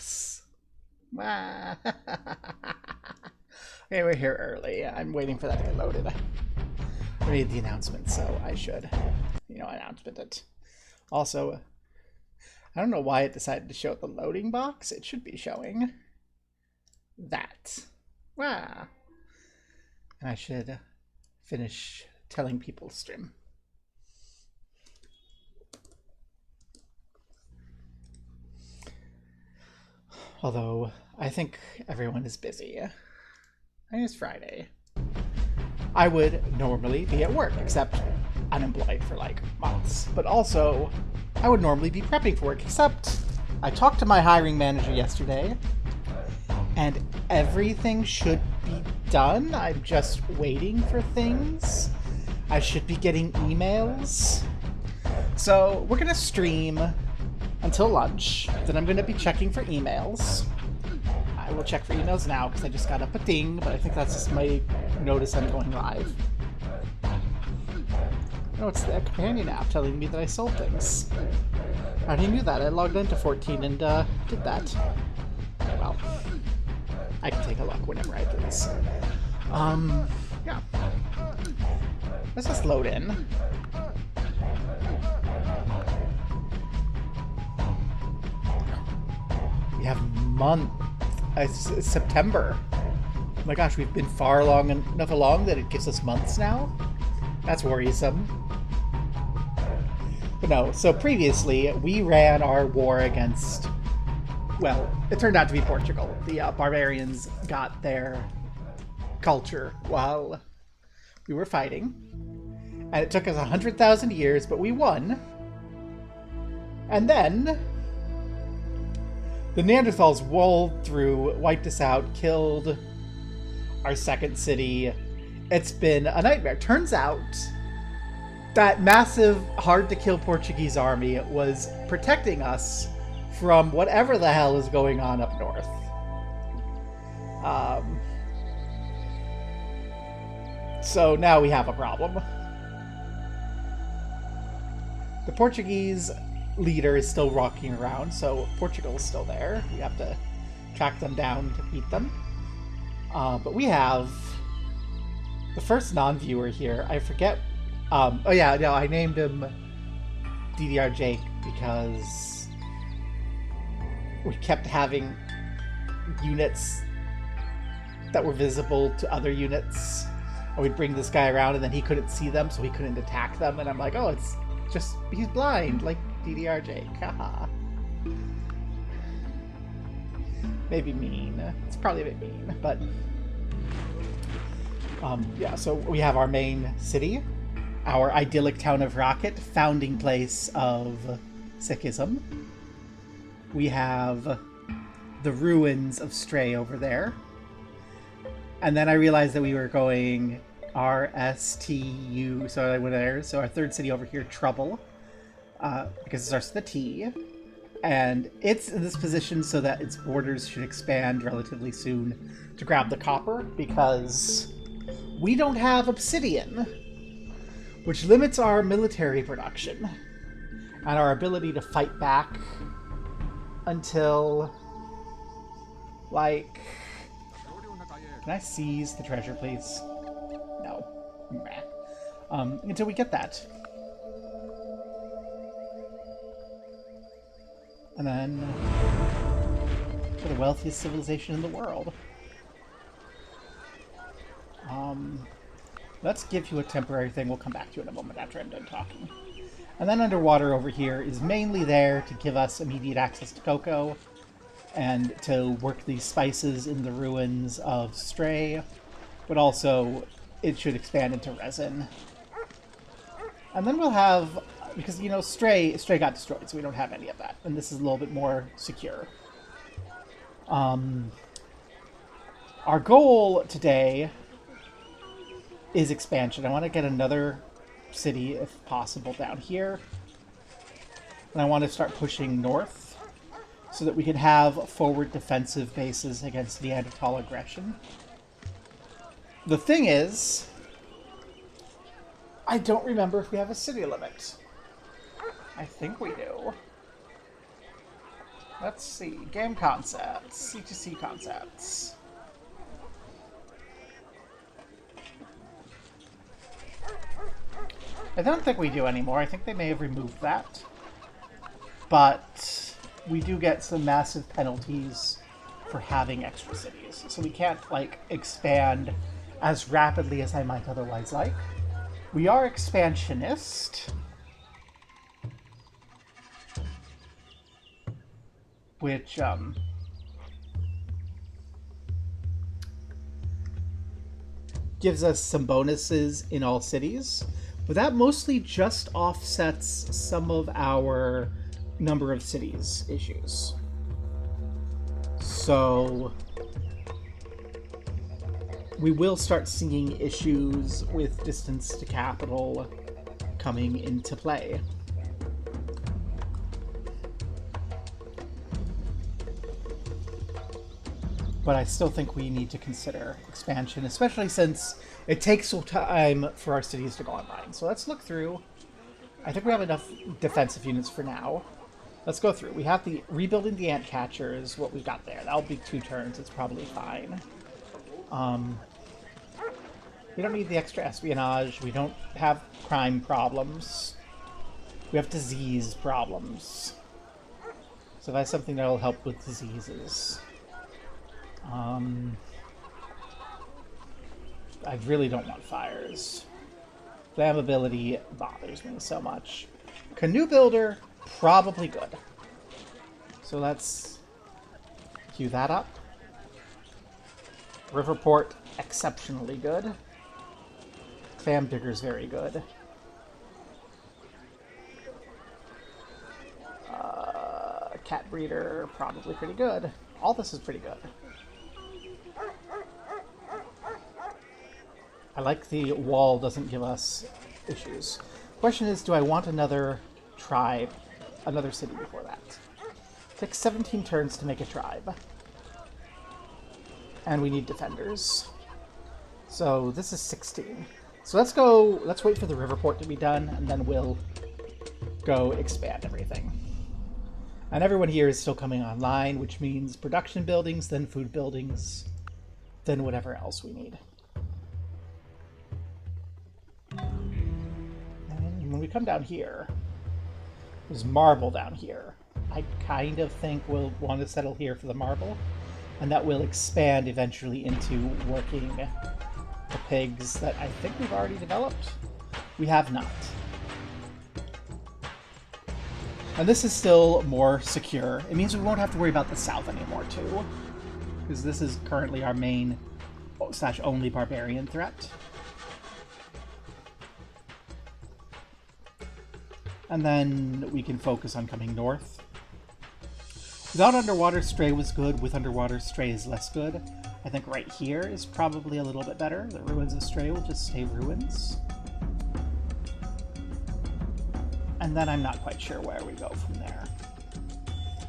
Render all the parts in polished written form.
box. Ah. Okay, we're here early. I'm waiting for that to get loaded. I made the announcement, so I should, announcement it. Also, I don't know why it decided to show the loading box. It should be showing that. Wow. And I should finish telling people stream. Although, I think everyone is busy. I think it's Friday. I would normally be at work, except unemployed for like months. But also, I would normally be prepping for work, except I talked to my hiring manager yesterday, and everything should be done. I'm just waiting for things. I should be getting emails. So we're gonna stream until lunch. Then I'm gonna be checking for emails. I will check for emails now because I just got up a ding, but I think that's just my notice I'm going live. No, it's the companion app telling me that I sold things. I already knew that. I logged into 14 and did that. Well, I can take a look whenever I please. Yeah. Let's just load in. We have it's September. Oh my gosh, we've been far enough along that it gives us months now. That's worrisome. But no, so previously we ran our war against, well, it turned out to be Portugal. The barbarians got their culture while we were fighting. And it took us 100,000 years, but we won. And then the Neanderthals rolled through, wiped us out, killed our second city. It's been a nightmare. Turns out that massive, hard-to-kill Portuguese army was protecting us from whatever the hell is going on up north. So now we have a problem. The Portuguese leader is still rocking around, so Portugal is still there. We have to track them down to beat them. But we have the first non-viewer here. I forget. Oh yeah, no, I named him DDR Jake because we kept having units that were visible to other units. And we'd bring this guy around and then he couldn't see them, so he couldn't attack them. And I'm like, oh, it's just, he's blind, like DDR Jake. Haha. Maybe mean. It's probably a bit mean, but yeah, so we have our main city, our idyllic town of Rocket, founding place of Sikhism. We have the ruins of Stray over there. And then I realized that we were going RSTU, so I went there. So our third city over here, Trouble, because it starts with a T. And it's in this position so that its borders should expand relatively soon to grab the copper, because we don't have obsidian, which limits our military production and our ability to fight back until, like... Can I seize the treasure, please? No. Until we get that. And then... for the wealthiest civilization in the world. Let's give you a temporary thing. We'll come back to it in a moment after I'm done talking. And then underwater over here is mainly there to give us immediate access to cocoa and to work these spices in the ruins of Stray, but also it should expand into resin. And then we'll have, because, you know, Stray got destroyed, so we don't have any of that, and this is a little bit more secure. Our goal today is expansion. I want to get another city, if possible, down here. And I want to start pushing north so that we can have forward defensive bases against Neanderthal aggression. The thing is, I don't remember if we have a city limit. I think we do. Let's see. Game concepts. C2C concepts. I don't think we do anymore. I think they may have removed that. But we do get some massive penalties for having extra cities. So we can't, like, expand as rapidly as I might otherwise like. We are expansionist, which gives us some bonuses in all cities, but that mostly just offsets some of our number of cities issues. So we will start seeing issues with distance to capital coming into play. But I still think we need to consider expansion, especially since it takes some time for our cities to go online. So let's look through. I think we have enough defensive units for now. Let's go through. We have the rebuilding the ant catchers, what we've got there. That'll be 2 turns. It's probably fine. We don't need the extra espionage. We don't have crime problems. We have disease problems. So that's something that'll help with diseases. I really don't want fires. Flammability bothers me so much. Canoe builder, probably good. So let's cue that up. Riverport, exceptionally good. Clam digger's very good. Cat breeder, probably pretty good. All this is pretty good. I like the wall doesn't give us issues. Question is, do I want another tribe, another city before that? It takes 17 turns to make a tribe. And we need defenders. So this is 16. So let's wait for the Riverport to be done, and then we'll go expand everything. And everyone here is still coming online, which means production buildings, then food buildings, then whatever else we need. And when we come down here, there's marble down here. I kind of think we'll want to settle here for the marble, and that will expand eventually into working the pigs that I think we've already developed. We have not. And this is still more secure. It means we won't have to worry about the south anymore, too. Because this is currently our main / only barbarian threat. And then we can focus on coming north. Without Underwater Stray was good, with Underwater Stray is less good. I think right here is probably a little bit better. The Ruins of Stray will just stay ruins. And then I'm not quite sure where we go from there.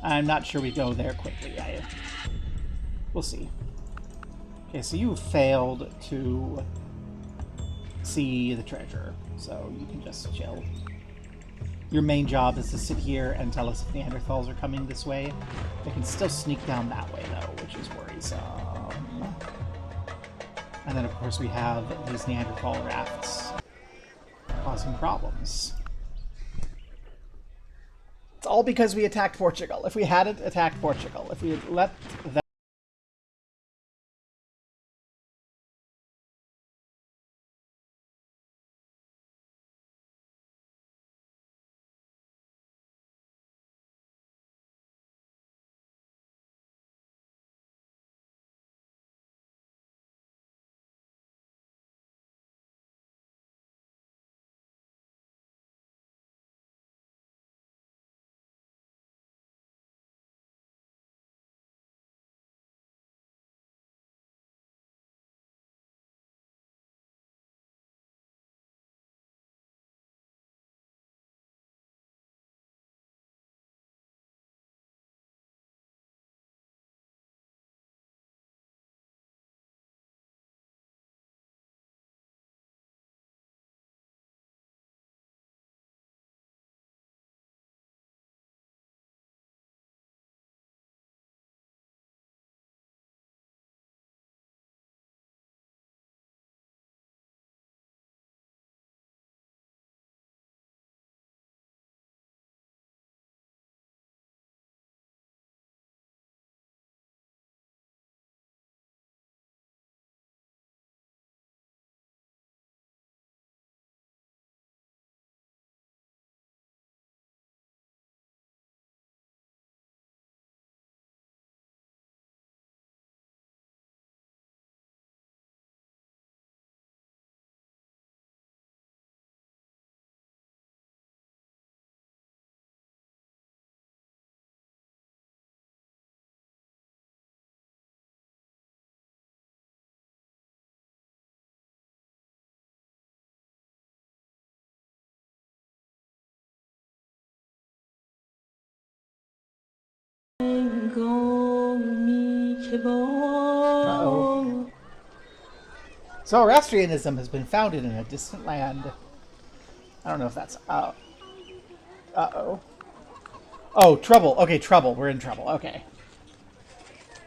I'm not sure we go there quickly. We'll see. Okay, so you failed to see the treasure, so you can just chill. Your main job is to sit here and tell us if Neanderthals are coming this way. They can still sneak down that way, though, which is worrisome. And then, of course, we have these Neanderthal rafts causing problems. It's all because we attacked Portugal. If we hadn't attacked Portugal, if we had let them Uh-oh. Zoroastrianism has been founded in a distant land. I don't know if that's... Uh-oh. Oh, trouble. Okay, trouble. We're in trouble. Okay.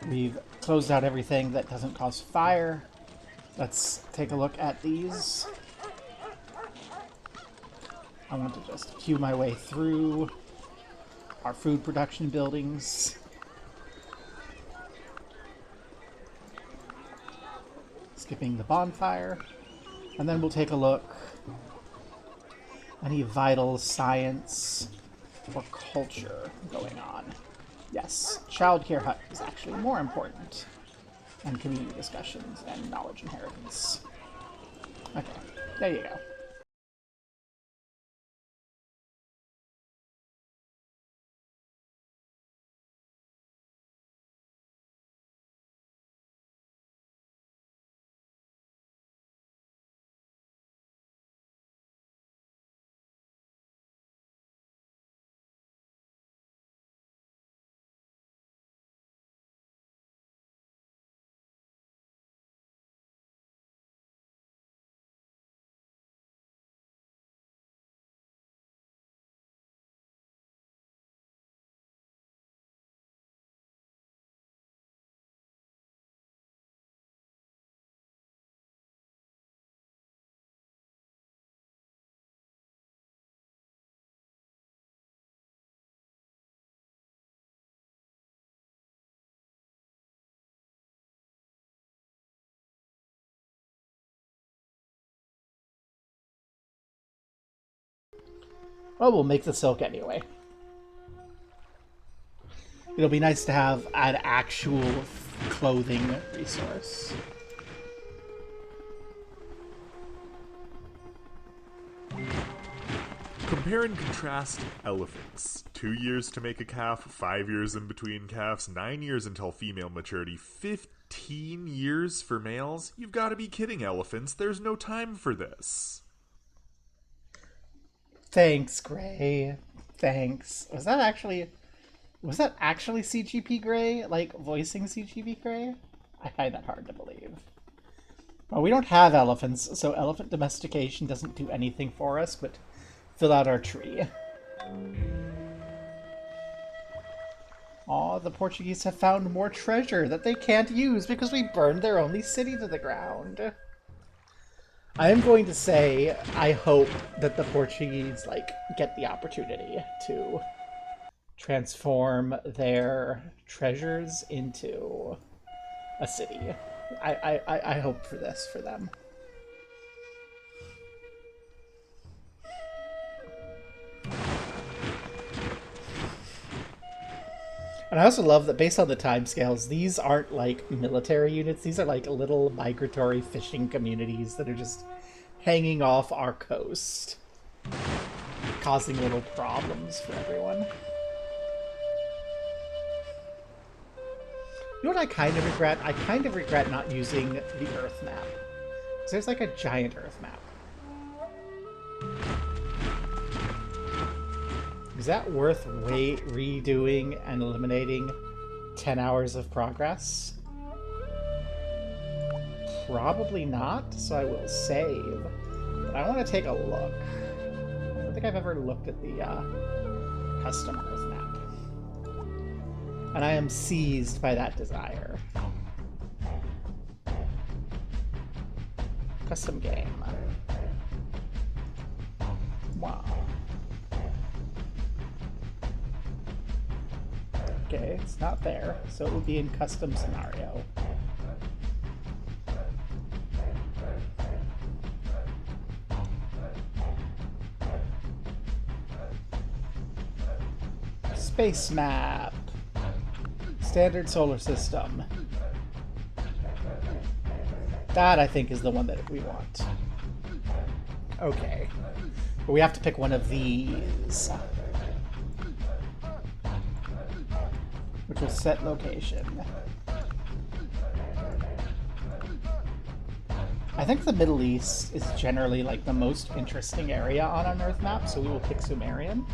We've closed out everything that doesn't cause fire. Let's take a look at these. I want to just queue my way through our food production buildings. Skipping the bonfire. And then we'll take a look. Any vital science or culture going on? Yes, childcare hut is actually more important. And community discussions and knowledge inheritance. Okay, there you go. Well, we'll make the silk anyway. It'll be nice to have an actual clothing resource. Compare and contrast elephants. 2 years to make a calf, 5 years in between calves, 9 years until female maturity, 15 years for males? You've got to be kidding, elephants. There's no time for this. Thanks, Gray. Thanks. Was that actually CGP Gray? Like, voicing CGP Gray? I find that hard to believe. Well, we don't have elephants, so elephant domestication doesn't do anything for us, but fill out our tree. Aw, the Portuguese have found more treasure that they can't use because we burned their only city to the ground. I am going to say, I hope that the Portuguese, like, get the opportunity to transform their treasures into a city. I hope for this for them. And I also love that based on the timescales, these aren't like military units. These are like little migratory fishing communities that are just hanging off our coast, causing little problems for everyone. You know what I kind of regret? I kind of regret not using the Earth map. Because there's like a giant Earth map. Is that worth redoing and eliminating 10 hours of progress? Probably not, so I will save. But I want to take a look. I don't think I've ever looked at the custom Earth map. And I am seized by that desire. Custom game. Wow. Okay, it's not there, so it would be in custom scenario. Space map. Standard solar system. That, I think, is the one that we want. Okay. But we have to pick one of these. Which will set location. I think the Middle East is generally like the most interesting area on an Earth map, so we will pick Sumerian.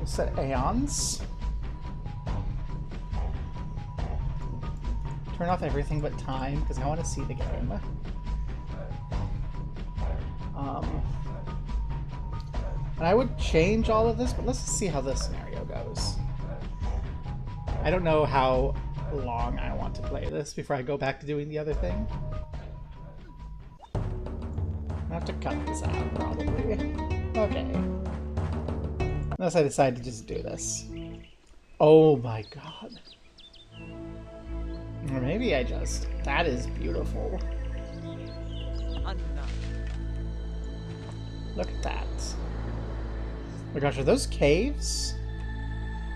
We'll set aeons. Turn off everything but time because I want to see the game. And I would change all of this, but let's see how this scenario goes. I don't know how long I want to play this before I go back to doing the other thing. I have to cut this out, probably. Okay. Unless I decide to just do this. Oh my god. Or maybe I just... That is beautiful. Look at that. Oh my gosh, are those caves?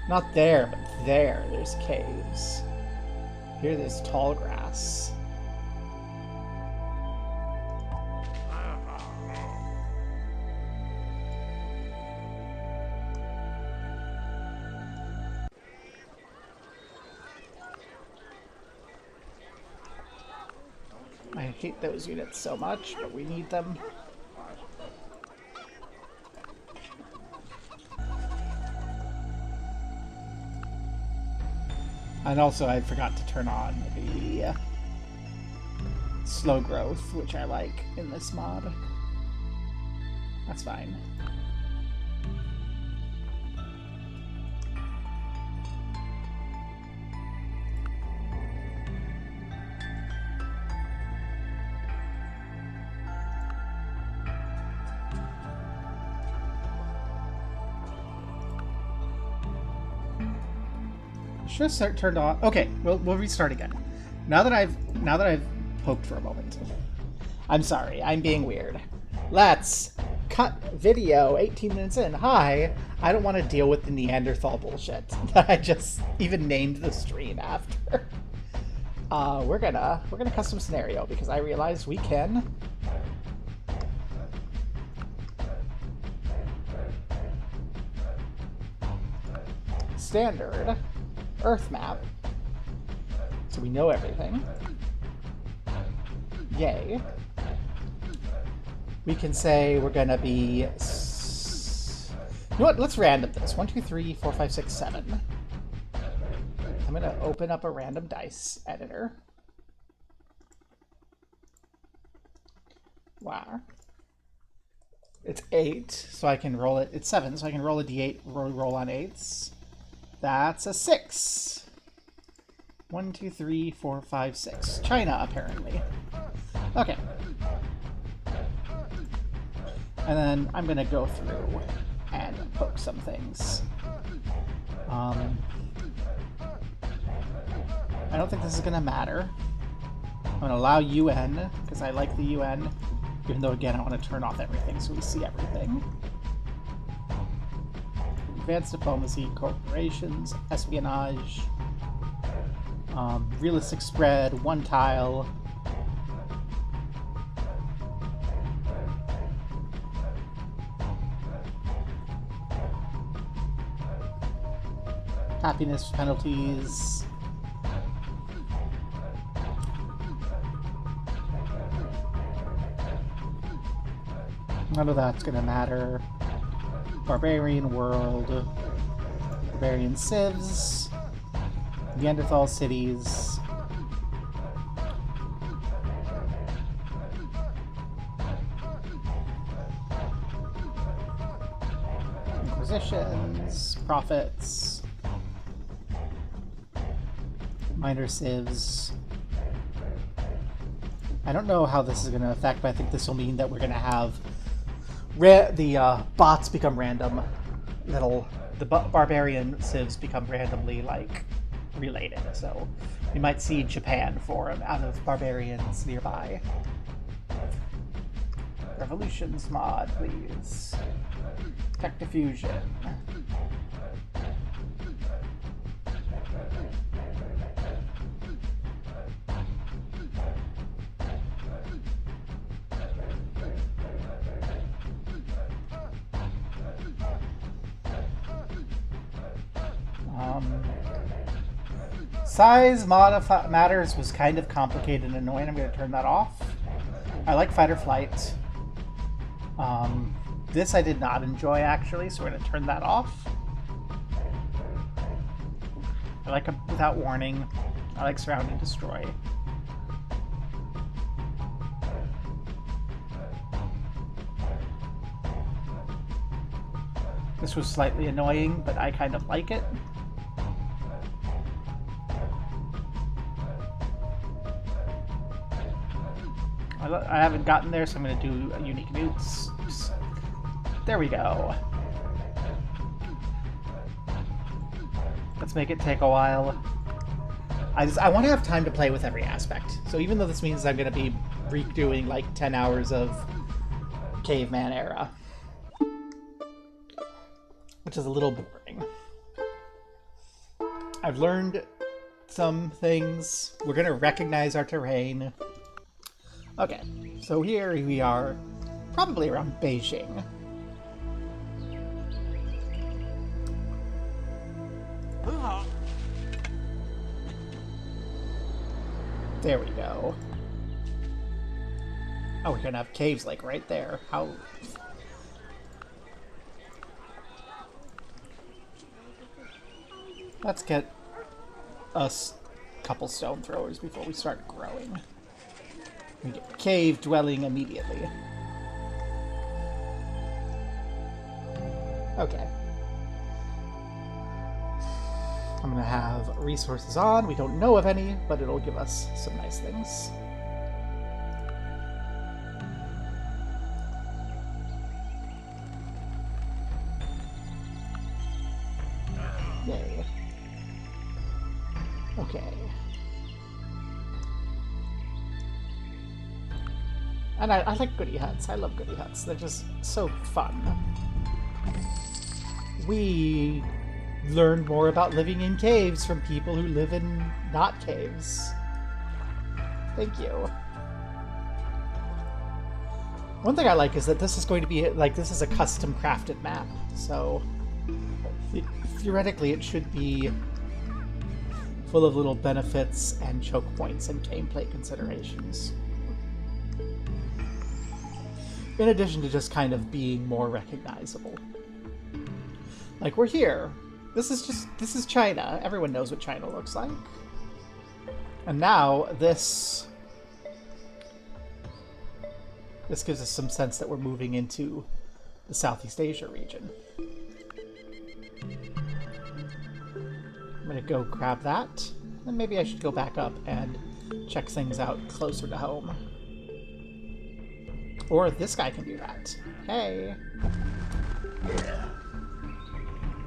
Not there, but there, there's caves. Here, there's tall grass. I hate those units so much, but we need them. And also, I forgot to turn on the slow growth, which I like in this mod. That's fine. Should have turned on. Okay, we'll restart again. Now that I've poked for a moment. I'm sorry, I'm being weird. Let's cut video 18 minutes in. Hi, I don't want to deal with the Neanderthal bullshit that I just even named the stream after. We're gonna custom scenario because I realized we can. Standard Earth map, so we know everything. Yay. We can say we're gonna be... You know what? Let's random this. 1, 2, 3, 4, 5, 6, 7. I'm gonna open up a random dice editor. Wow. It's 8, so I can roll it. It's 7, so I can roll a d8, roll on 8s. That's a 6. 1, 2, 3, 4, 5, 6. China, apparently. Okay. And then I'm going to go through and poke some things. I don't think this is going to matter. I'm going to allow UN, because I like the UN, even though, again, I want to turn off everything so we see everything. Advanced diplomacy, corporations, espionage, realistic spread, one tile. Happiness penalties. None of that's gonna matter. Barbarian world, barbarian civs, Neanderthal cities, inquisitions, prophets, minor civs. I don't know how this is going to affect, but I think this will mean that we're going to have the bots become random. The barbarian civs become randomly related. So we might see Japan form out of barbarians nearby. Revolutions mod, please. Tech diffusion. Size matters was kind of complicated and annoying. I'm going to turn that off. I like fight or flight. This I did not enjoy, actually, so we're going to turn that off. I like a without warning. I like surround and destroy. This was slightly annoying, but I kind of like it. I haven't gotten there, so I'm going to do a unique newts. There we go. Let's make it take a while. I want to have time to play with every aspect. So even though this means I'm going to be redoing like 10 hours of Caveman era, which is a little boring. I've learned some things. We're going to recognize our terrain. Okay, so here we are, probably around Beijing. There we go. Oh, we're gonna have caves like right there. How... Let's get us a couple stone throwers before we start growing. We get cave dwelling immediately. Okay. I'm gonna have resources on. We don't know of any, but it'll give us some nice things. Yay. Okay. And I like goody huts. I love goody huts. They're just so fun. We learned more about living in caves from people who live in not caves. Thank you. One thing I like is that this is going to be, like, this is a custom crafted map. So, theoretically, it should be full of little benefits and choke points and gameplay considerations. In addition to just kind of being more recognizable. Like, we're here. This is China. Everyone knows what China looks like. And now, this gives us some sense that we're moving into the Southeast Asia region. I'm gonna go grab that. And maybe I should go back up and check things out closer to home. Or this guy can do that. Hey.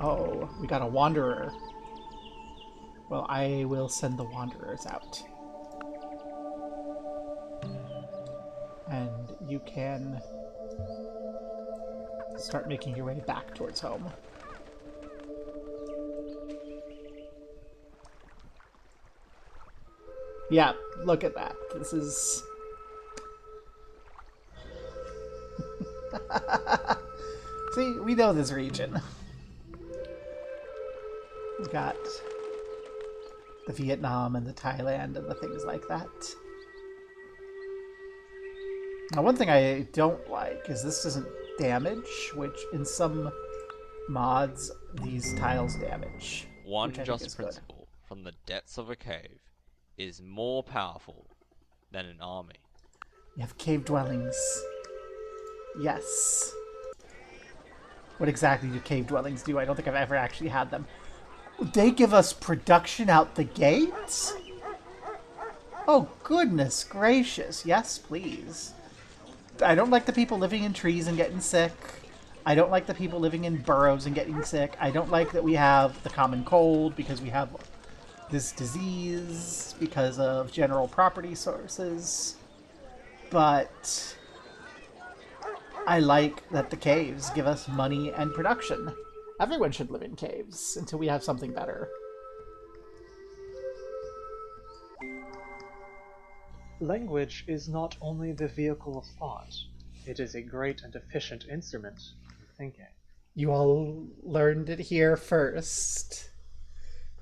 Oh, we got a wanderer. Well, I will send the wanderers out. And you can start making your way back towards home. Yeah, look at that. This is... See, we know this region. We've got the Vietnam and the Thailand and the things like that. Now, one thing I don't like is this doesn't damage, which in some mods, these tiles damage. One just principle from the depths of a cave is more powerful than an army. You have cave dwellings. Yes. What exactly do cave dwellings do? I don't think I've ever actually had them. They give us production out the gates? Oh, goodness gracious. Yes, please. I don't like the people living in trees and getting sick. I don't like the people living in burrows and getting sick. I don't like that we have the common cold because we have this disease because of general property sources. But I like that the caves give us money and production. Everyone should live in caves until we have something better. Language is not only the vehicle of thought, it is a great and efficient instrument for thinking. You all learned it here first.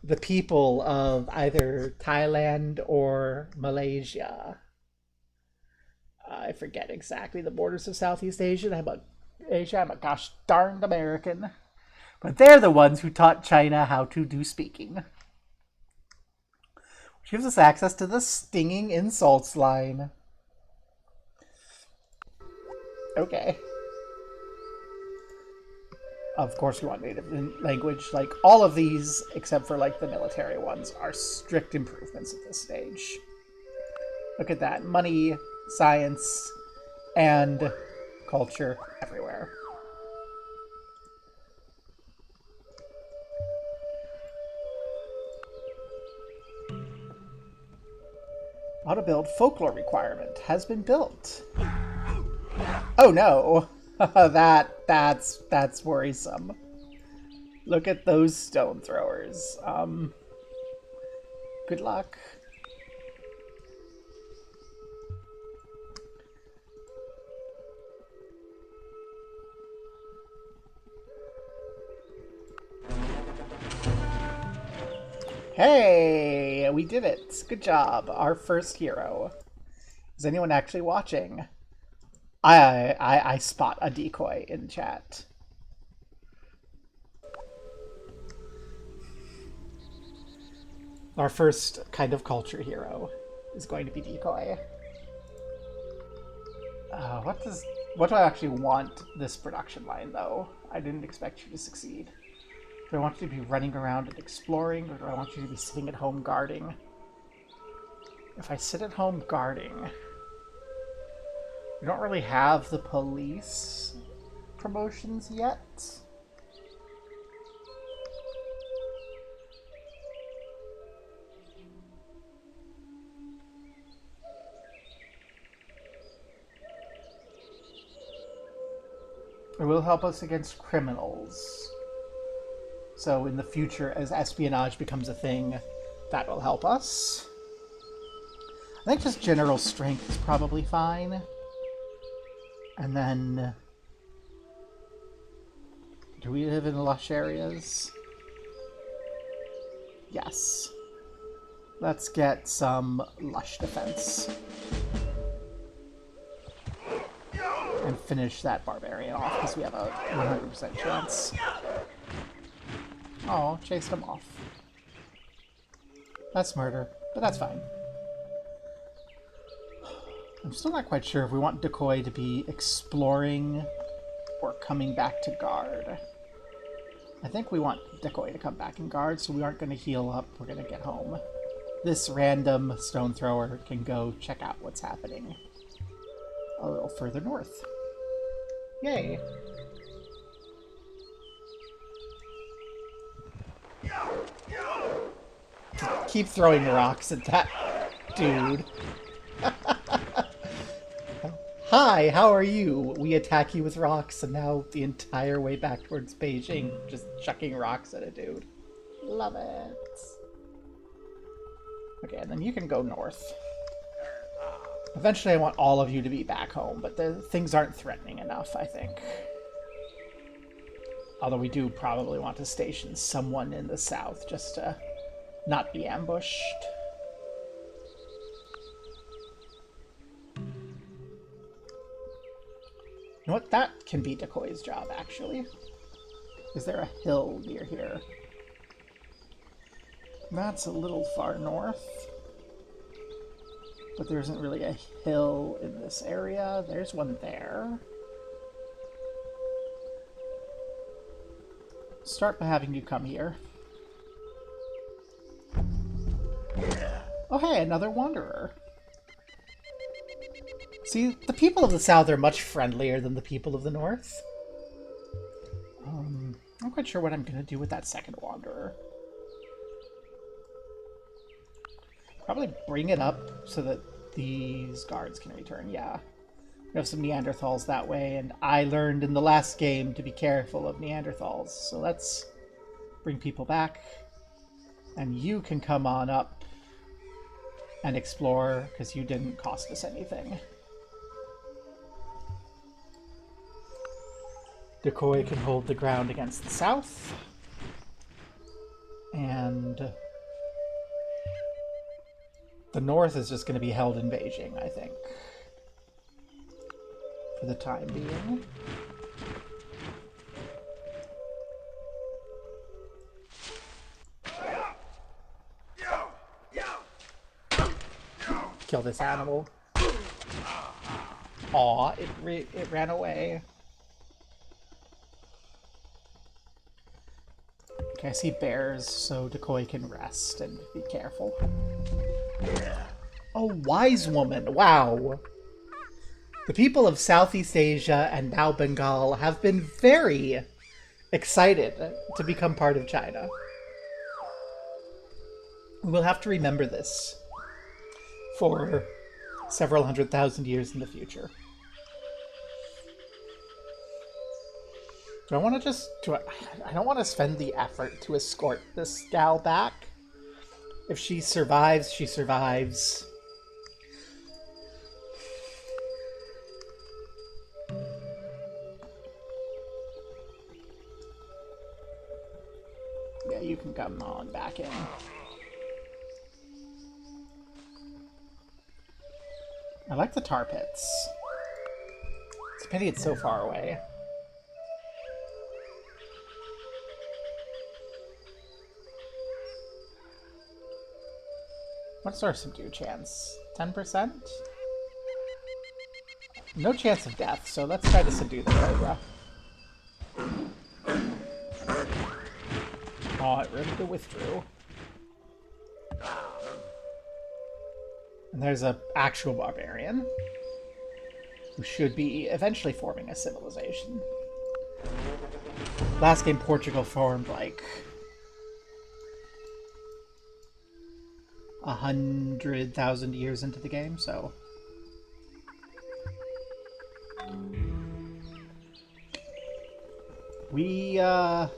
The people of either Thailand or Malaysia. I forget exactly the borders of Southeast Asia. I'm a gosh darned American. But they're the ones who taught China how to do speaking. Gives us access to the stinging insults line. Okay. Of course we want native language. Like, all of these, except for, like, the military ones, are strict improvements at this stage. Look at that. Money, science, and culture everywhere. Auto-build folklore requirement has been built. Oh no! that's worrisome. Look at those stone throwers. Good luck. Hey, we did it. Good job. Our first hero. Is anyone actually watching? I spot a decoy in chat. Our first kind of culture hero is going to be decoy. What do I actually want this production line, though? I didn't expect you to succeed. Do I want you to be running around and exploring, or do I want you to be sitting at home guarding? If I sit at home guarding, we don't really have the police promotions yet. It will help us against criminals. So in the future, as espionage becomes a thing, that will help us. I think just general strength is probably fine. And then... do we live in lush areas? Yes. Let's get some lush defense. And finish that barbarian off, because we have a 100% chance. Oh, chased him off. That's murder, but that's fine. I'm still not quite sure if we want Decoy to be exploring or coming back to guard. I think we want Decoy to come back and guard, so we aren't going to heal up. We're going to get home. This random stone thrower can go check out what's happening a little further north. Yay! Keep throwing rocks at that dude. Hi, how are you? We attack you with rocks, and now the entire way back towards Beijing, just chucking rocks at a dude. Love it. Okay, and then you can go north. Eventually I want all of you to be back home, but the things aren't threatening enough, I think. Although we do probably want to station someone in the south just to not be ambushed. You know what? That can be Decoy's job, actually. Is there a hill near here? That's a little far north. But there isn't really a hill in this area. There's one there. Start by having you come here. Oh hey, another wanderer. See, the people of the south are much friendlier than the people of the north. I'm not quite sure what I'm going to do with that second wanderer. Probably bring it up so that these guards can return, yeah. We have some Neanderthals that way, and I learned in the last game to be careful of Neanderthals. So let's bring people back. And you can come on up and explore, because you didn't cost us anything. Decoy can hold the ground against the south. And the north is just going to be held in Beijing, I think. For the time being. Kill this animal. Aw, it ran away. Okay, I see bears, so Decoy can rest and be careful. Oh, wise woman! Wow! The people of Southeast Asia and now Bengal have been very excited to become part of China. We'll have to remember this for several 100,000 years in the future. Do I want to just... I don't want to spend the effort to escort this gal back. If she survives, she survives. Yeah, you can come on back in. I like the tar pits. It's a pity it's so far away. What's our subdue chance? 10%? No chance of death, so let's try to subdue the cobra. Oh, it really withdrew. And there's an actual barbarian who should be eventually forming a civilization. Last game, Portugal formed like 100,000 years into the game, so we had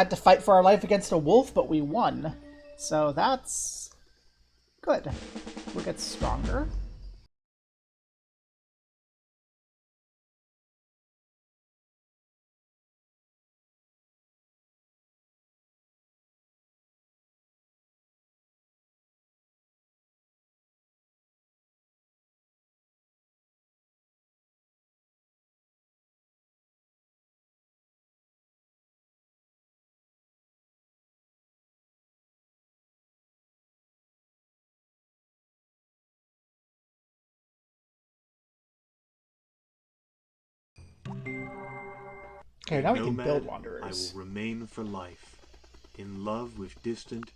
to fight for our life against a wolf, but we won. So that's good. We'll get stronger. Okay, now we can build I wanderers. will remain for life, in love with distant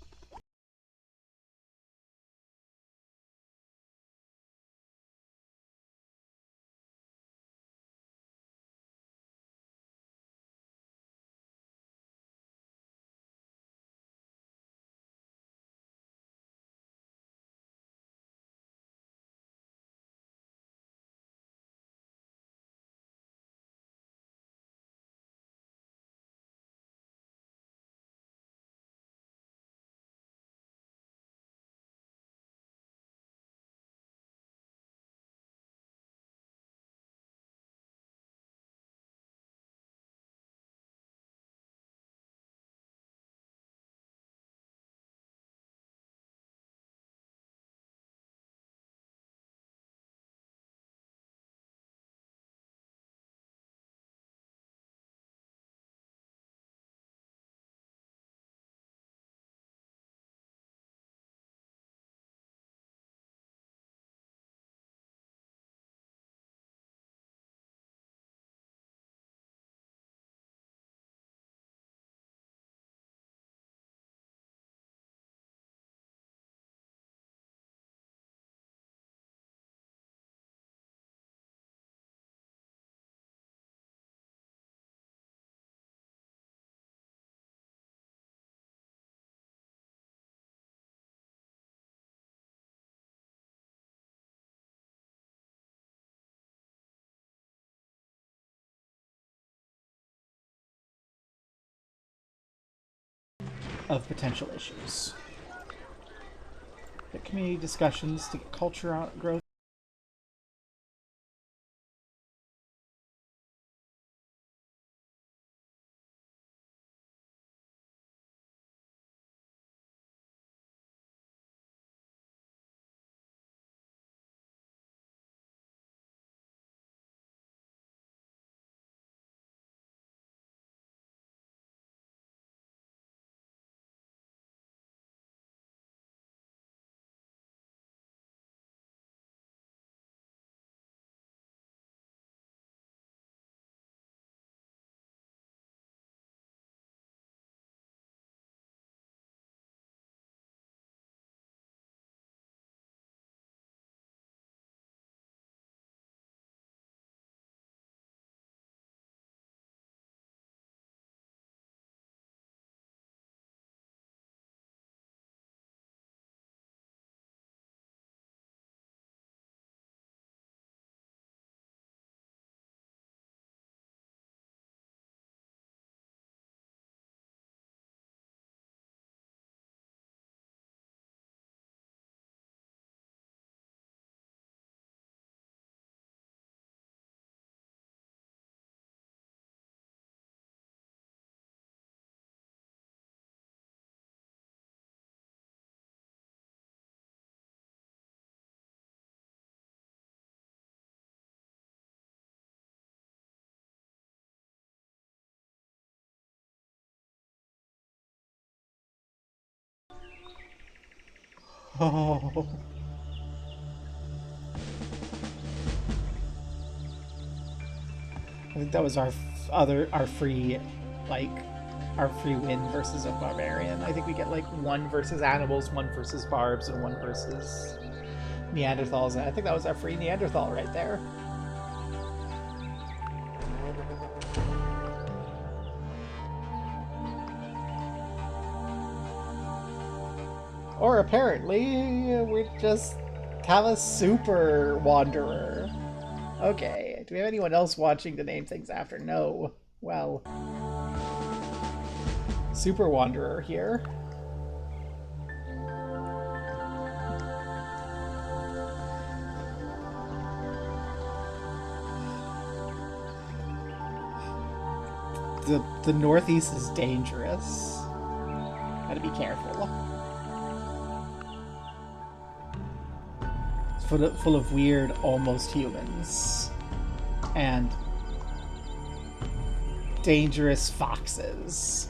Of potential issues. The community discussions to get culture growth. Oh. I think that was our free, like, our free win versus a barbarian. I think we get like one versus animals, one versus barbs, and one versus Neanderthals. And I think that was our free Neanderthal right there. Or apparently, we just have a super wanderer. Okay, do we have anyone else watching to name things after? No. Well, super wanderer here. The Northeast is dangerous. Gotta be careful. Full of weird, almost humans. And dangerous foxes.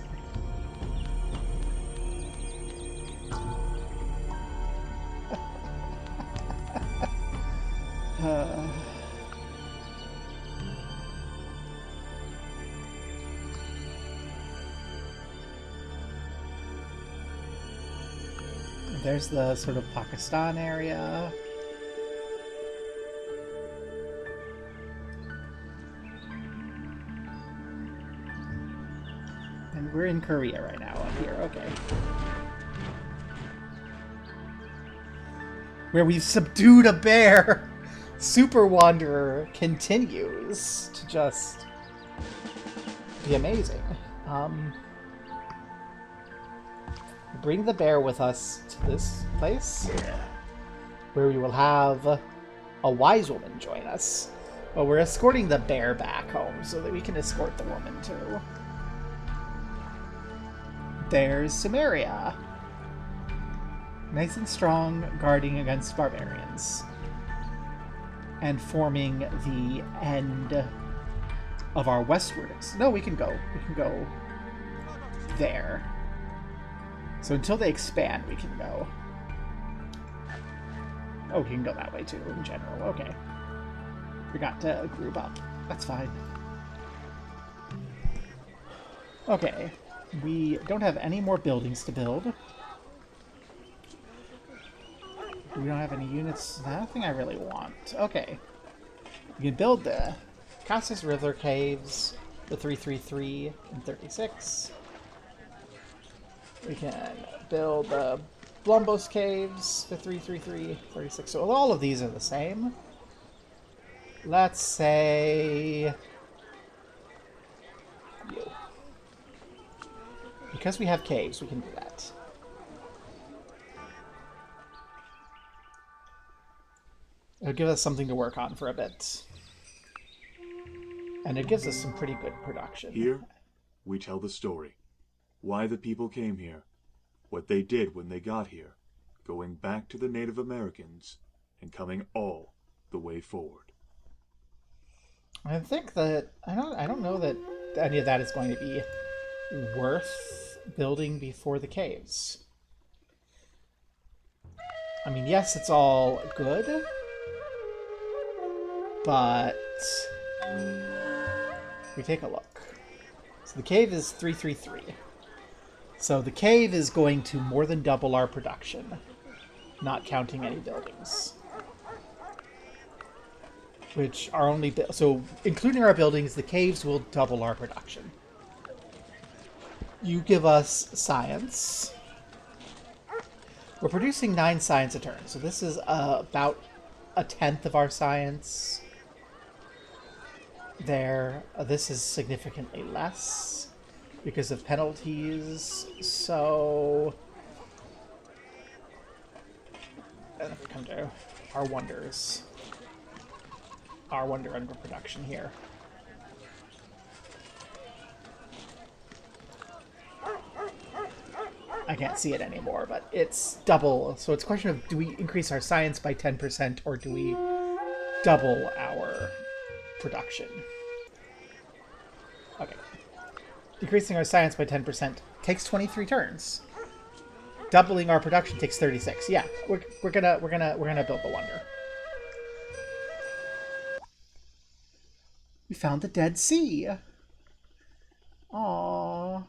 There's the sort of Pakistan area. And we're in Korea right now up here, okay. Where we've subdued a bear! Super Wanderer continues to just be amazing. Bring the bear with us to this place, where we will have a wise woman join us. But we're escorting the bear back home so that we can escort the woman too. There's Samaria. Nice and strong, guarding against barbarians. And forming the end of our westward. No, we can go there. So until they expand, we can go. Oh, we can go that way too, in general. Okay. Forgot to group up. That's fine. Okay. We don't have any more buildings to build. We don't have any units. Nothing I really want. Okay. We can build the Casas River Caves, the 333 and 36. We can build the Blumbos Caves, the 333, 36. So all of these are the same. Let's say... Because we have caves, we can do that. It'll give us something to work on for a bit. And it gives us some pretty good production. Here, we tell the story. Why the people came here. What they did when they got here. Going back to the Native Americans. And coming all the way forward. I think that... I don't know that any of that is going to be worth building before the caves. I mean, yes, it's all good. But... we take a look. So the cave is 333. So the cave is going to more than double our production, not counting any buildings. Which are only... So, including our buildings, the caves will double our production. You give us science. We're producing 9 science a turn, so this is about a tenth of our science. There, this is significantly less because of penalties, so... And if we come to our wonders. Our wonder under production here. I can't see it anymore, but it's double. So it's a question of, do we increase our science by 10% or do we double our production? Okay. Decreasing our science by 10% takes 23 turns. Doubling our production takes 36. Yeah, we're gonna build the wonder. We found the Dead Sea. Aww.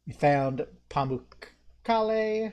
We found Pamukkale.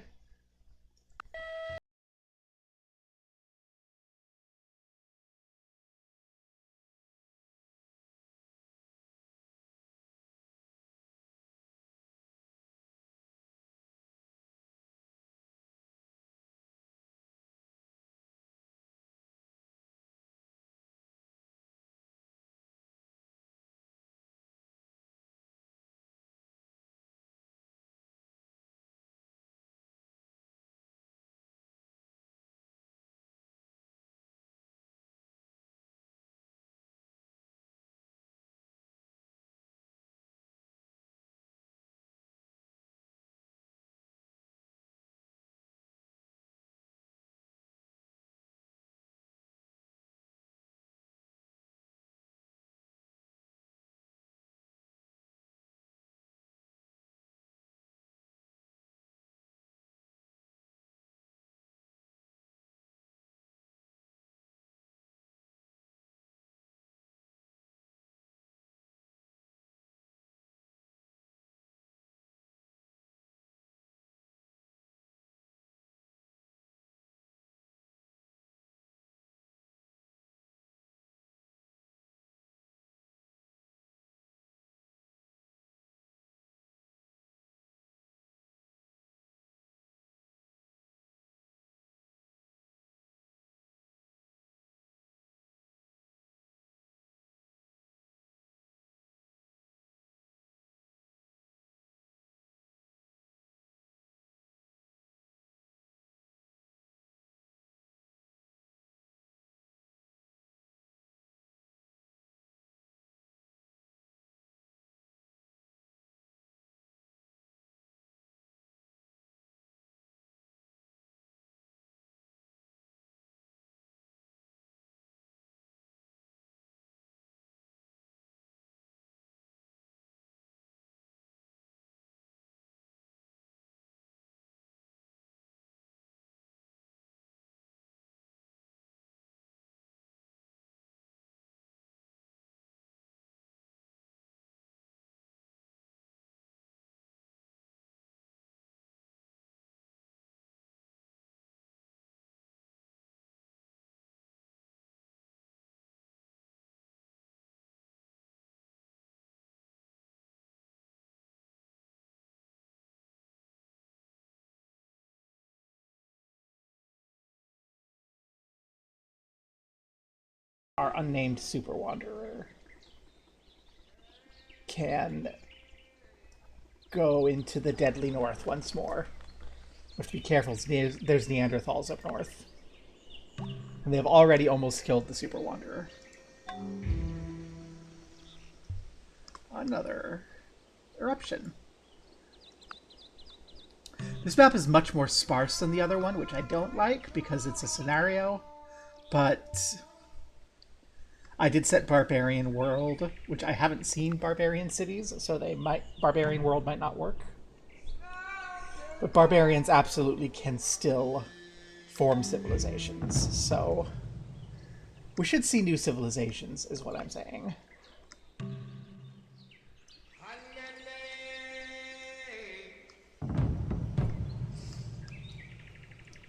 Our unnamed super wanderer can go into the deadly north once more. We have to be careful. There's Neanderthals up north. And they have already almost killed the super wanderer. Another eruption. This map is much more sparse than the other one, which I don't like because it's a scenario. But I did set Barbarian World, which I haven't seen Barbarian Cities, so Barbarian World might not work. But barbarians absolutely can still form civilizations, so we should see new civilizations, is what I'm saying.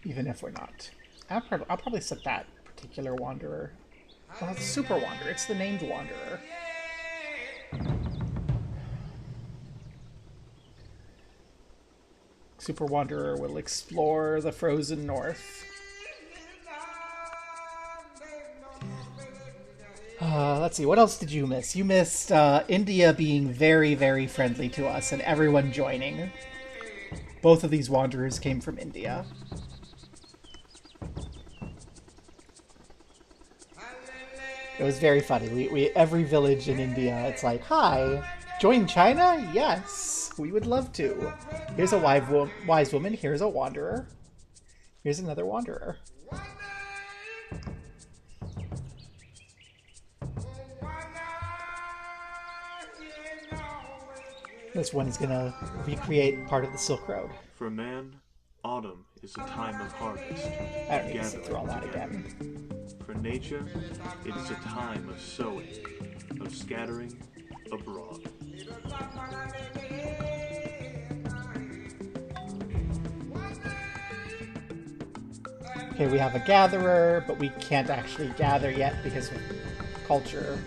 Even if we're not. I'll probably set that particular wanderer. Well, it's Super Wanderer. It's the named Wanderer. Super Wanderer will explore the frozen north. Let's see, what else did you miss? You missed India being very, very friendly to us and everyone joining. Both of these wanderers came from India. It was very funny. We every village in India, it's like, hi, join China? Yes, we would love to. Here's a wise woman. Here's a wanderer. Here's another wanderer. This one is gonna recreate part of the Silk Road. For man, autumn is a time of harvest. I don't need to sit through all that again. For nature, it is a time of sowing, of scattering abroad. Okay, we have a gatherer, but we can't actually gather yet because of culture.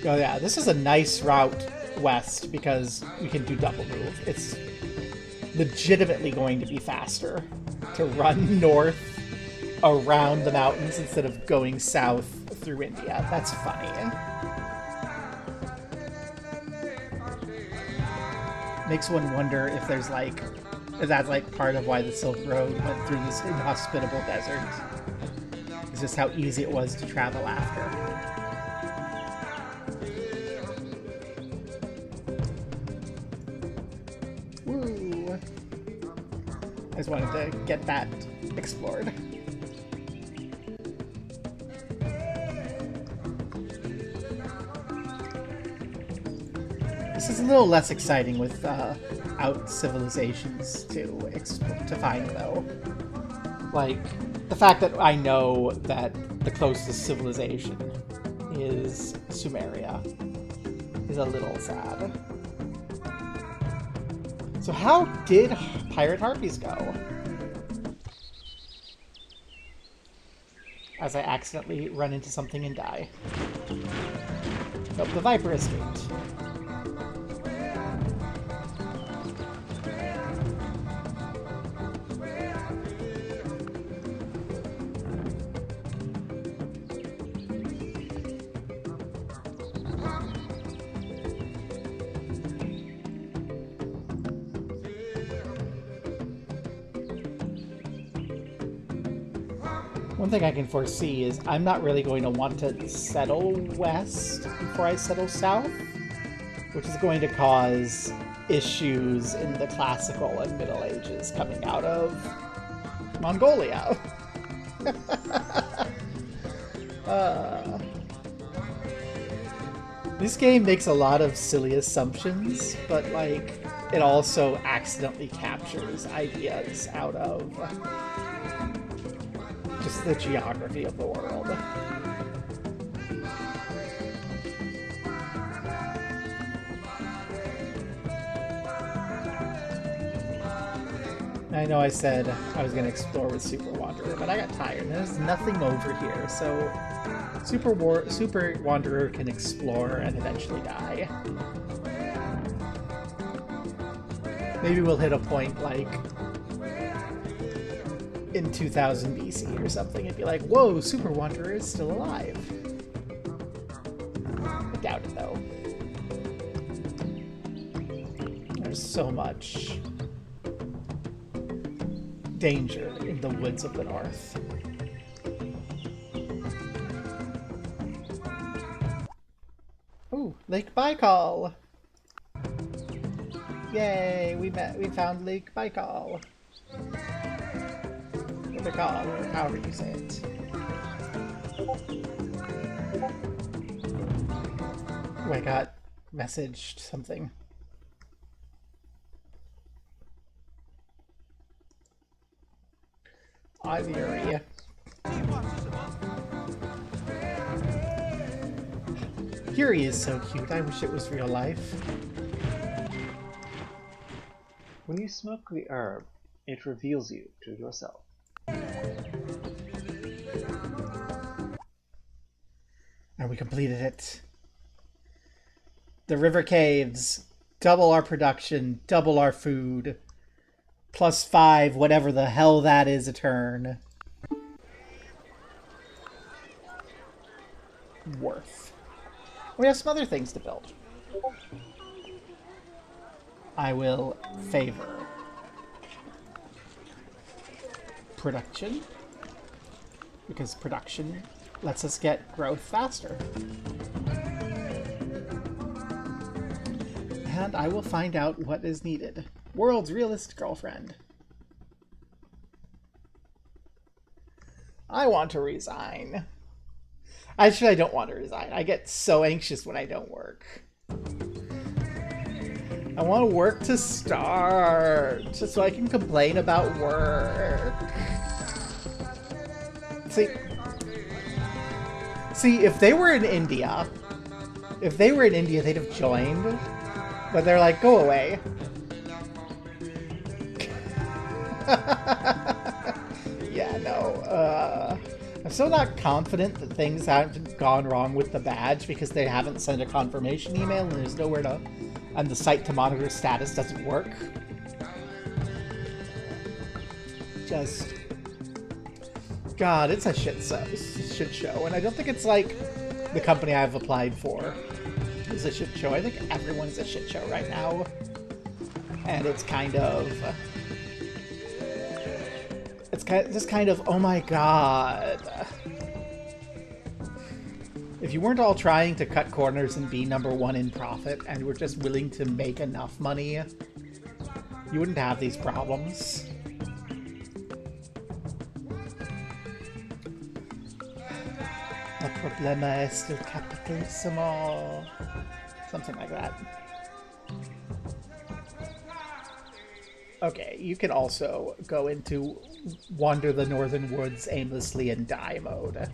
Oh yeah, this is a nice route west because we can do double move. It's legitimately going to be faster to run north around the mountains instead of going south through India. That's funny. Makes one wonder if there's like, if that's like part of why the Silk Road went through this inhospitable desert. It's just how easy it was to travel after. Woo! I just wanted to get that explored. This is a little less exciting with out civilizations to find, though. Like, the fact that I know that the closest civilization is Sumeria is a little sad. So how did Pirate Harpies go? As I accidentally run into something and die. Nope, the Viper escaped. One thing I can foresee is I'm not really going to want to settle west before I settle south, which is going to cause issues in the classical and Middle Ages coming out of Mongolia. This game makes a lot of silly assumptions, but like it also accidentally captures ideas out of just the geography of the world. I know I said I was going to explore with Super Wanderer, but I got tired. There's nothing over here, so Super Wanderer can explore and eventually die. Maybe we'll hit a point like in 2000 BC or something and be like, whoa, Super Wanderer is still alive. I doubt it, though. There's so much danger in the woods of the north. Ooh, Lake Baikal! Yay, we found Lake Baikal. Baikal, or however you say it. Oh, I got messaged something. Ivory. Yuri is so cute. I wish it was real life. When you smoke the herb, it reveals you to yourself. And we completed it. The river caves. Double our production. Double our food. +5, whatever the hell that is a turn. worth. We have some other things to build. I will favor production, because production lets us get growth faster. And I will find out what is needed. World's realist girlfriend. I want to resign. Actually, I don't want to resign. I get so anxious when I don't work. I want work to start, just so I can complain about work. See, if they were in India, they'd have joined. But they're like, go away. Yeah, no. I'm still not confident that things haven't gone wrong with the badge because they haven't sent a confirmation email and there's nowhere to... And the site to monitor status doesn't work. Just... God, it's a shit show. And I don't think it's like the company I've applied for is a shit show. I think everyone's a shit show right now. And it's kind of... just kind of, oh my god. If you weren't all trying to cut corners and be #1 in profit, and were just willing to make enough money, you wouldn't have these problems. El problema es el capitalismo. Something like that. Okay, you can also go into wander the northern woods aimlessly and die mode.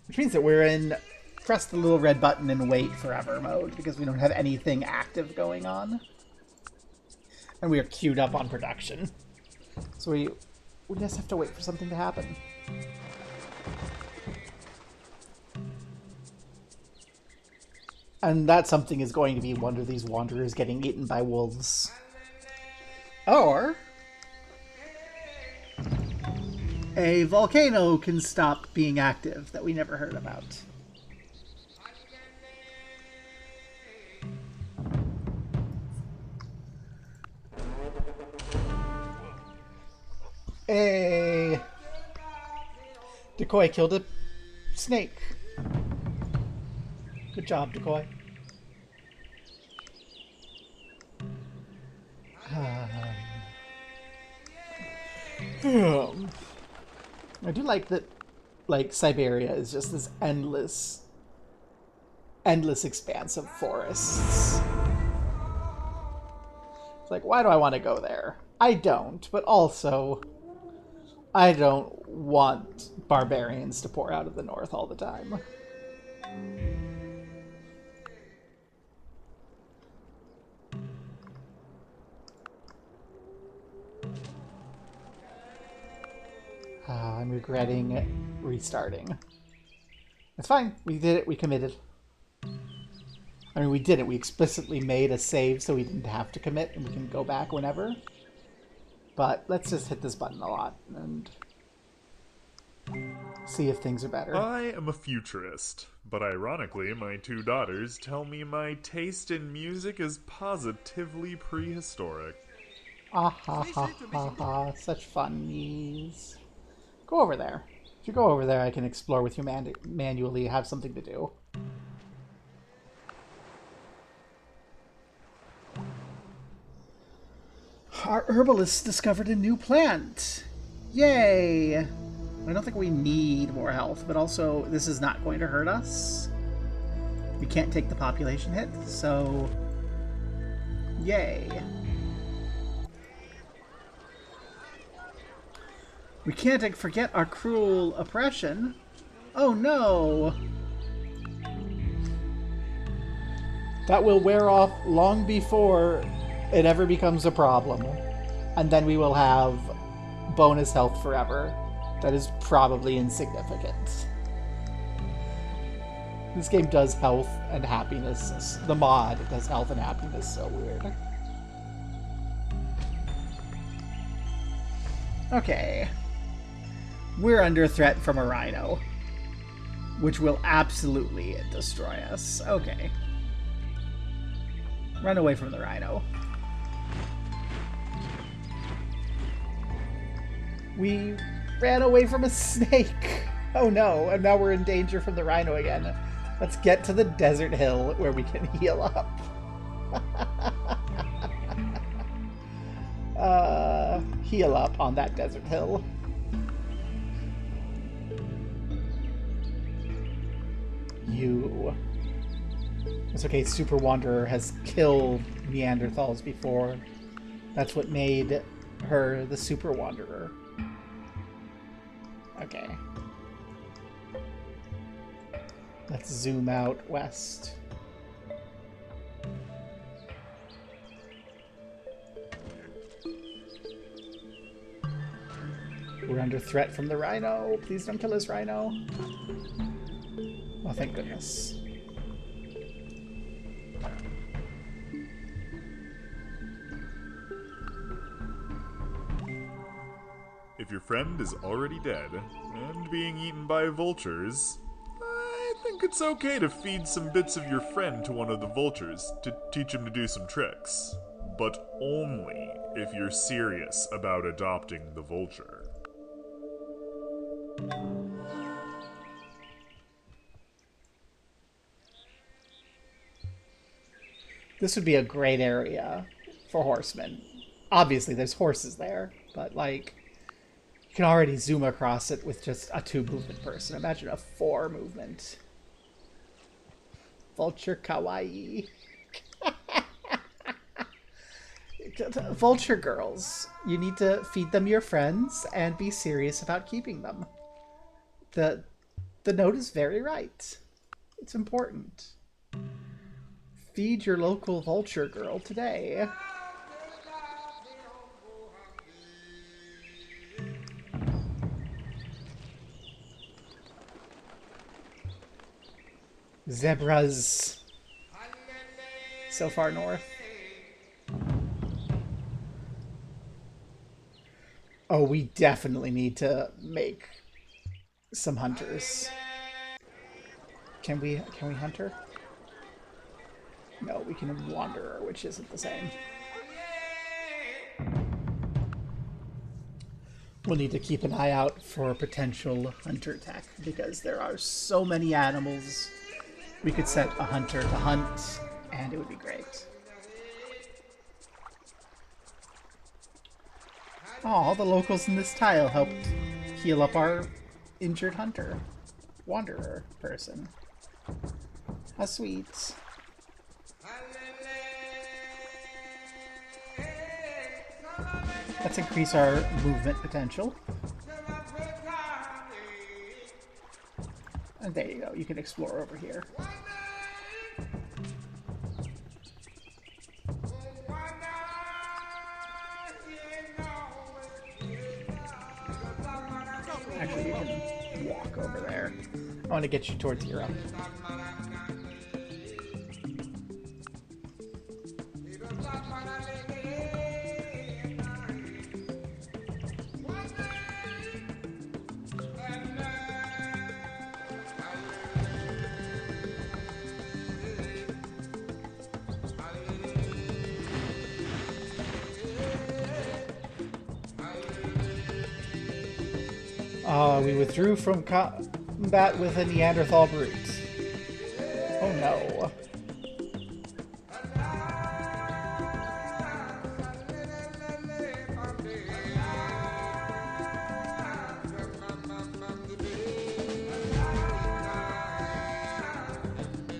Which means that we're in press the little red button and wait forever mode because we don't have anything active going on. And we are queued up on production. So we just have to wait for something to happen. And that something is going to be one of these wanderers getting eaten by wolves. Or a volcano can stop being active that we never heard about. Hey, Decoy killed a snake. Good job, Decoy. I do like that, like, Siberia is just this endless expanse of forests. It's like, why do I want to go there? I don't, but also, I don't want barbarians to pour out of the north all the time. I'm regretting restarting. It's fine. We did it. We committed. I mean, we did it. We explicitly made a save so we didn't have to commit and we can go back whenever. But let's just hit this button a lot and see if things are better. I am a futurist, but ironically, my two daughters tell me my taste in music is positively prehistoric. Ah ha ha ha ha. Such funnies. Go over there. If you go over there, I can explore with you manually, have something to do. Our herbalist discovered a new plant. Yay! I don't think we need more health, but also this is not going to hurt us. We can't take the population hit, so yay. We can't forget our cruel oppression. Oh no! That will wear off long before it ever becomes a problem. And then we will have bonus health forever. That is probably insignificant. This game does health and happiness. The mod does health and happiness so weird. Okay. We're under threat from a rhino, which will absolutely destroy us. Okay. Run away from the rhino. We ran away from a snake. Oh no, and now we're in danger from the rhino again. Let's get to the desert hill where we can heal up. Heal up on that desert hill. You. It's okay, Super Wanderer has killed Neanderthals before. That's what made her the Super Wanderer. Okay. Let's zoom out west. We're under threat from the rhino. Please don't kill us, rhino. Oh, thank goodness. If your friend is already dead and being eaten by vultures, I think it's okay to feed some bits of your friend to one of the vultures to teach him to do some tricks. But only if you're serious about adopting the vulture. This would be a great area for horsemen. Obviously, there's horses there, but, like, you can already zoom across it with just a 2-movement person. Imagine a 4-movement. Vulture kawaii. Vulture girls. You need to feed them your friends and be serious about keeping them. The note is very right. It's important. Feed your local vulture girl today. Zebras. So far north. Oh, we definitely need to make some hunters. Can we hunt her? No, we can wanderer, which isn't the same. We'll need to keep an eye out for potential hunter tech, because there are so many animals. We could set a hunter to hunt, and it would be great. Oh, the locals in this tile helped heal up our injured hunter. Wanderer person. How sweet. Let's increase our movement potential. And there you go, you can explore over here. Actually, you can walk over there. I want to get you towards Europe. We withdrew from combat with a Neanderthal brute. Oh no.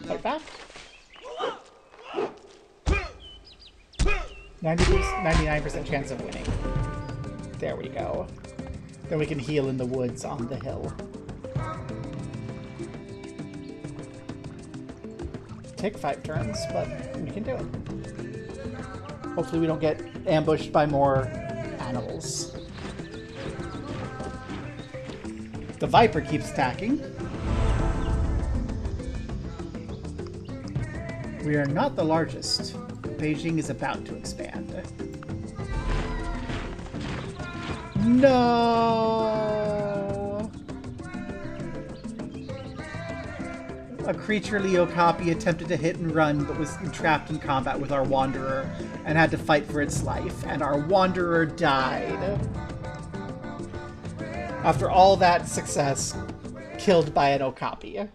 Fight back? 99% chance of winning. There we go. Then we can heal in the woods on the hill. Take 5 turns, but we can do it. Hopefully we don't get ambushed by more animals. The Viper keeps attacking. We are not the largest. Beijing is about to expand. No! A creaturely okapi attempted to hit and run, but was trapped in combat with our wanderer and had to fight for its life, and our wanderer died. After all that success, killed by an okapi.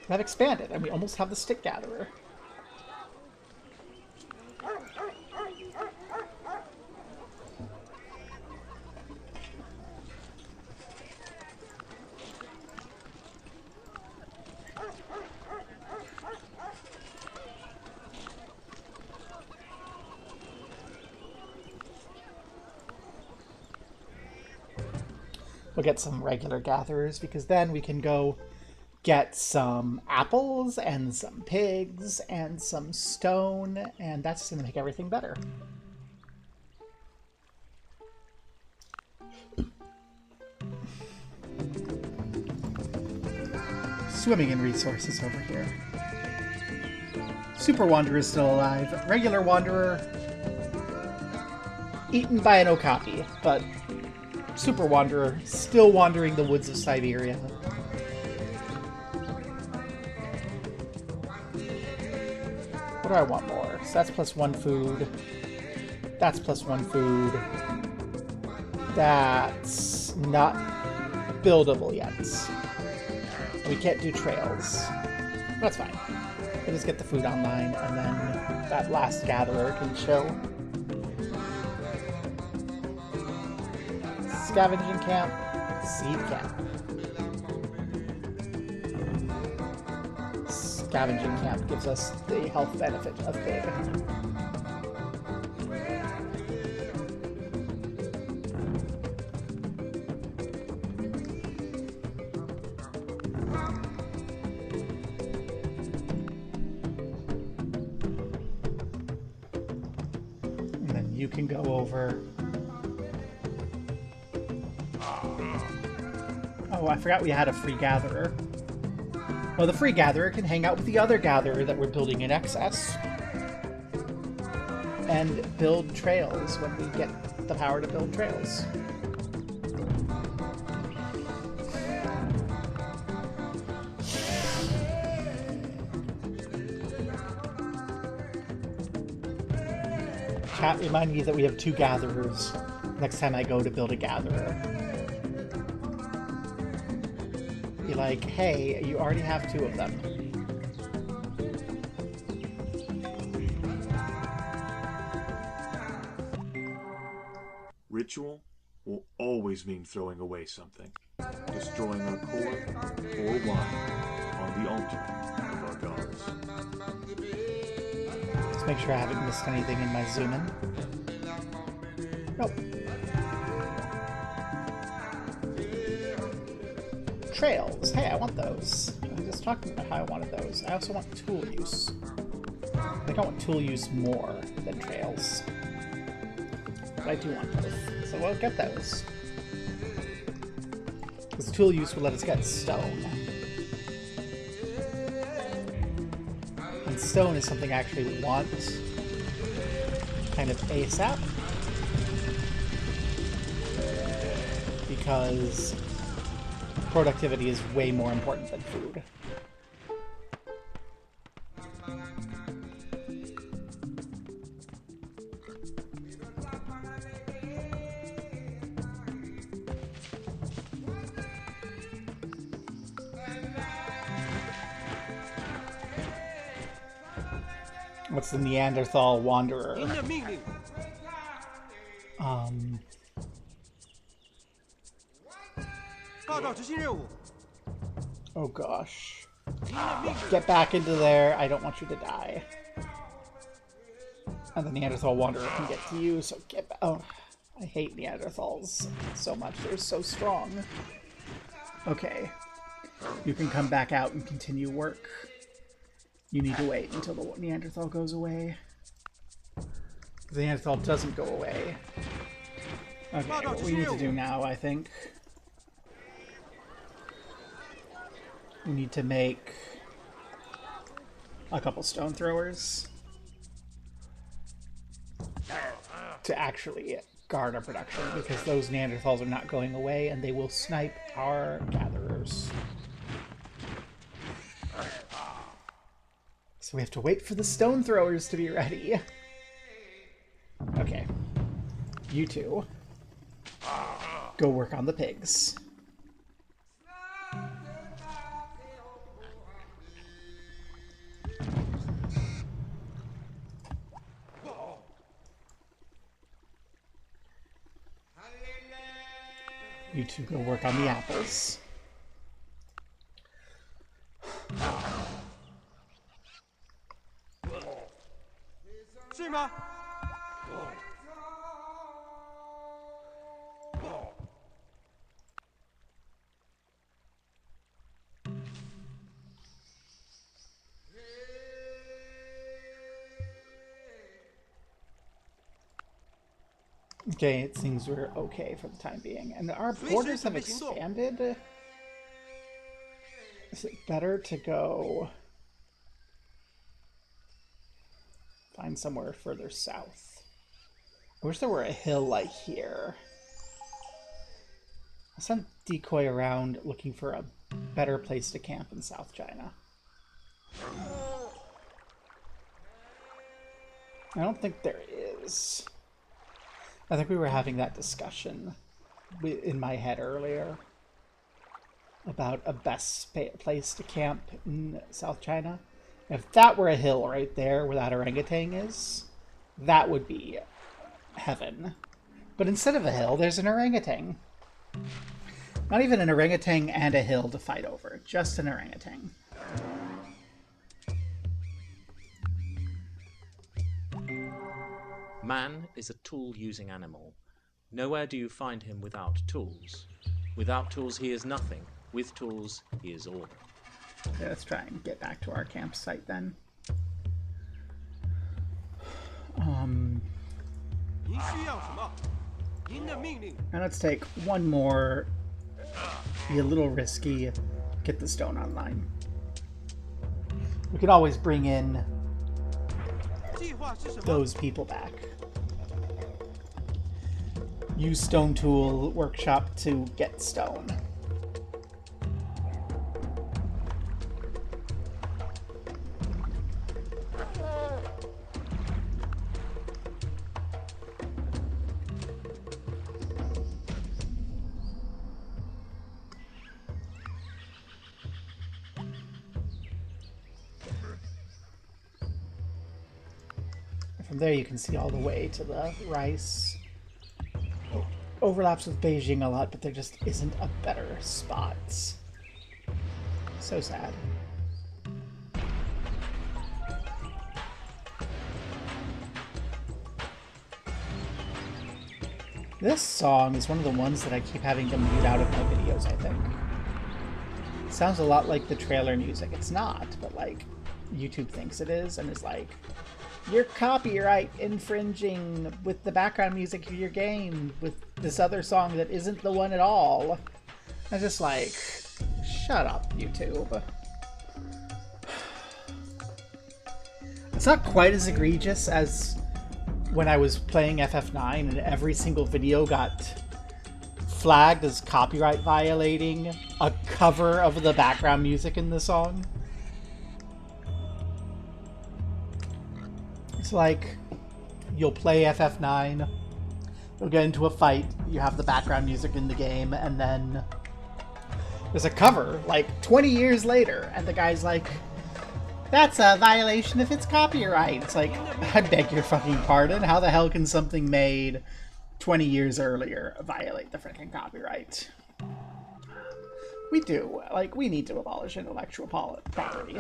That expanded, and we almost have the stick gatherer. We'll get some regular gatherers, because then we can go get some apples and some pigs and some stone, and that's going to make everything better. Swimming in resources over here. Super Wanderer is still alive. Regular Wanderer eaten by an okapi, but Super Wanderer still wandering the woods of Siberia. What do I want more? So that's +1 food. That's +1 food. That's not buildable yet. We can't do trails. That's fine. We'll just get the food online, and then that last gatherer can chill. Scavenging camp, seed camp. Scavenging camp gives us the health benefit of big. And then you can go over. Oh, I forgot we had a free gatherer. Well, the free gatherer can hang out with the other gatherer that we're building in excess. And build trails when we get the power to build trails. Chat, remind me that we have 2 gatherers next time I go to build a gatherer. Be like, hey, you already have 2 of them. Ritual will always mean throwing away something, destroying our core or wine on the altar of our gods. Let's make sure I haven't missed anything in my zoom in. Nope. Trails. Hey, I want those. I was just talking about how I wanted those. I also want tool use. I think I want tool use more than trails. But I do want both. So we'll get those. Because tool use will let us get stone. And stone is something I actually want kind of ASAP. Because productivity is way more important than food. What's the Neanderthal Wanderer? Oh gosh. Get back into there. I don't want you to die. And the Neanderthal Wanderer can get to you, so get back. Oh, I hate Neanderthals so much. They're so strong. Okay. You can come back out and continue work. You need to wait until the Neanderthal goes away. The Neanderthal doesn't go away. Okay, what we need to do now, I think, We need to make a couple stone throwers to actually guard our production, because those Neanderthals are not going away and they will snipe our gatherers. So we have to wait for the stone throwers to be ready. Okay. You two. Go work on the pigs. You two go work on the apples. Okay, it seems we're okay for the time being. And our borders have expanded. Is it better to go find somewhere further south? I wish there were a hill like here. I'll send Decoy around looking for a better place to camp in South China. I don't think there is. I think we were having that discussion in my head earlier about a best place to camp in South China. If that were a hill right there where that orangutan is, that would be heaven. But instead of a hill, there's an orangutan. Not even an orangutan and a hill to fight over, just an orangutan. Man is a tool-using animal. Nowhere do you find him without tools. Without tools, he is nothing. With tools, he is all. Okay, let's try and get back to our campsite then. And let's take one more, be a little risky, get the stone online. We could always bring in those people back. Use Stone Tool Workshop to get stone. From there you can see all the way to the rice. Overlaps with Beijing a lot, but there just isn't a better spot. So sad. This song is one of the ones that I keep having to mute out of my videos, I think. It sounds a lot like the trailer music. It's not, but like YouTube thinks it is and is like, you're copyright infringing with the background music of your game with this other song that isn't the one at all. I was just like, shut up, YouTube. It's not quite as egregious as when I was playing FF9 and every single video got flagged as copyright violating a cover of the background music in the song. It's like, you'll play FF9, you'll get into a fight, you have the background music in the game, and then there's a cover, like, 20 years later, and the guy's like, that's a violation of its copyright. It's like, I beg your fucking pardon, how the hell can something made 20 years earlier violate the freaking copyright? We do. Like, we need to abolish intellectual property.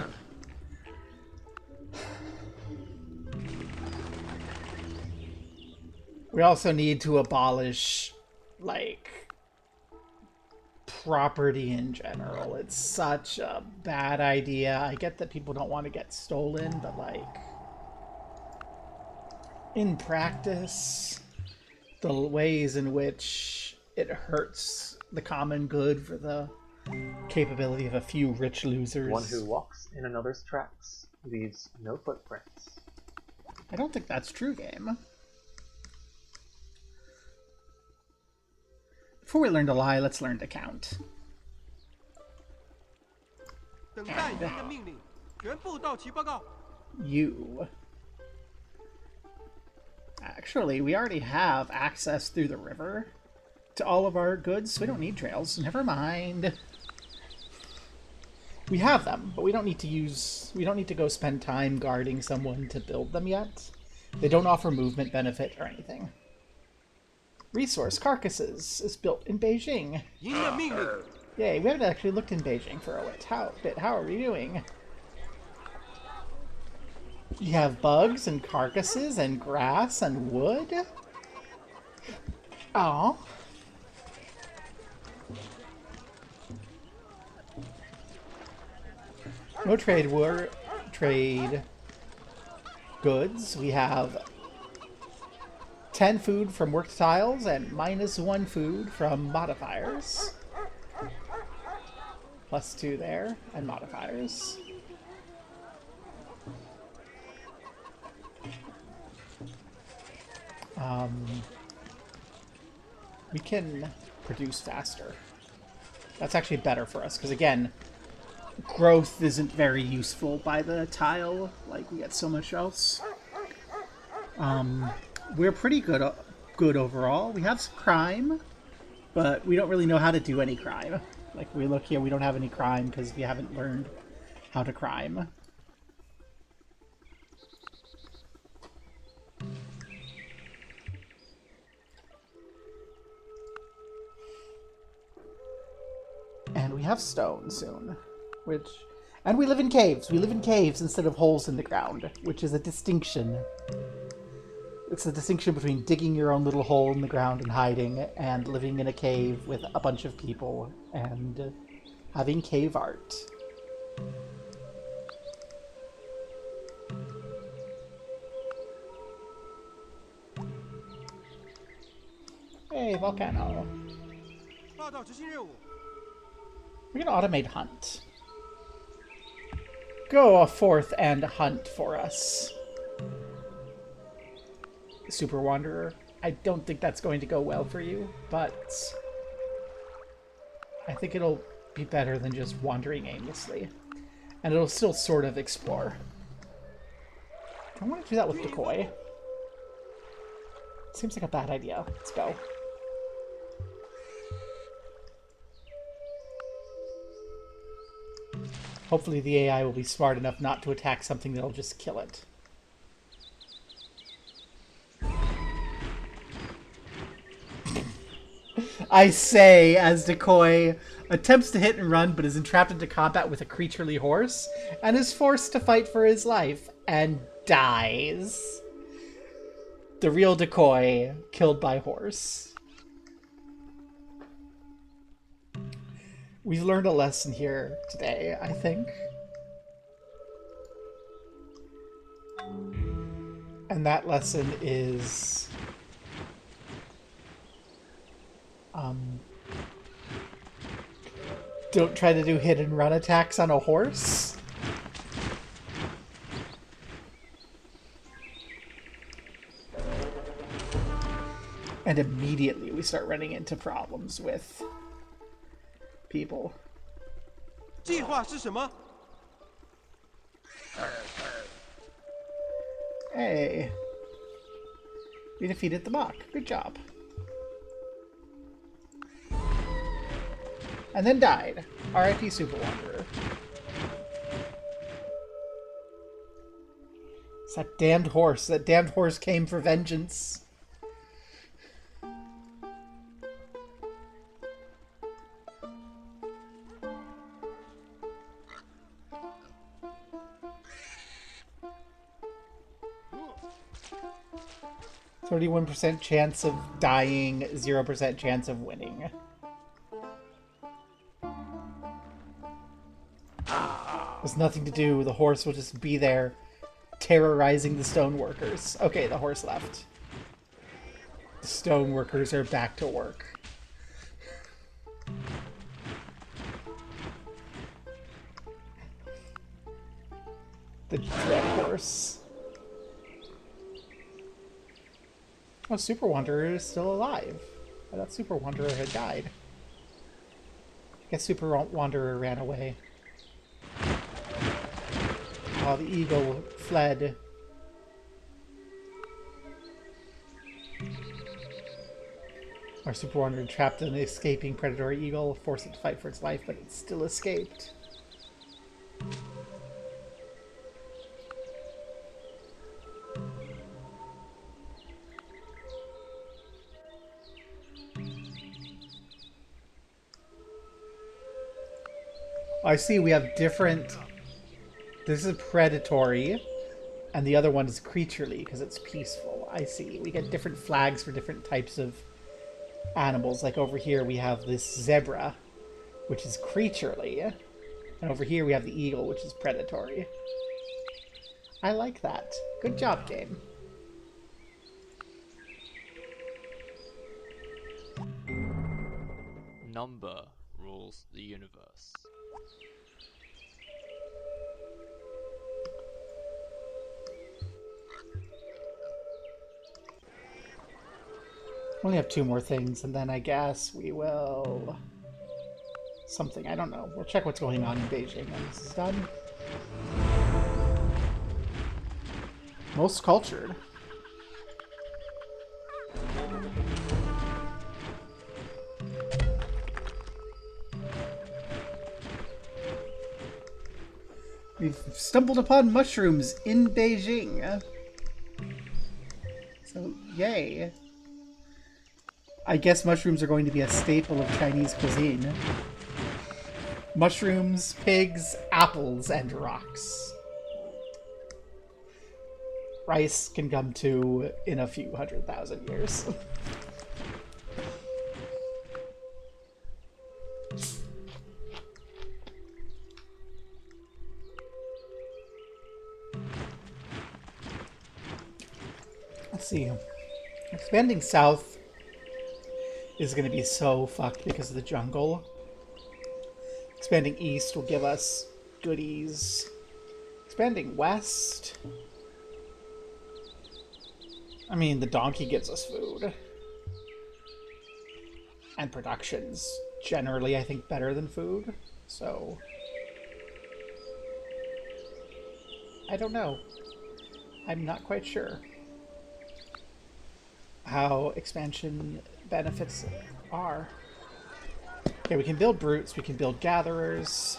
We also need to abolish, like, property in general. It's such a bad idea. I get that people don't want to get stolen, but, like, in practice, the ways in which it hurts the common good for the capability of a few rich losers. One who walks in another's tracks leaves no footprints. I don't think that's true, game. Before we learn to lie, let's learn to count. 等待您的命令，全部到齐报告。 You. Actually, we already have access through the river to all of our goods, so we don't need trails. Never mind. We have them, but we don't need to go spend time guarding someone to build them yet. They don't offer movement benefit or anything. Resource Carcasses is built in Beijing. 您的命令， Yay, we haven't actually looked in Beijing for a bit. How are we doing? You have bugs and carcasses and grass and wood? Oh. No trade goods. We have 10 food from worked tiles and -1 food from modifiers. +2 there, and modifiers. We can produce faster. That's actually better for us, because again, growth isn't very useful by the tile, like we get so much else. We're pretty good overall. We have some crime, but we don't really know how to do any crime. Like, we look here, we don't have any crime because we haven't learned how to crime. And we have stone soon, and we live in caves. We live in caves instead of holes in the ground, which is a distinction. It's the distinction between digging your own little hole in the ground and hiding, and living in a cave with a bunch of people and having cave art. Hey, Volcano. 报道执行任务。 We're gonna automate hunt. Go forth and hunt for us. Super Wanderer. I don't think that's going to go well for you, but I think it'll be better than just wandering aimlessly. And it'll still sort of explore. I want to do that with Decoy. Seems like a bad idea. Let's go. Hopefully the AI will be smart enough not to attack something that'll just kill it. I say, as Decoy attempts to hit and run, but is entrapped into combat with a creaturely horse, and is forced to fight for his life, and dies. The real Decoy, killed by horse. We've learned a lesson here today, I think. And that lesson is... don't try to do hit and run attacks on a horse. And immediately we start running into problems with people. 计划是什么？ Hey. We defeated the mock. Good job. And then died. R.I.P. Super Wanderer. It's that damned horse. That damned horse came for vengeance. %, chance of dying, 0% chance of winning. There's nothing to do. The horse will just be there, terrorizing the stoneworkers. Okay, the horse left. The stoneworkers are back to work. The dread horse. Oh, Super Wanderer is still alive. I thought Super Wanderer had died. I guess Super Wanderer ran away. Oh, the eagle fled. Our Super Wanderer trapped an escaping predatory eagle, forced it to fight for its life, but it still escaped. I see we have different... This is predatory, and the other one is creaturely because it's peaceful. I see. We get different flags for different types of animals. Like over here we have this zebra, which is creaturely, and over here we have the eagle, which is predatory. I like that. Good job, game. Number rules the universe. Only have 2 more things, and then I guess we will... Something, I don't know. We'll check what's going on in Beijing when this is done. Most cultured. We've stumbled upon mushrooms in Beijing. So, yay. I guess mushrooms are going to be a staple of Chinese cuisine. Mushrooms, pigs, apples, and rocks. Rice can come to in a few 100,000 years. Let's see. Expanding south is going to be so fucked because of the jungle. Expanding east will give us goodies. Expanding west... I mean, the donkey gives us food. And production's generally, I think, better than food. So... I don't know. I'm not quite sure how expansion benefits are. Okay, we can build brutes, we can build gatherers,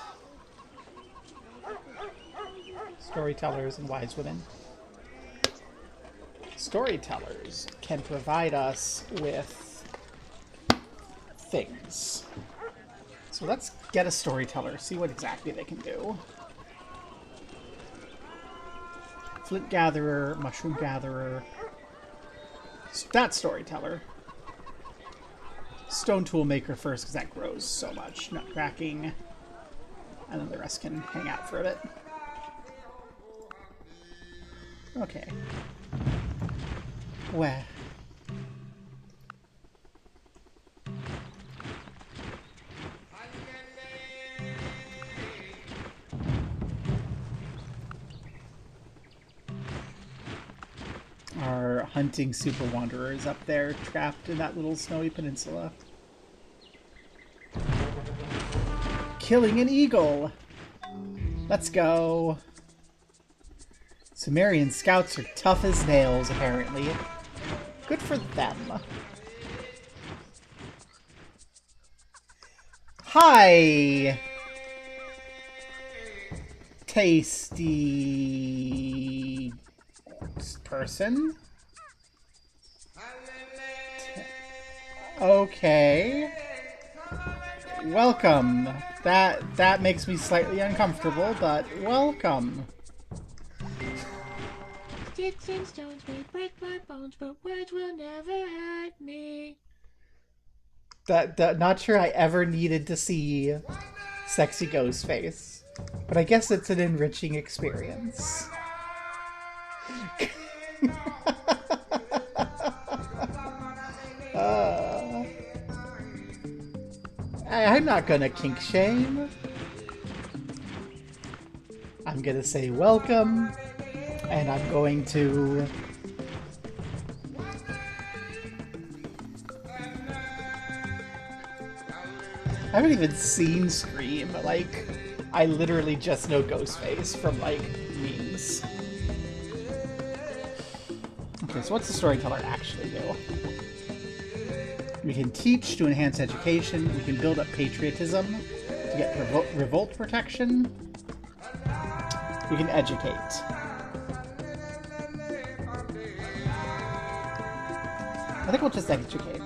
storytellers, and wise women. Storytellers can provide us with things. So let's get a storyteller, see what exactly they can do. Flint gatherer, mushroom gatherer. That storyteller. Stone tool maker first, because that grows so much. Nutcracking. And then the rest can hang out for a bit. Okay. Where? Our hunting super wanderers up there, trapped in that little snowy peninsula. Killing an eagle! Let's go! Sumerian scouts are tough as nails, apparently. Good for them. Hi! Tasty... person? Okay. Welcome. That makes me slightly uncomfortable, but welcome. Sticks and stones may break my bones, but words will never hurt me. That not sure I ever needed to see sexy ghost face, but I guess it's an enriching experience. I'm not gonna kink shame. I'm going to say welcome, and I'm going to... I haven't even seen Scream. Like, I literally just know Ghostface from, like, memes. Okay, so what's the storyteller actually do? We can teach to enhance education. We can build up patriotism to get revolt protection. We can educate. I think we'll just educate.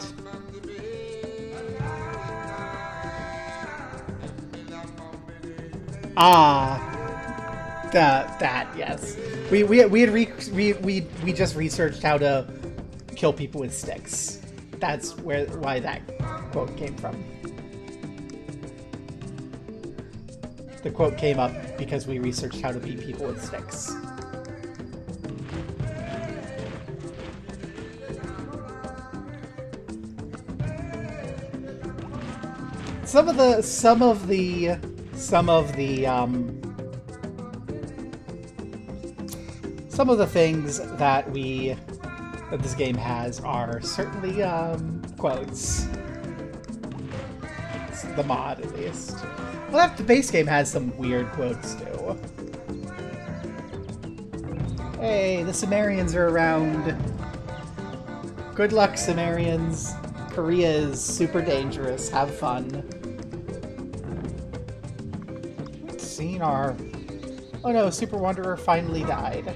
That yes. We just researched how to kill people with sticks. That's why that quote came from. The quote came up because we researched how to beat people with sticks. Some of the things that this game has are certainly quotes. It's the mod, at least. Well, the base game has some weird quotes too. Hey, the Sumerians are around. Good luck, Sumerians. Korea is super dangerous. Have fun. Seen our... Oh no, Super Wanderer finally died.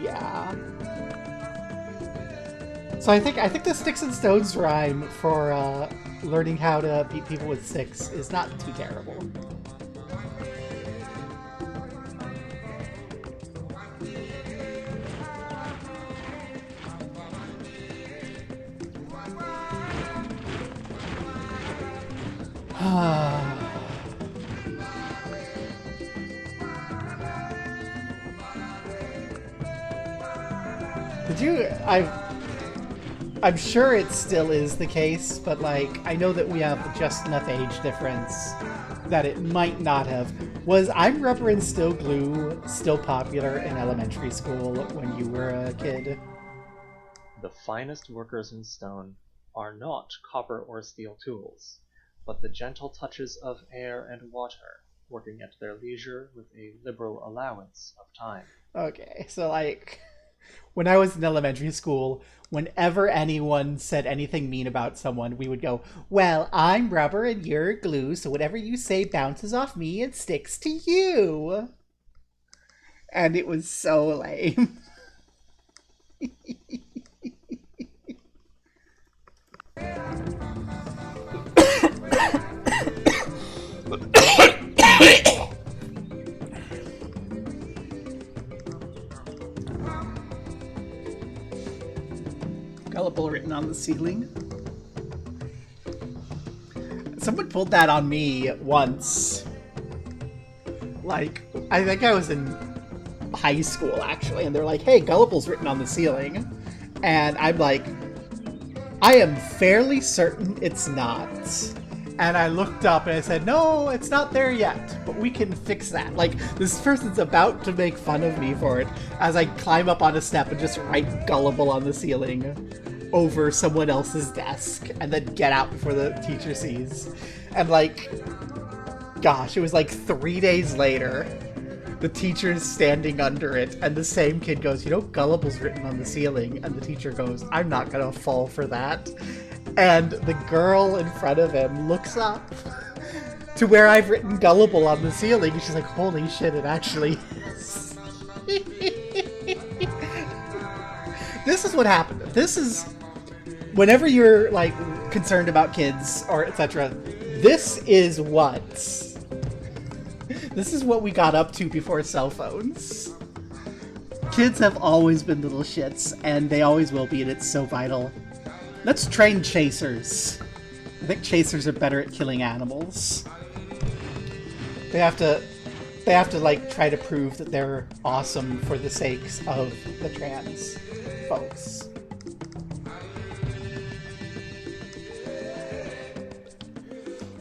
Yeah. So I think the Sticks and Stones rhyme for learning how to beat people with sticks is not too terrible. Did you... I'm sure it still is the case, but like, I know that we have just enough age difference that it might not have. Was I'm Rubber and Still Glue still popular in elementary school when you were a kid? The finest workers in stone are not copper or steel tools, but the gentle touches of air and water, working at their leisure with a liberal allowance of time. Okay, so like, when I was in elementary school, whenever anyone said anything mean about someone, we would go, well, I'm rubber and you're glue, so whatever you say bounces off me and sticks to you. And it was so lame. Gullible written on the ceiling. Someone pulled that on me once. Like, I think I was in high school, actually, and they're like, hey, Gullible's written on the ceiling. And I'm like, I am fairly certain it's not. And I looked up and I said, no, it's not there yet, but we can fix that. Like, this person's about to make fun of me for it as I climb up on a step and just write Gullible on the ceiling over someone else's desk and then get out before the teacher sees. And like, gosh, it was like 3 days later, the teacher's standing under it and the same kid goes, you know, Gullible's written on the ceiling. And the teacher goes, I'm not gonna fall for that. And the girl in front of him looks up to where I've written Gullible on the ceiling. And she's like, holy shit, it actually is. This is what happened. This is, whenever you're like concerned about kids or etc., this is what we got up to before cell phones. Kids have always been little shits, and they always will be, and it's so vital. Let's train chasers. I think chasers are better at killing animals. They have to like try to prove that they're awesome for the sakes of the trans folks.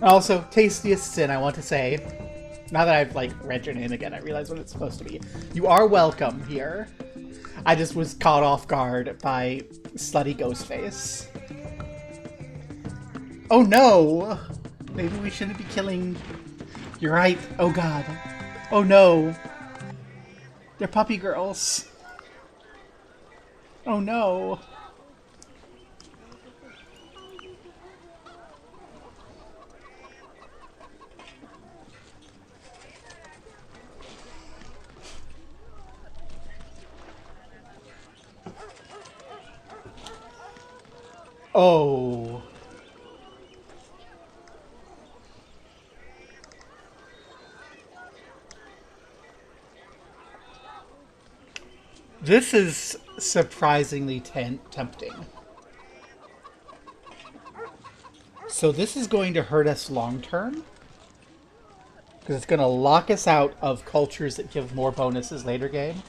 Also, tastiest sin, I want to say, now that I've like read your name again, I realize what it's supposed to be. You are welcome here. I just was caught off guard by slutty Ghostface. Oh no! Maybe we shouldn't be killing... You're right. Oh god. Oh no. They're puppy girls. Oh no. Oh. This is surprisingly tempting. So this is going to hurt us long term. Because it's going to lock us out of cultures that give more bonuses later game.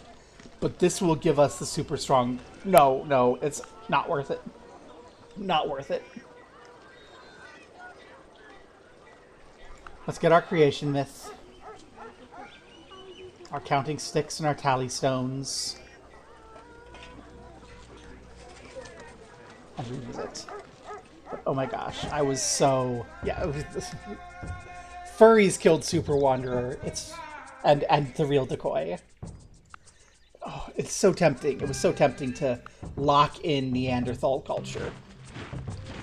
But this will give us the super strong... No, it's not worth it. Not worth it. Let's get our creation myth. Our counting sticks and our tally stones. And reuse it. But, oh my gosh, I was so... Yeah, it was... Furries killed Super Wanderer. And the real decoy. Oh, it's so tempting. It was so tempting to lock in Neanderthal culture.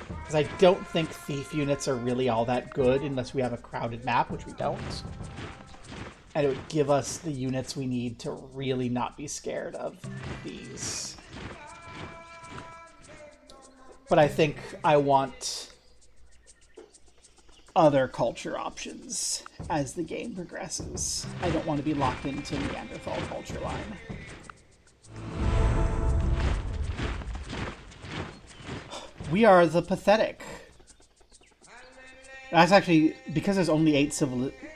Because I don't think thief units are really all that good unless we have a crowded map, which we don't. And it would give us the units we need to really not be scared of these. But I think I want other culture options as the game progresses. I don't want to be locked into Neanderthal culture line. We are the pathetic. That's actually because there's only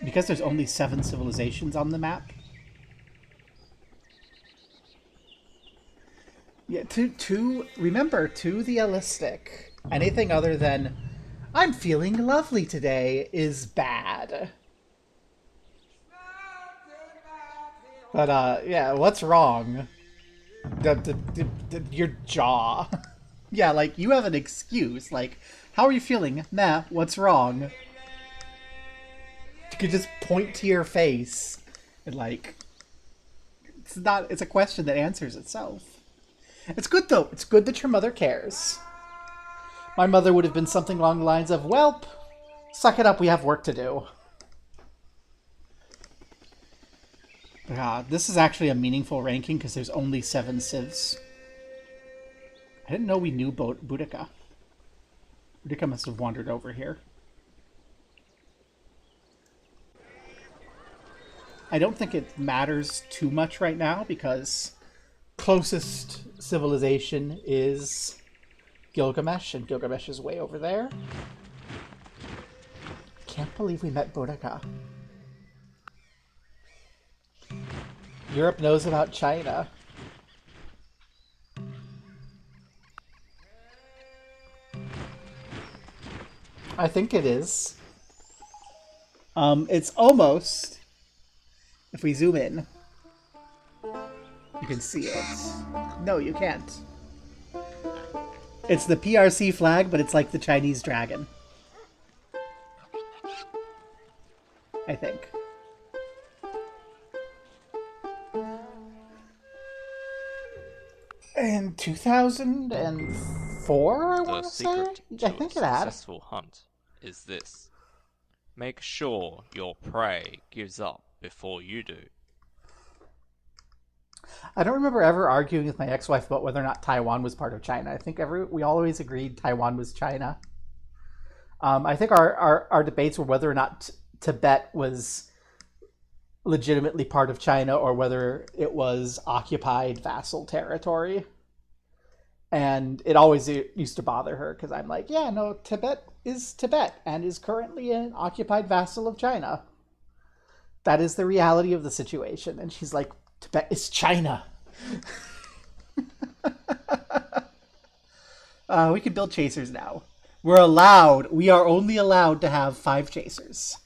because there's only 7 civilizations on the map. Yeah, remember, to the allistic. Anything other than I'm feeling lovely today is bad. But yeah, what's wrong? Your jaw. Yeah, like, you have an excuse. Like, how are you feeling? Nah, what's wrong? You could just point to your face and, like, it's a question that answers itself. It's good, though. It's good that your mother cares. My mother would have been something along the lines of, "Welp, suck it up, we have work to do." This is actually a meaningful ranking because there's only 7 civs. I didn't know we knew Boudica. Boudica must have wandered over here. I don't think it matters too much right now because closest civilization is Gilgamesh, and Gilgamesh is way over there. Can't believe we met Boudica. Europe knows about China. I think it is. It's almost... If we zoom in, you can see it. No, you can't. It's the PRC flag, but it's like the Chinese dragon. I think. In 2004, I want to say? I think it had. The successful hunt is this. Make sure your prey gives up before you do. I don't remember ever arguing with my ex-wife about whether or not Taiwan was part of China. I think we always agreed Taiwan was China. I think our debates were whether or not Tibet was legitimately part of China or whether it was occupied vassal territory. And it always used to bother her because I'm like, yeah, no, Tibet is Tibet and is currently an occupied vassal of China. That is the reality of the situation. And she's like, Tibet is China. We can build chasers now. We are only allowed to have 5 chasers.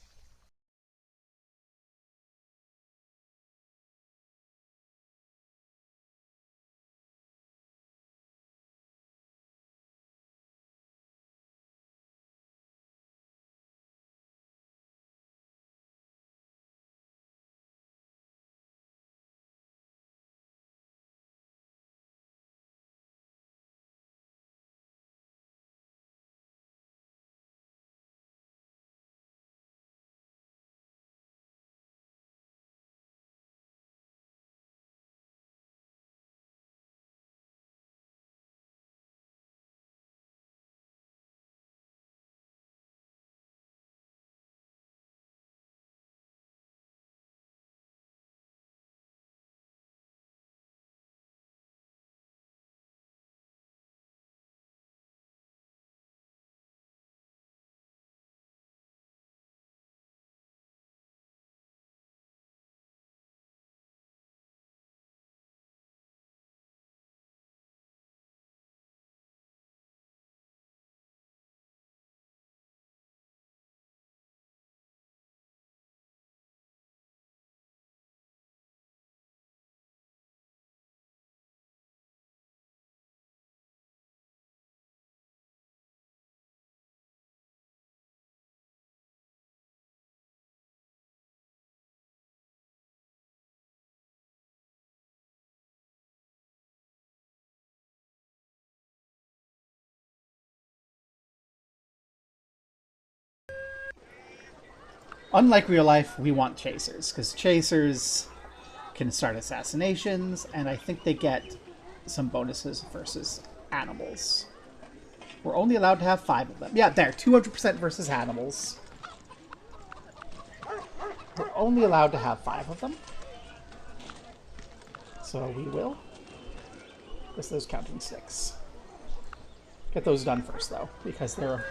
Unlike real life, we want chasers, because chasers can start assassinations, and I think they get some bonuses versus animals. We're only allowed to have 5 of them. Yeah, there, 200% versus animals. We're only allowed to have 5 of them. So we will. Guess those counting sticks. Get those done first, though, because they're...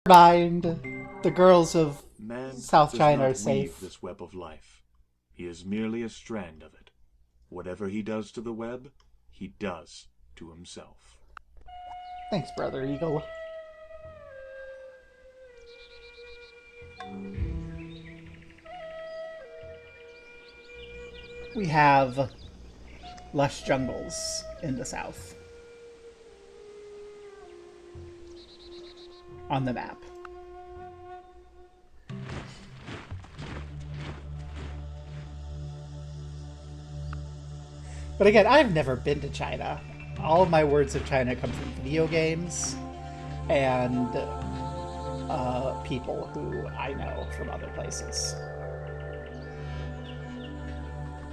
Mind, the girls of Man South does China not are safe. weave this web of life. He is merely a strand of it. Whatever he does to the web, he does to himself. Thanks, Brother Eagle. We have lush jungles in the south on the map. But again, I've never been to China. All of my words of China come from video games and people who I know from other places.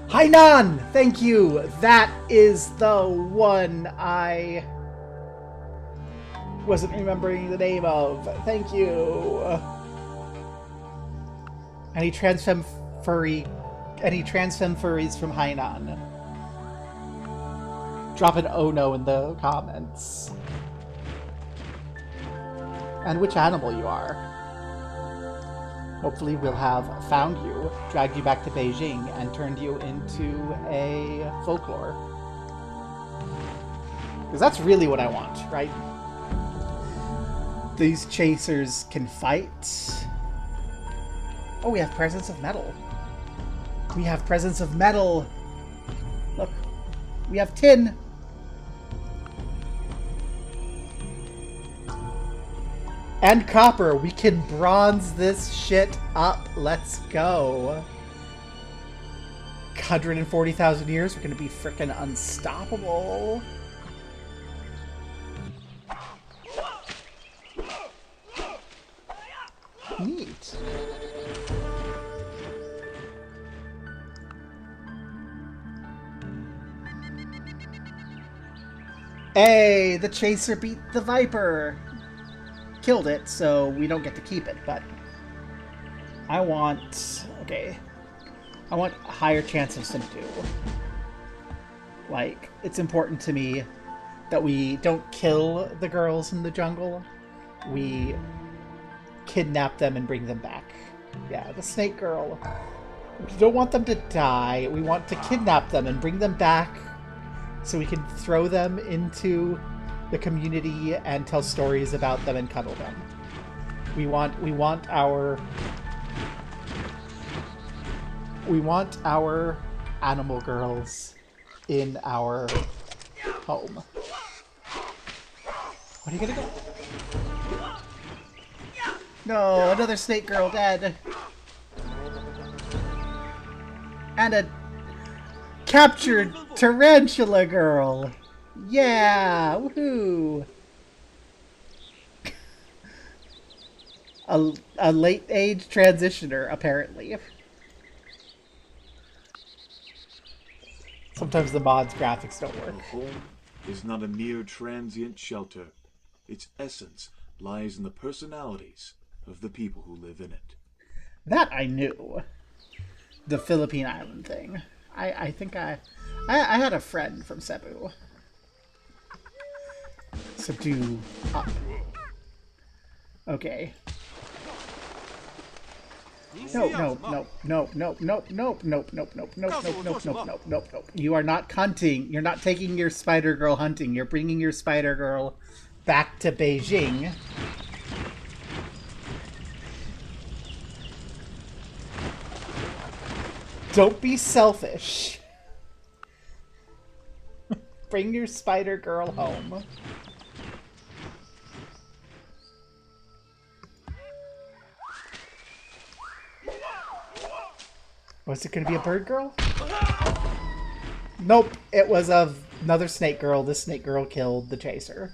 Hainan! Thank you! That is the one I wasn't remembering the name of. Thank you. Any transfem furries from Hainan? Drop an oh no in the comments. And which animal you are. Hopefully we'll have found you, dragged you back to Beijing, and turned you into a folklore. Because that's really what I want, right? These chasers can fight. Oh, we have presence of metal. We have presence of metal. Look, we have tin. And copper. We can bronze this shit up. Let's go. 140,000 years. We're going to be freaking unstoppable. Neat. Hey, the chaser beat the viper. Killed it, so we don't get to keep it, but I want... Okay. I want a higher chance of subdue. Like, it's important to me that we don't kill the girls in the jungle. We kidnap them and bring them back. Yeah, the snake girl. We don't want them to die. We want to kidnap them and bring them back so we can throw them into the community and tell stories about them and cuddle them. We want our animal girls in our home. What are you gonna do? No, another snake girl dead. And a captured tarantula girl. Yeah, woohoo! A late age transitioner, apparently. Sometimes the mod's graphics don't work. A home is not a mere transient shelter. Its essence lies in the personalities of the people who live in it. That I knew. The Philippine Island thing. I think I had a friend from Cebu. Subdue up. Okay. Nope. You are not hunting. You're not taking your spider girl hunting. You're bringing your spider girl back to Beijing. Don't be selfish. Bring your spider girl home. Was it going to be a bird girl? Nope, it was another snake girl. The snake girl killed the chaser.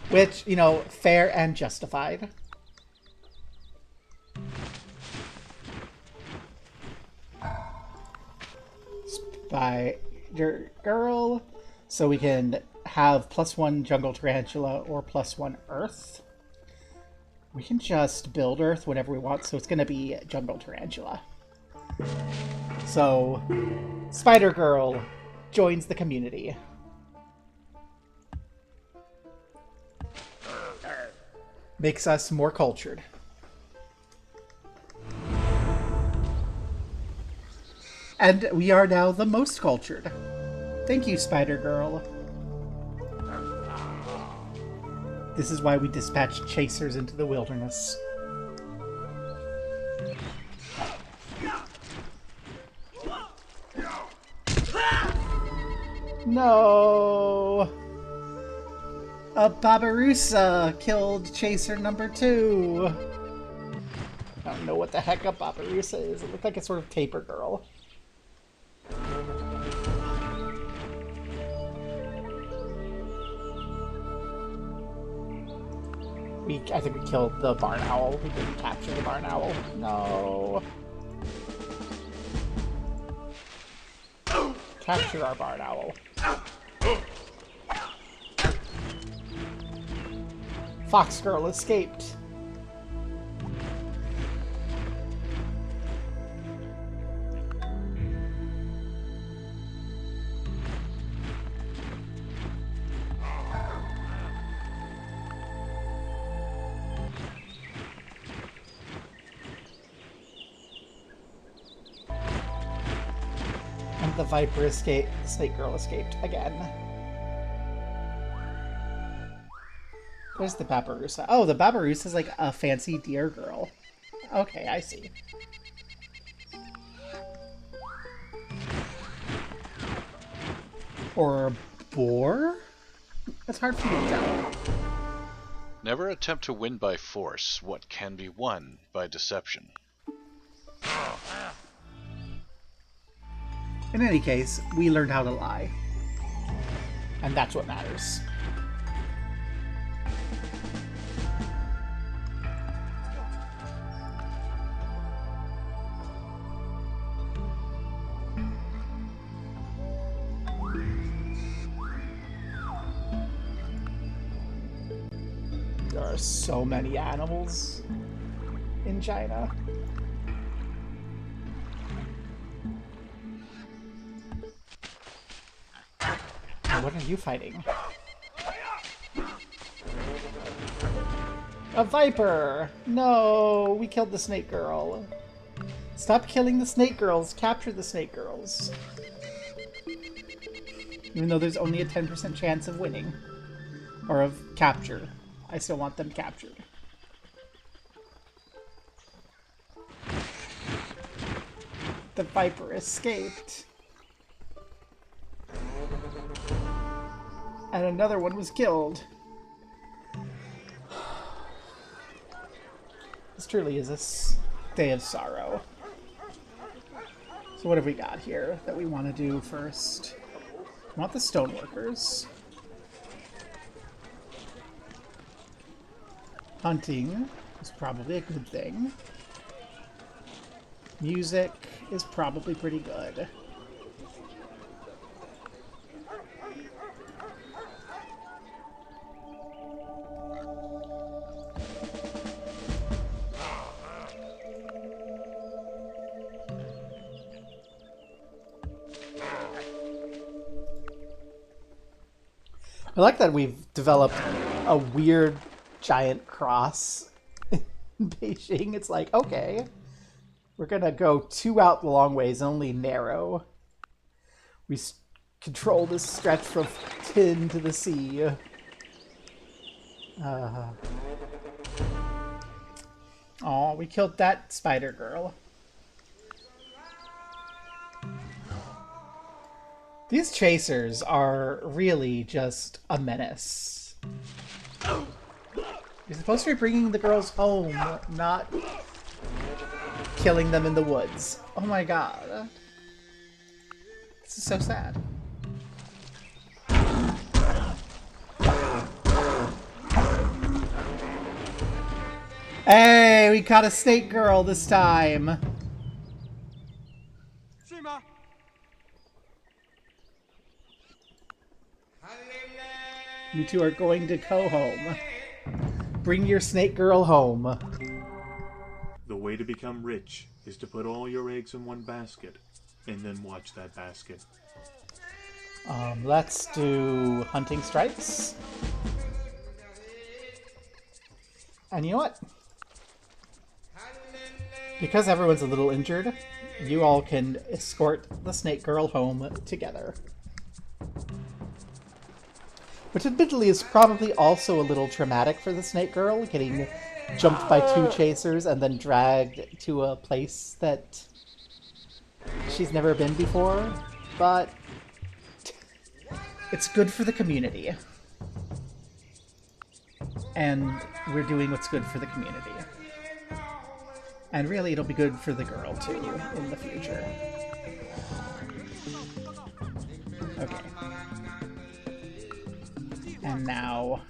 Which, you know, fair and justified. Spider girl. So we can have +1 jungle tarantula or +1 earth. We can just build earth whenever we want, so it's going to be jungle tarantula. So, Spider Girl joins the community. Makes us more cultured. And we are now the most cultured. Thank you, Spider Girl. This is why we dispatch chasers into the wilderness. No! A Babarusa killed chaser number 2. I don't know what the heck a Babarusa is. It looked like a sort of taper girl. I think we killed the barn owl. We didn't capture the barn owl. No. Capture our barn owl. Fox girl escaped. And the viper escaped. The snake girl escaped again. Where's the Babarusa? Oh, the Babarusa is like a fancy deer girl. Okay, I see. Or a boar? It's hard for me to tell. Never attempt to win by force what can be won by deception. In any case, we learned how to lie. And that's what matters. There are so many animals in China. What are you fighting? A viper! No, we killed the snake girl. Stop killing the snake girls. Capture the snake girls. Even though there's only a 10% chance of winning. Or of capture. I still want them captured. The viper escaped. And another one was killed. This truly is a day of sorrow. So what have we got here that we want to do first? I want the stoneworkers. Hunting is probably a good thing. Music is probably pretty good. I like that we've developed a weird giant cross in Beijing. It's like, okay, we're gonna go 2 out the long ways, only narrow. We control this stretch from Tin to the sea. Oh, we killed that spider girl. These chasers are really just a menace. You're supposed to be bringing the girls home, not killing them in the woods. Oh my god. This is so sad. Hey, we caught a snake girl this time. You two are going to go home. Bring your snake girl home. The way to become rich is to put all your eggs in one basket, and then watch that basket. Let's do hunting stripes. And you know what? Because everyone's a little injured, you all can escort the snake girl home together. Which admittedly is probably also a little traumatic for the snake girl, getting jumped by 2 chasers and then dragged to a place that she's never been before, but it's good for the community. And we're doing what's good for the community. And really, it'll be good for the girl, too, in the future. Okay. And now...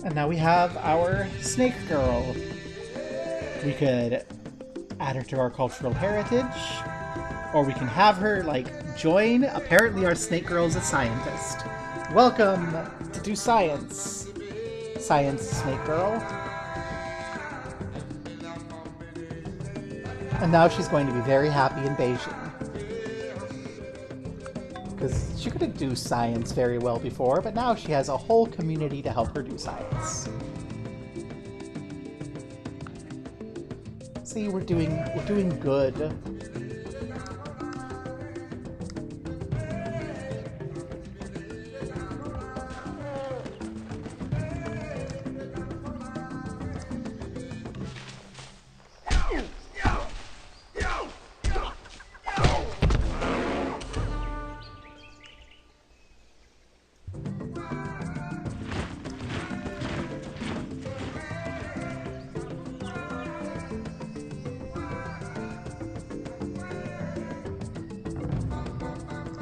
And now we have our snake girl. We could add her to our cultural heritage, or we can have her, like, join. Apparently our snake girl is a scientist. Welcome to do science, science snake girl. And now she's going to be very happy in Beijing. Because she couldn't do science very well before, but now she has a whole community to help her do science. See, we're doing good.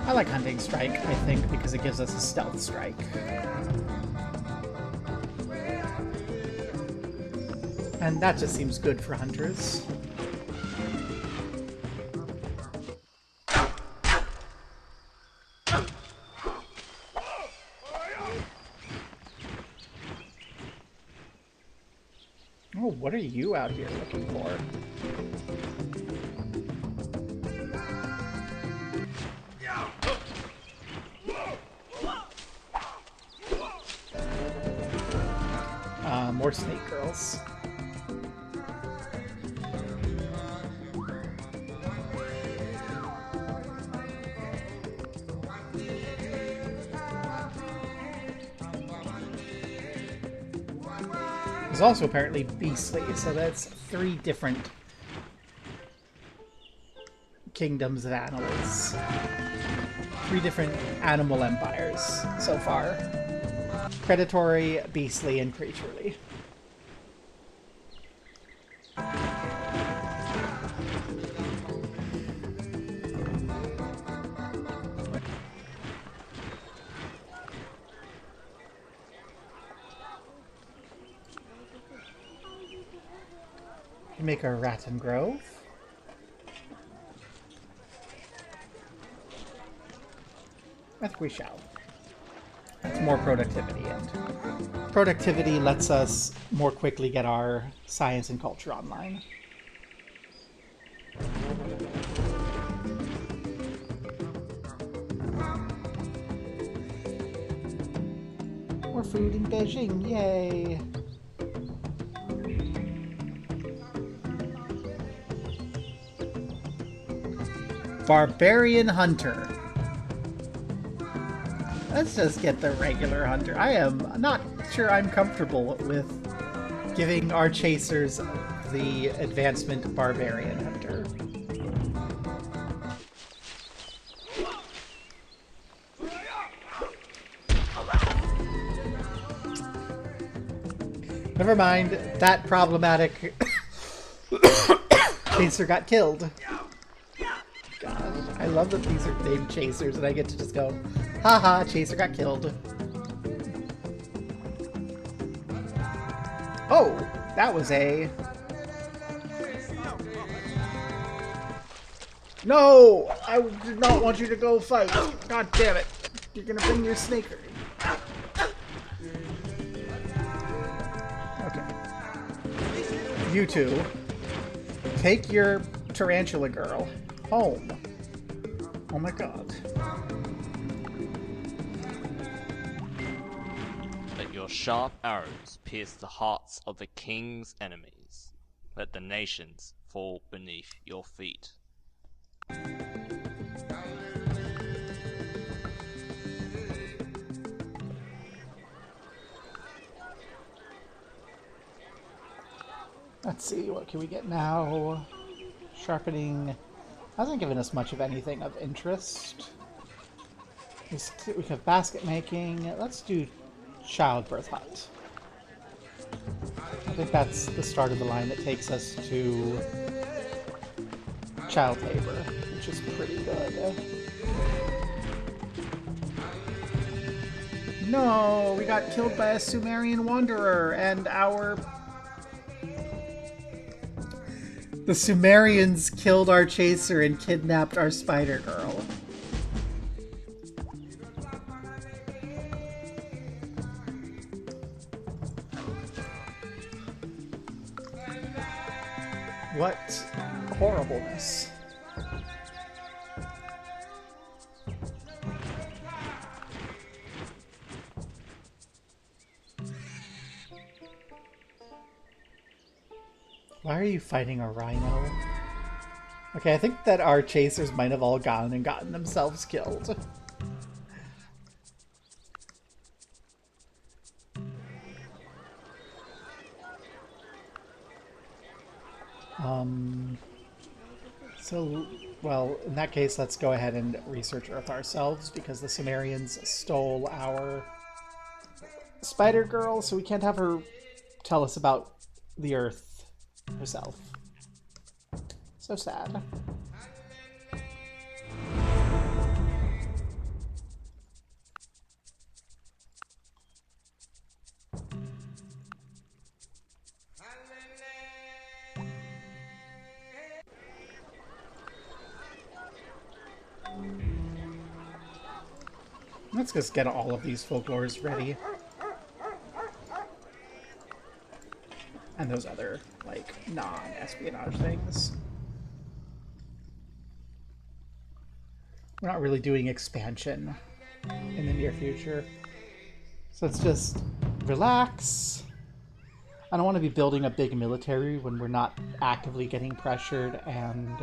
I like Hunting Strike, I think, because it gives us a stealth strike. And that just seems good for hunters. Oh, what are you out here looking for? More snake girls. There's also apparently beastly, so that's 3 different kingdoms of animals. 3 different animal empires so far. Predatory, beastly, and creaturely. Make a Rattan Grove. I think we shall. That's more productivity, and productivity lets us more quickly get our science and culture online. More food in Beijing, yay! Barbarian Hunter. Let's just get the regular hunter. I am not sure I'm comfortable with giving our chasers the advancement Barbarian Hunter. Never mind, that problematic chaser got killed. God, I love that these are named chasers and I get to just go, haha, chaser got killed. Oh, that was a... No! I did not want you to go fight. God damn it. You're gonna bring your snaker. Okay. You two, take your tarantula girl home. Oh my god. Let your sharp arrows pierce the hearts of the king's enemies. Let the nations fall beneath your feet. Let's see, what can we get now? Sharpening hasn't given us much of anything of interest. We have basket making. Let's do childbirth hut. I think that's the start of the line that takes us to child labor, which is pretty good. No, we got killed by a Sumerian wanderer, and the Sumerians killed our chaser and kidnapped our spider girl. What horribleness. Why are you fighting a rhino? Okay, I think that our chasers might have all gone and gotten themselves killed. So, well, in that case, let's go ahead and research Earth ourselves, because the Sumerians stole our spider girl, so we can't have her tell us about the Earth herself. So sad. Let's just get all of these folklores ready. And those other, like, non-espionage things. We're not really doing expansion in the near future. So let's just relax. I don't want to be building a big military when we're not actively getting pressured and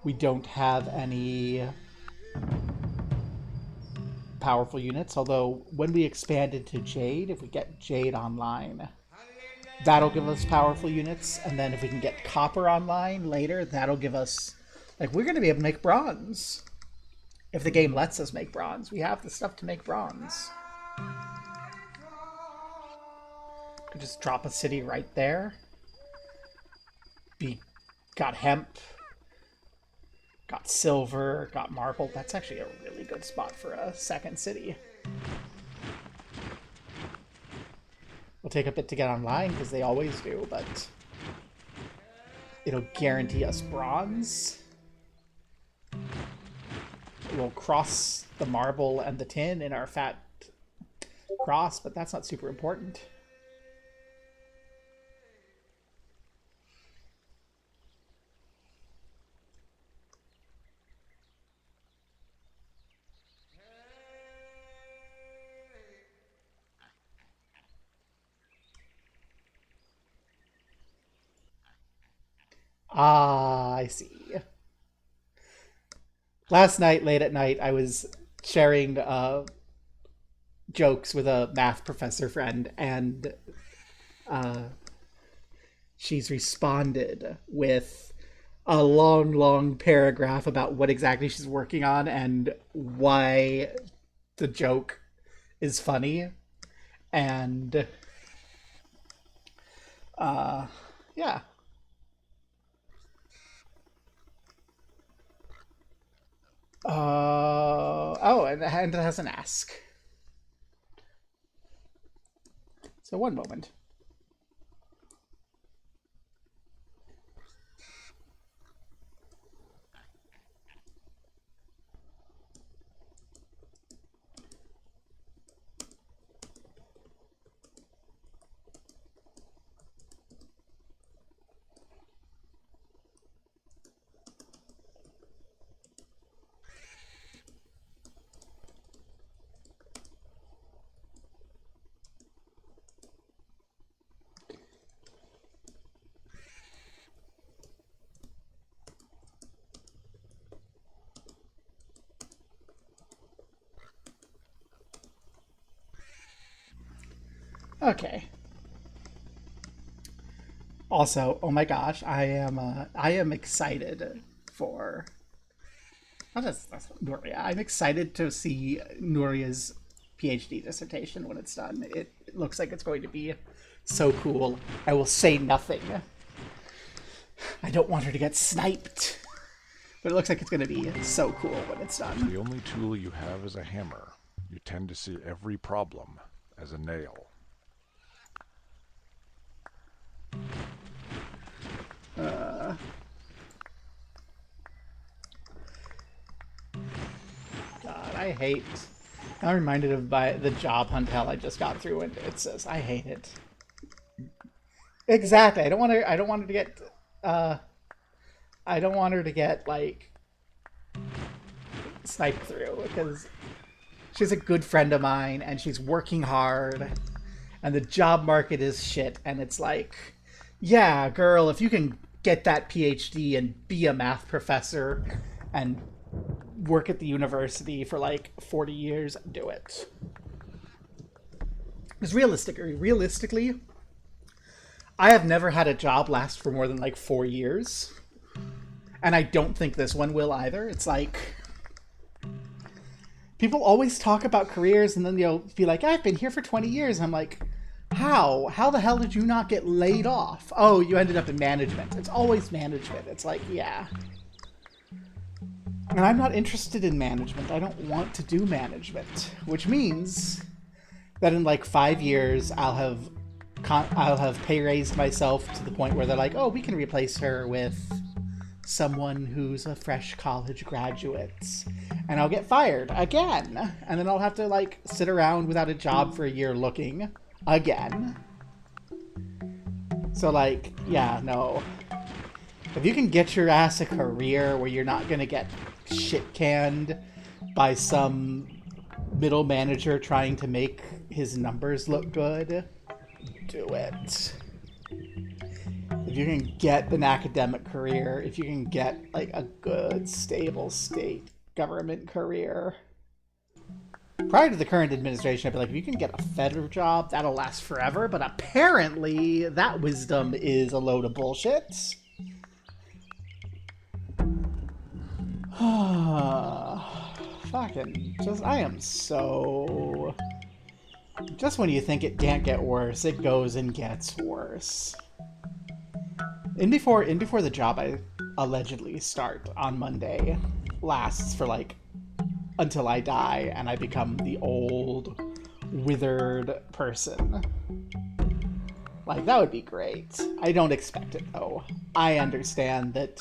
we don't have any powerful units. Although when we expand into Jade, if we get Jade online, that'll give us powerful units. And then if we can get Copper online later, that'll give us, like, we're going to be able to make bronze. If the game lets us make bronze. We have the stuff to make bronze. Could just drop a city right there. Got hemp. Got silver. Got marble. That's actually a really good spot for a second city. It'll take a bit to get online, because they always do, but it'll guarantee us bronze. We'll cross the marble and the tin in our fat cross, but that's not super important. Ah, I see. Last night, late at night, I was sharing jokes with a math professor friend, and she's responded with a long, long paragraph about what exactly she's working on and why the joke is funny. And yeah. Oh, and it has an ask. So one moment. Okay. Also, oh my gosh, I am excited for not just Nuria. I'm excited to see Nuria's PhD dissertation when it's done. It looks like it's going to be so cool. I will say nothing. I don't want her to get sniped, but it looks like it's going to be so cool when it's done. The only tool you have is a hammer. you tend to see every problem as a nail. God, I hate. I'm reminded of the job hunt hell I just got through, and it says I hate it. Exactly. I don't want her. I don't want her to get. I don't want her to get like sniped through because she's a good friend of mine and she's working hard, and the job market is shit. And it's like, yeah, girl, if you can get that PhD and be a math professor and work at the university for like 40 years, do it. Because realistically, I have never had a job last for more than like 4 years. And I don't think this one will either. It's like, people always talk about careers and then they'll be like, I've been here for 20 years. And I'm like, how? How the hell did you not get laid off? Oh, you ended up in management. It's always management. It's like, yeah. And I'm not interested in management. I don't want to do management. Which means that in like 5 years, I'll have pay raised myself to the point where they're like, oh, we can replace her with someone who's a fresh college graduate. And I'll get fired again. And then I'll have to like sit around without a job for a year looking again. So like, yeah, no. If you can get your ass a career where you're not going to get shit canned by some middle manager trying to make his numbers look good, do it. If you can get an academic career, if you can get like a good, stable state government career. Prior to the current administration, I'd be like, if you can get a federal job, that'll last forever. But apparently, that wisdom is a load of bullshit. Fucking, I am so... Just when you think it can't get worse, it goes and gets worse. In before the job I allegedly start on Monday lasts for like until I die and I become the old, withered person. Like, that would be great. I don't expect it though. I understand that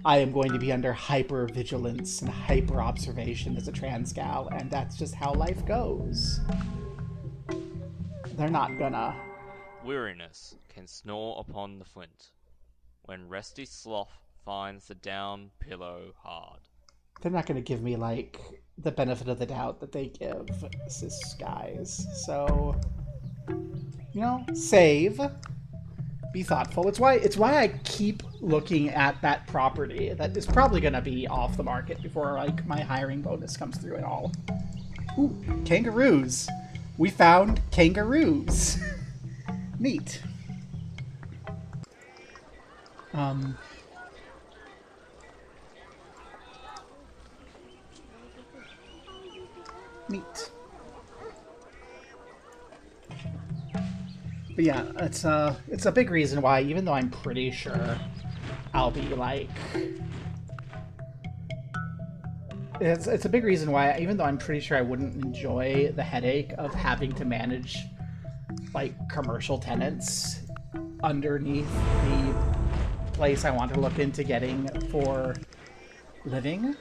I am going to be under hyper-vigilance and hyper-observation as a trans gal, and that's just how life goes. They're not gonna... Weariness can snore upon the flint, when resty sloth finds the down pillow hard. They're not gonna give me, like, the benefit of the doubt that they give cis guys. So, you know, save. Be thoughtful. It's why I keep looking at that property that is probably gonna be off the market before, like, my hiring bonus comes through at all. Ooh, kangaroos. We found kangaroos. Neat. Neat. But yeah, it's a big reason why, even though I'm pretty sure I'll be like... It's a big reason why, even though I'm pretty sure I wouldn't enjoy the headache of having to manage, like, commercial tenants underneath the place I want to look into getting for living,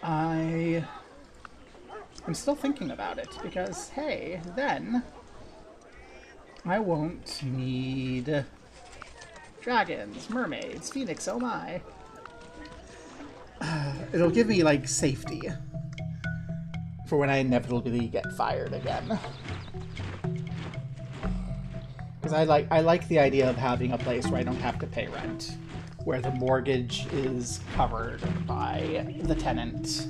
I'm still thinking about it, because, hey, then I won't need dragons, mermaids, phoenix, oh my. It'll give me, like, safety for when I inevitably get fired again. Because I like the idea of having a place where I don't have to pay rent, where the mortgage is covered by the tenant,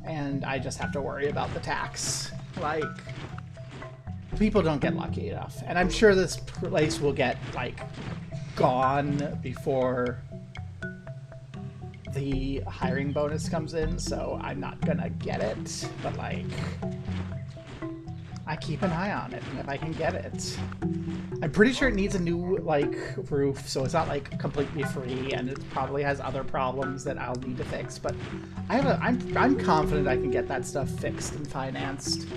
and I just have to worry about the tax. Like, people don't get lucky enough, and I'm sure this place will get, like, gone before the hiring bonus comes in, so I'm not gonna get it, but, like, I keep an eye on it if I can get it. I'm pretty sure it needs a new, like, roof, so it's not, like, completely free, and it probably has other problems that I'll need to fix, but I'm confident I can get that stuff fixed and financed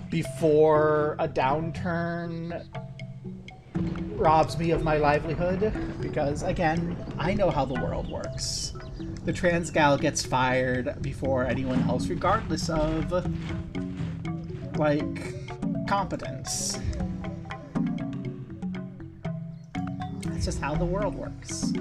before a downturn robs me of my livelihood, because, again, I know how the world works. The trans gal gets fired before anyone else, regardless of, like, competence. That's just how the world works.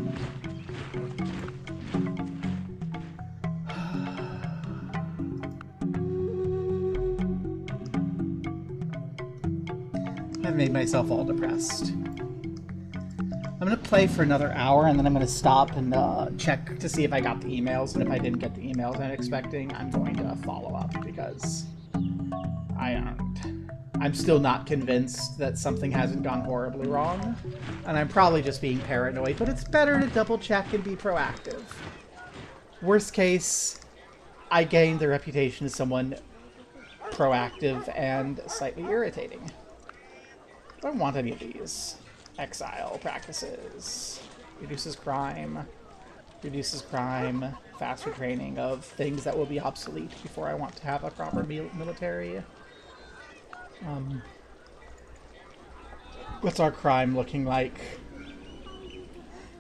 I've made myself all depressed. I'm gonna play for another hour, and then I'm gonna stop and check to see if I got the emails, and if I didn't get the emails I'm expecting, I'm going to follow up, because I'm still not convinced that something hasn't gone horribly wrong, and I'm probably just being paranoid, but it's better to double check and be proactive. Worst case, I gained the reputation as someone proactive and slightly irritating. I don't want any of these. Exile practices. Reduces crime, faster training of things that will be obsolete before I want to have a proper military. What's our crime looking like?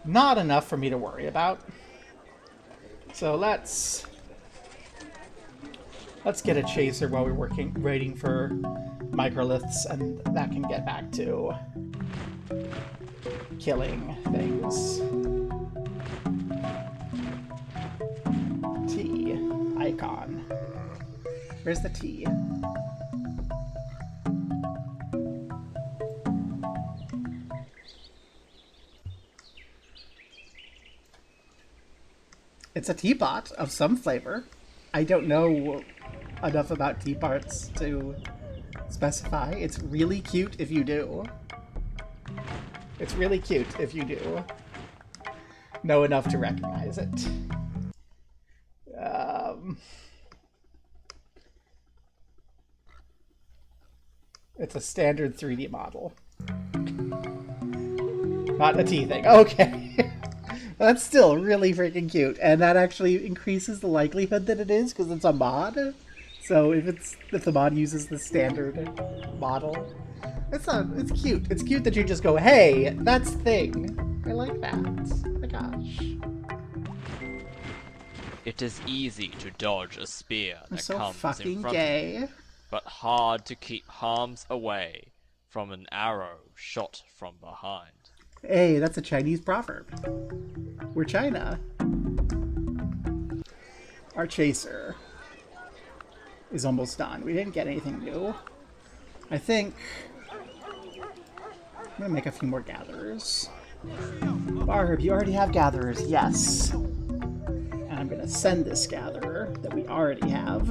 Not enough for me to worry about. So let's get a chaser while we're waiting for microliths, and that can get back to killing things. T icon. Where's the T? It's a teapot of some flavor. I don't know enough about teapots to specify. It's really cute if you do. It's really cute if you do know enough to recognize it. It's a standard 3D model. Not a T thing. Okay. That's still really freaking cute. And that actually increases the likelihood that it is because it's a mod. So if the mod uses the standard model, it's cute. It's cute that you just go, hey, that's thing. I like that. Oh my gosh. It is easy to dodge a spear I'm that so comes fucking in front gay. of you, but hard to keep harms away from an arrow shot from behind. Hey, that's a Chinese proverb. We're China. Our chaser is almost done. We didn't get anything new. I think I'm gonna make a few more gatherers. Barb, you already have gatherers, yes. And I'm gonna send this gatherer that we already have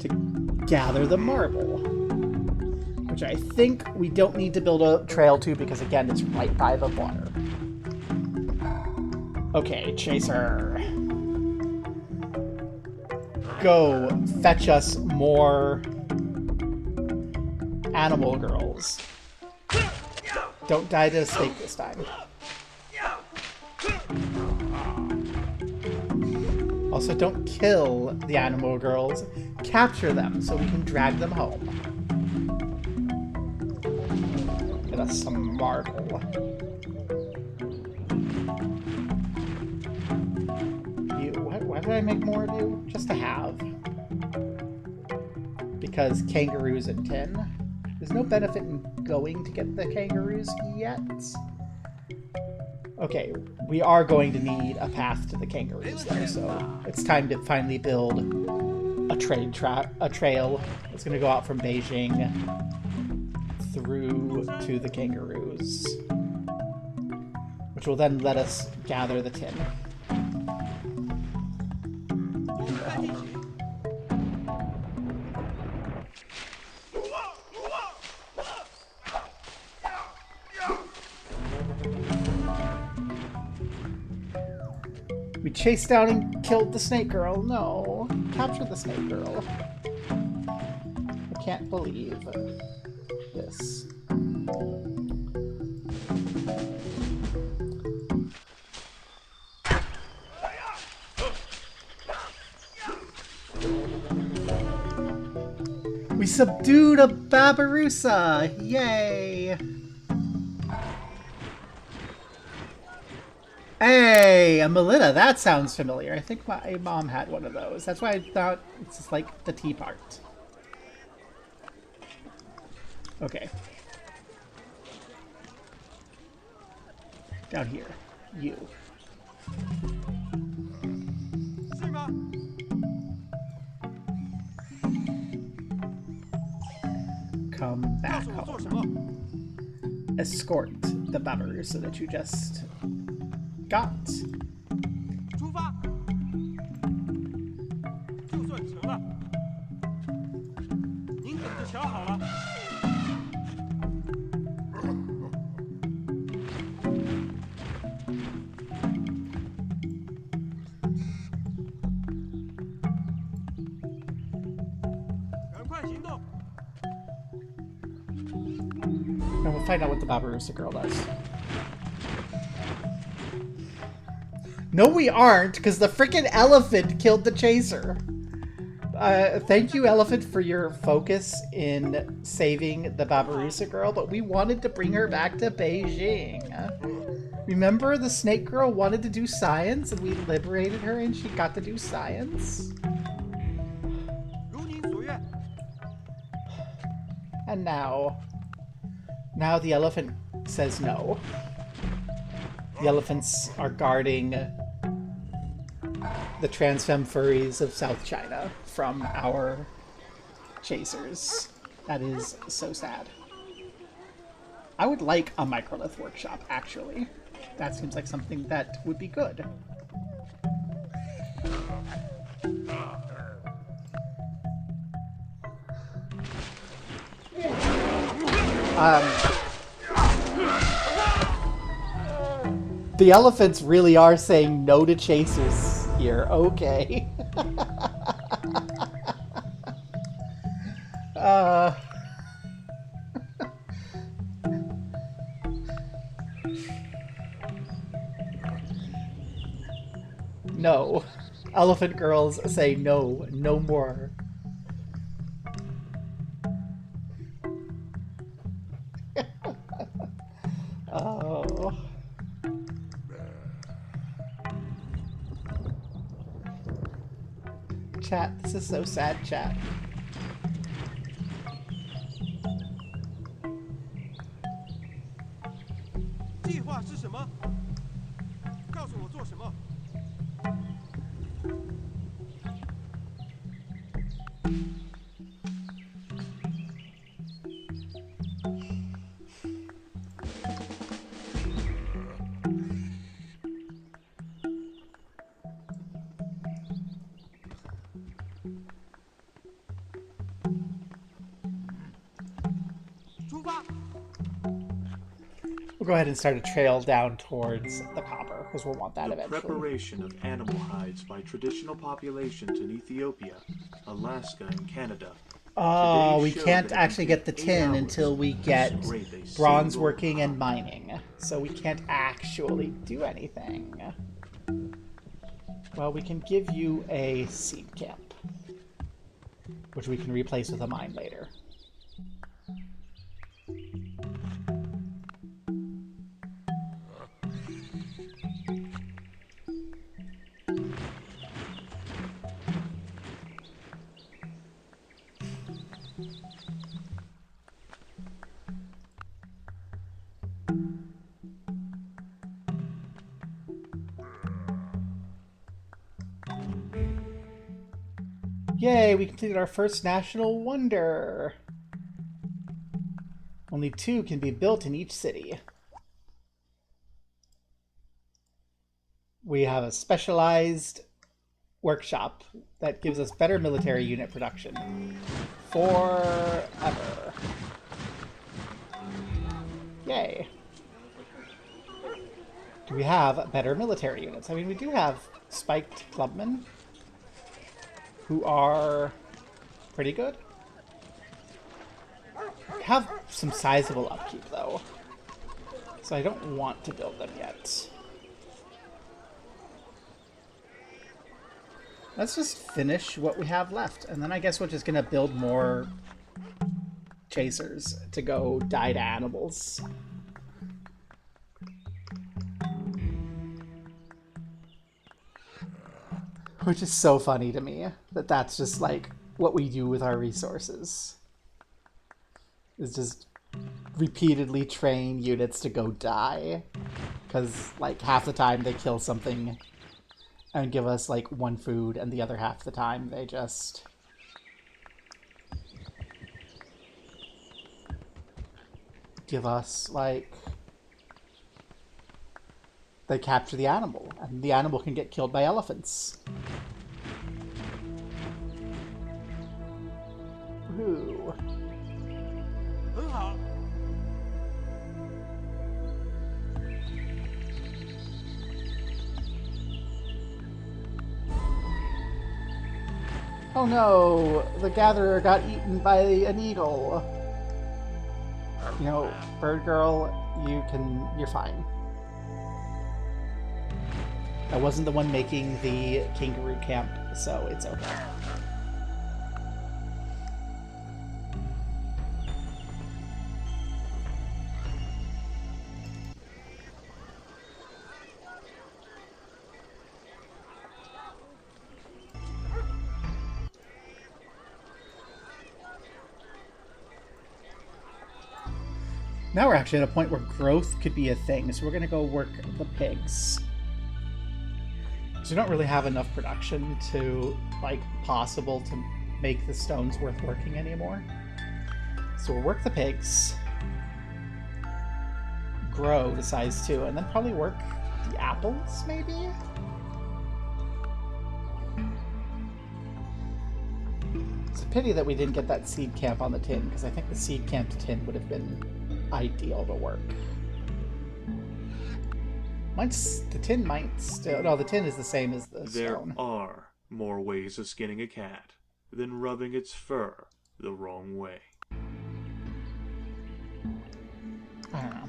to gather the marble, which I think we don't need to build a trail to because, again, it's right by the water. Okay, chaser. Go fetch us more animal girls. Don't die to a snake this time. Also, don't kill the animal girls. Capture them so we can drag them home. Get us some marble. Why did I make more of you? Just to have. Because kangaroos and tin. There's no benefit in going to get the kangaroos yet. Okay, we are going to need a path to the kangaroos though, so it's time to finally build a trail that's going to go out from Beijing through to the kangaroos, which will then let us gather the tin. We chased down and killed the snake girl. No. Capture the snake girl. can't believe this. We subdued a Babirusa! Yay! Hey, a Melita, that sounds familiar. I think my mom had one of those. That's why I thought it's just like the tea part. Okay. Down here. You. 是吗？ Come 告 back 诉我做什 home. 么？ Escort the Babirusa that you just got. 出发！就算成了，您等着瞧好了。赶快行动！ And we'll find out what the Babirusa girl does. No, we aren't, because the freaking elephant killed the chaser. Thank you, elephant, for your focus in saving the Babirusa girl, but we wanted to bring her back to Beijing. Remember, the snake girl wanted to do science, and we liberated her, and she got to do science? 如您所愿。 And now the elephant says no. The elephants are guarding the transfemme furries of South China from our chasers. That is so sad. I would like a microlith workshop, actually. That seems like something that would be good. The elephants really are saying no to chasers here. Okay. No. Elephant girls say no. No more. Oh. Chat, this is so sad, chat. 计划是什么？告诉我做什么。 出发！ We'll go ahead and start a trail down towards the copper, because we'll want that The eventually. preparation of animal hides by traditional populations in Ethiopia, Alaska, and Canada. Oh, we Today showed can't that it actually can get the take 8 tin hours until we to get scrape a bronze single working and hide. mining. So we can't actually do anything. Well, we can give you a seed camp, which we can replace with a mine later. Yay, we completed our first national wonder. Only 2 can be built in each city. We have a specialized workshop that gives us better military unit production forever. Yay. Do we have better military units? I mean, we do have spiked clubmen who are pretty good. We have some sizable upkeep, though. So I don't want to build them yet. Let's just finish what we have left, and then I guess we're just gonna build more chasers to go die to animals. Which is so funny to me, that that's just like what we do with our resources. Is just repeatedly train units to go die. Because like half the time they kill something and give us like 1 food, and the other half the time they just give us like, they capture the animal, and the animal can get killed by elephants. Ooh. 很好。 Oh no, the gatherer got eaten by an eagle. You know, bird girl, you're fine. I wasn't the one making the kangaroo camp, so it's okay. Now we're actually at a point where growth could be a thing, so we're going to go work the pigs. So we don't really have enough production to, like, possible to make the stones worth working anymore. So we'll work the pigs, grow to size 2, and then probably work the apples, maybe? It's a pity that we didn't get that seed camp on the tin, because I think the seed camp to tin would have been ideal to work. The tin might still... No, the tin is the same as the stone. There are more ways of skinning a cat than rubbing its fur the wrong way. I don't know.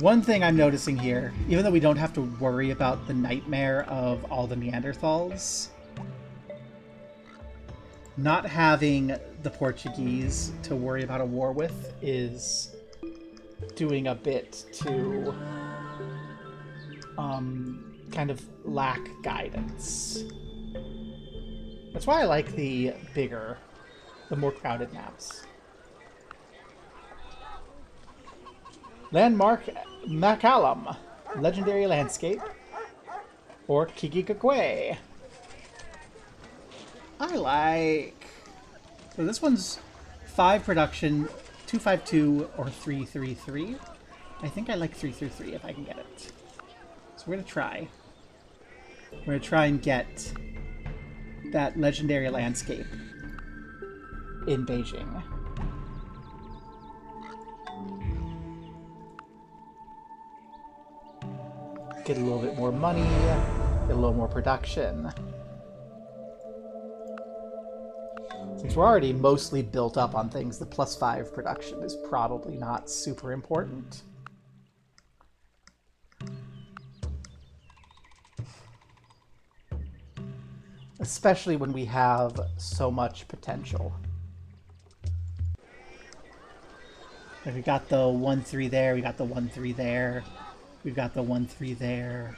One thing I'm noticing here, even though we don't have to worry about the nightmare of all the Neanderthals, not having the Portuguese to worry about a war with is doing a bit to kind of lack guidance. That's why I like the bigger, the more crowded maps. Landmark Macalum, legendary landscape, or Kikikakwe. I like... So this one's 5 production, 252 or 333. I think I like 333 if I can get it. So we're going to try. We're going to try and get that legendary landscape in Beijing. Get a little bit more money, get a little more production. Since we're already mostly built up on things, the +5 production is probably not super important. Especially when we have so much potential. Like we got the 1-3 there, we got the 1-3 there, we've got the 1-3 there.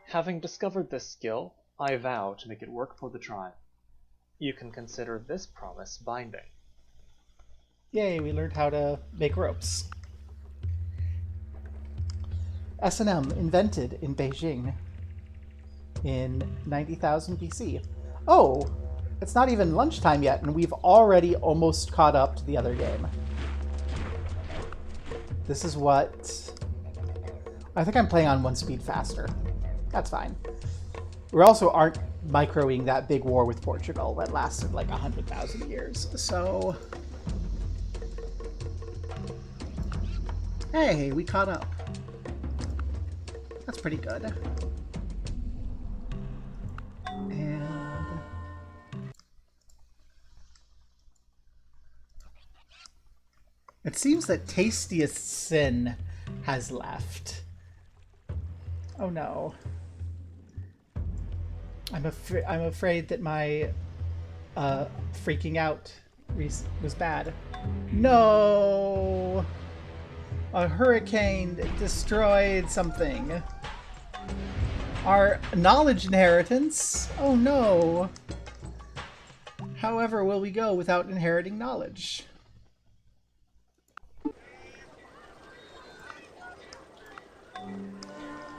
Having discovered this skill, I vow to make it work for the tribe. You can consider this promise binding. Yay, we learned how to make ropes. S&M invented in Beijing in 90,000 BC. Oh, it's not even lunchtime yet, and we've already almost caught up to the other game. This is what... I think I'm playing on 1 speed faster. That's fine. We also aren't microing that big war with Portugal that lasted like 100,000 years, so... Hey, we caught up. That's pretty good. And it seems that Tastiest Sin has left. Oh no. I'm afraid that my freaking out was bad. No! A hurricane destroyed something. Our knowledge inheritance? Oh no! However will we go without inheriting knowledge?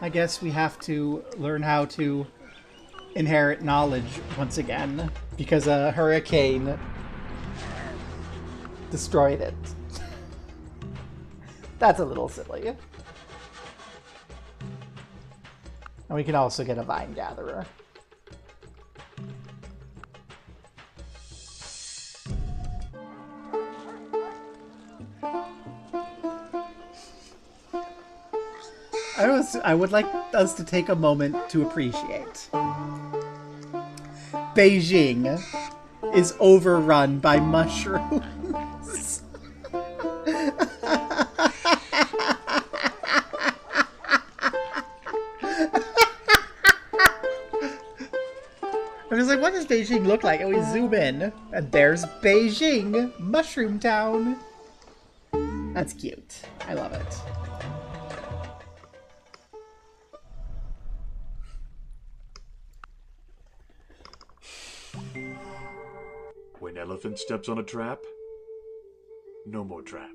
I guess we have to learn how to inherit knowledge once again, because a hurricane destroyed it. That's a little silly. And we can also get a vine gatherer. I would like us to take a moment to appreciate. Beijing is overrun by mushrooms. I was like, what does Beijing look like? And we zoom in, and there's Beijing, Mushroom Town. That's cute. I love it. When elephant steps on a trap, no more trap.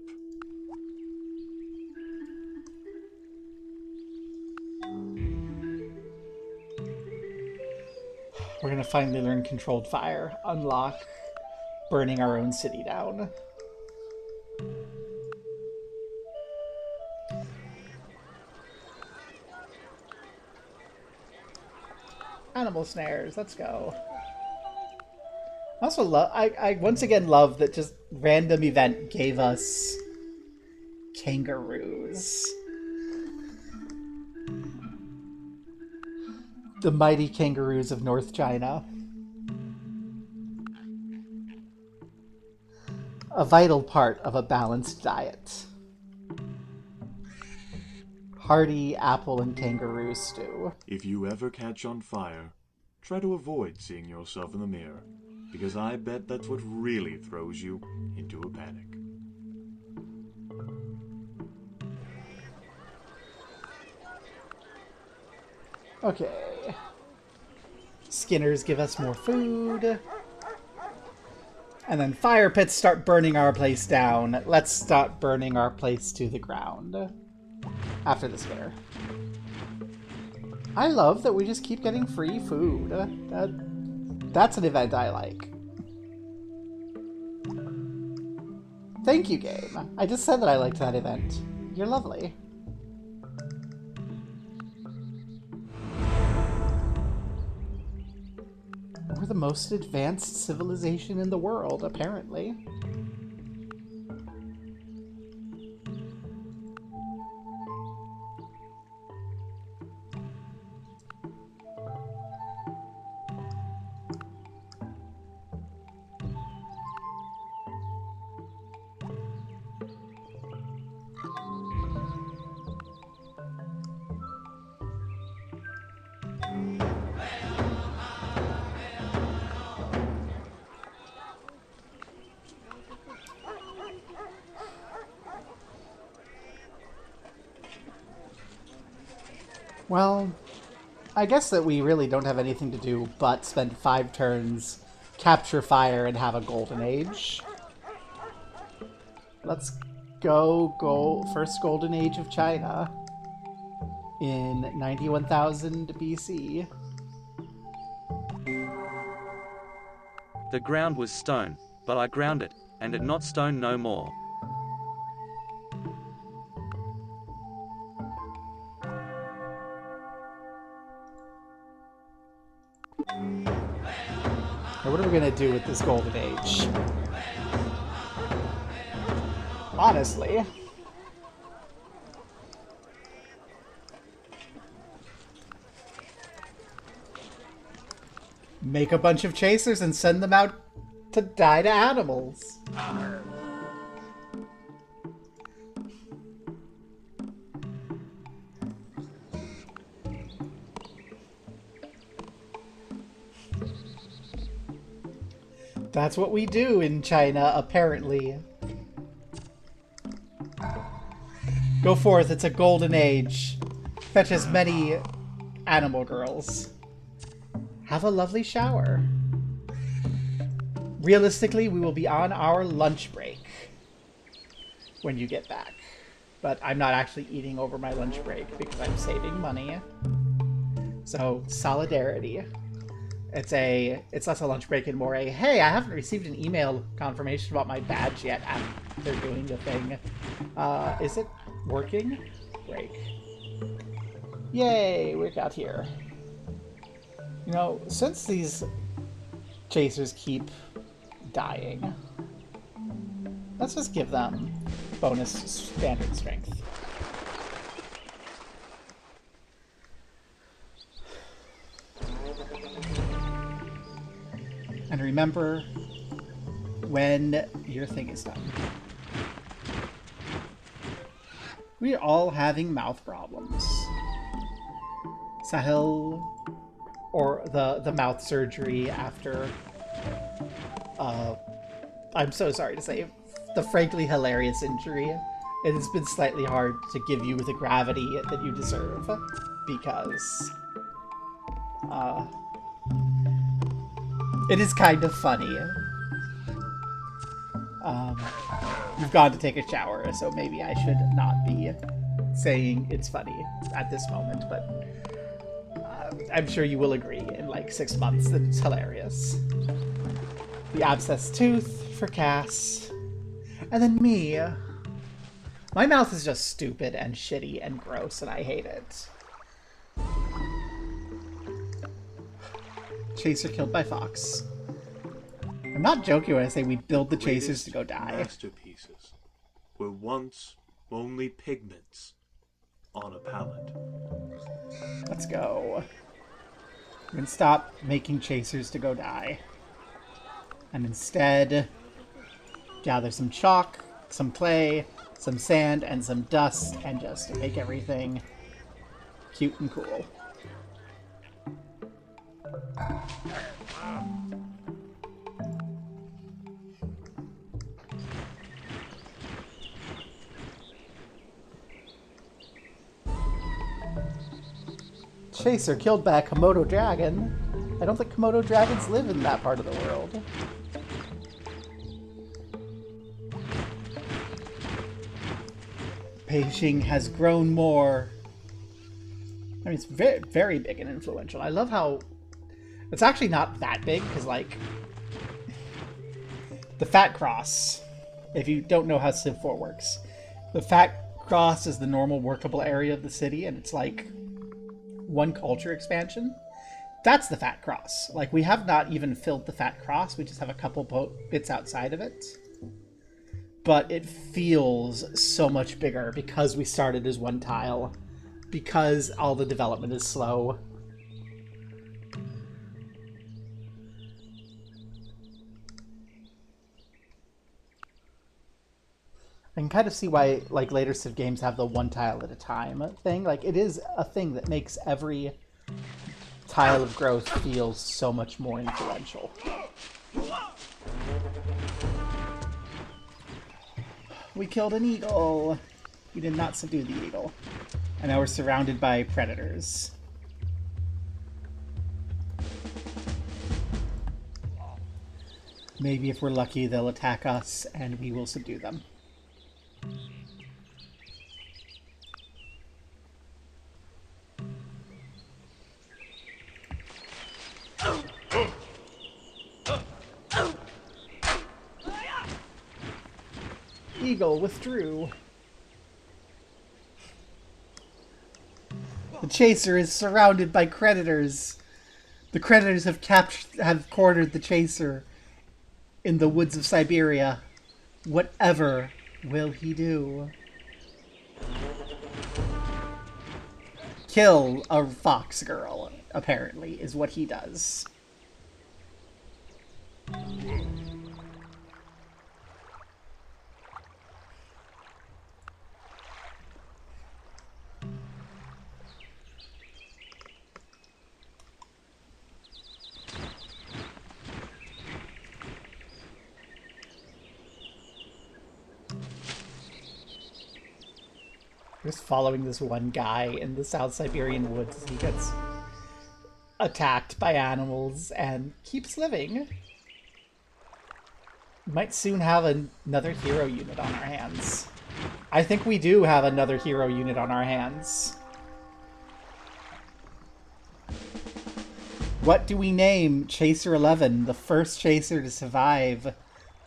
We're gonna finally learn controlled fire. Unlock burning our own city down. Animal snares, let's go. I also love, I once again love that just random event gave us kangaroos. The mighty kangaroos of North China. A vital part of a balanced diet. Hearty apple and kangaroo stew. If you ever catch on fire, try to avoid seeing yourself in the mirror, because I bet that's what really throws you into a panic. Okay. Skinners give us more food. And then fire pits start burning our place down. Let's start burning our place to the ground. After the Skinner. I love that we just keep getting free food. That's an event I like. Thank you, game. I just said that I liked that event. You're lovely. We're the most advanced civilization in the world, apparently. Well, I guess that we really don't have anything to do but spend 5 turns, capture fire, and have a golden age. Let's go first golden age of China in 91,000 BC. The ground was stone, but I ground it, and it not stone no more. Now, what are we gonna do with this golden age? Honestly. Make a bunch of chasers and send them out to die to animals. That's what we do in China, apparently. Go forth, it's a golden age. Fetch as many animal girls. Have a lovely shower. Realistically, we will be on our lunch break when you get back. But I'm not actually eating over my lunch break because I'm saving money. So, solidarity. It's less a lunch break and more a, hey, I haven't received an email confirmation about my badge yet after doing the thing. Is it working? Break. Yay, we got here. You know, since these chasers keep dying, let's just give them bonus standard strength. And remember when your thing is done. We're all having mouth problems. Sahil, or the mouth surgery after, I'm so sorry to say, the frankly hilarious injury. It has been slightly hard to give you the gravity that you deserve, because, it is kind of funny. You've gone to take a shower, so maybe I should not be saying it's funny at this moment, but I'm sure you will agree in like 6 months that it's hilarious. The abscess tooth for Cass. And then me. My mouth is just stupid and shitty and gross, and I hate it. Chaser killed by Fox. I'm not joking when I say we build the chasers to go die. Masterpieces were once only pigments on a palette. Let's go. We're gonna stop making chasers to go die. And instead, gather some chalk, some clay, some sand, and some dust, and just make everything cute and cool. Chaser killed by a Komodo dragon. I don't think Komodo dragons live in that part of the world. Beijing has grown more. I mean, it's very, very big and influential. I love how it's actually not that big, because, like, the Fat Cross, if you don't know how Civ 4 works, the Fat Cross is the normal workable area of the city, and it's like one culture expansion. That's the Fat Cross. Like, we have not even filled the Fat Cross, we just have a couple bits outside of it. But it feels so much bigger because we started as one tile, because all the development is slow. I can kind of see why, like, later Civ games have the one tile at a time thing. Like, it is a thing that makes every tile of growth feel so much more influential. We killed an eagle. We did not subdue the eagle. And now we're surrounded by predators. Maybe if we're lucky, they'll attack us and we will subdue them. Eagle withdrew. The chaser is surrounded by creditors. The creditors have cornered the chaser in the woods of Siberia. Whatever will he do? Kill a fox girl, apparently, is what he does. Just following this one guy in the South Siberian woods. He gets attacked by animals and keeps living. We might soon have another hero unit on our hands. I think we do have another hero unit on our hands. What do we name Chaser 11, the first chaser to survive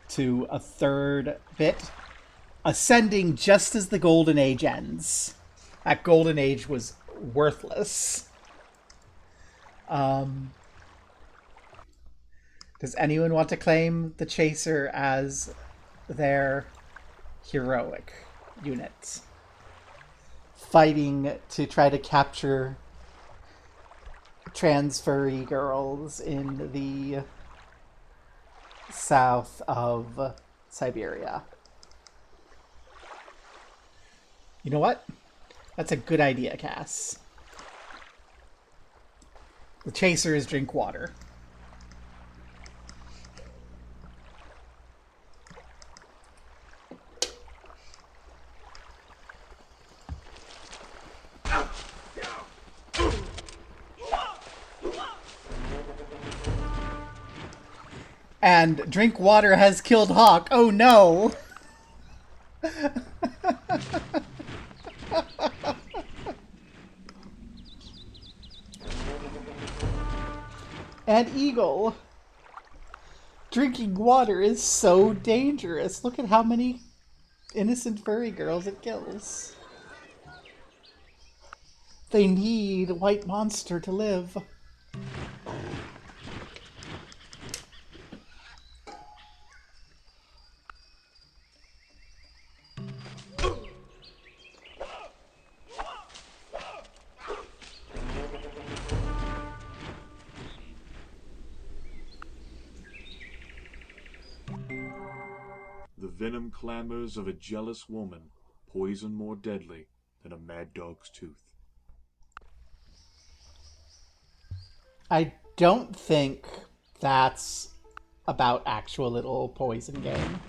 to a third bit? Ascending just as the Golden Age ends. That Golden Age was worthless. Does anyone want to claim the Chaser as their heroic unit? Fighting to try to capture trans furry girls in the south of Siberia. You know what? That's a good idea, Cass. The chasers drink water. And drink water has killed Hawk. Oh no! And Eagle. Drinking water is so dangerous. Look at how many innocent furry girls it kills. They need White Monster to live. The venom clamors of a jealous woman, poison more deadly than a mad dog's tooth. I don't think that's about actual little poison game.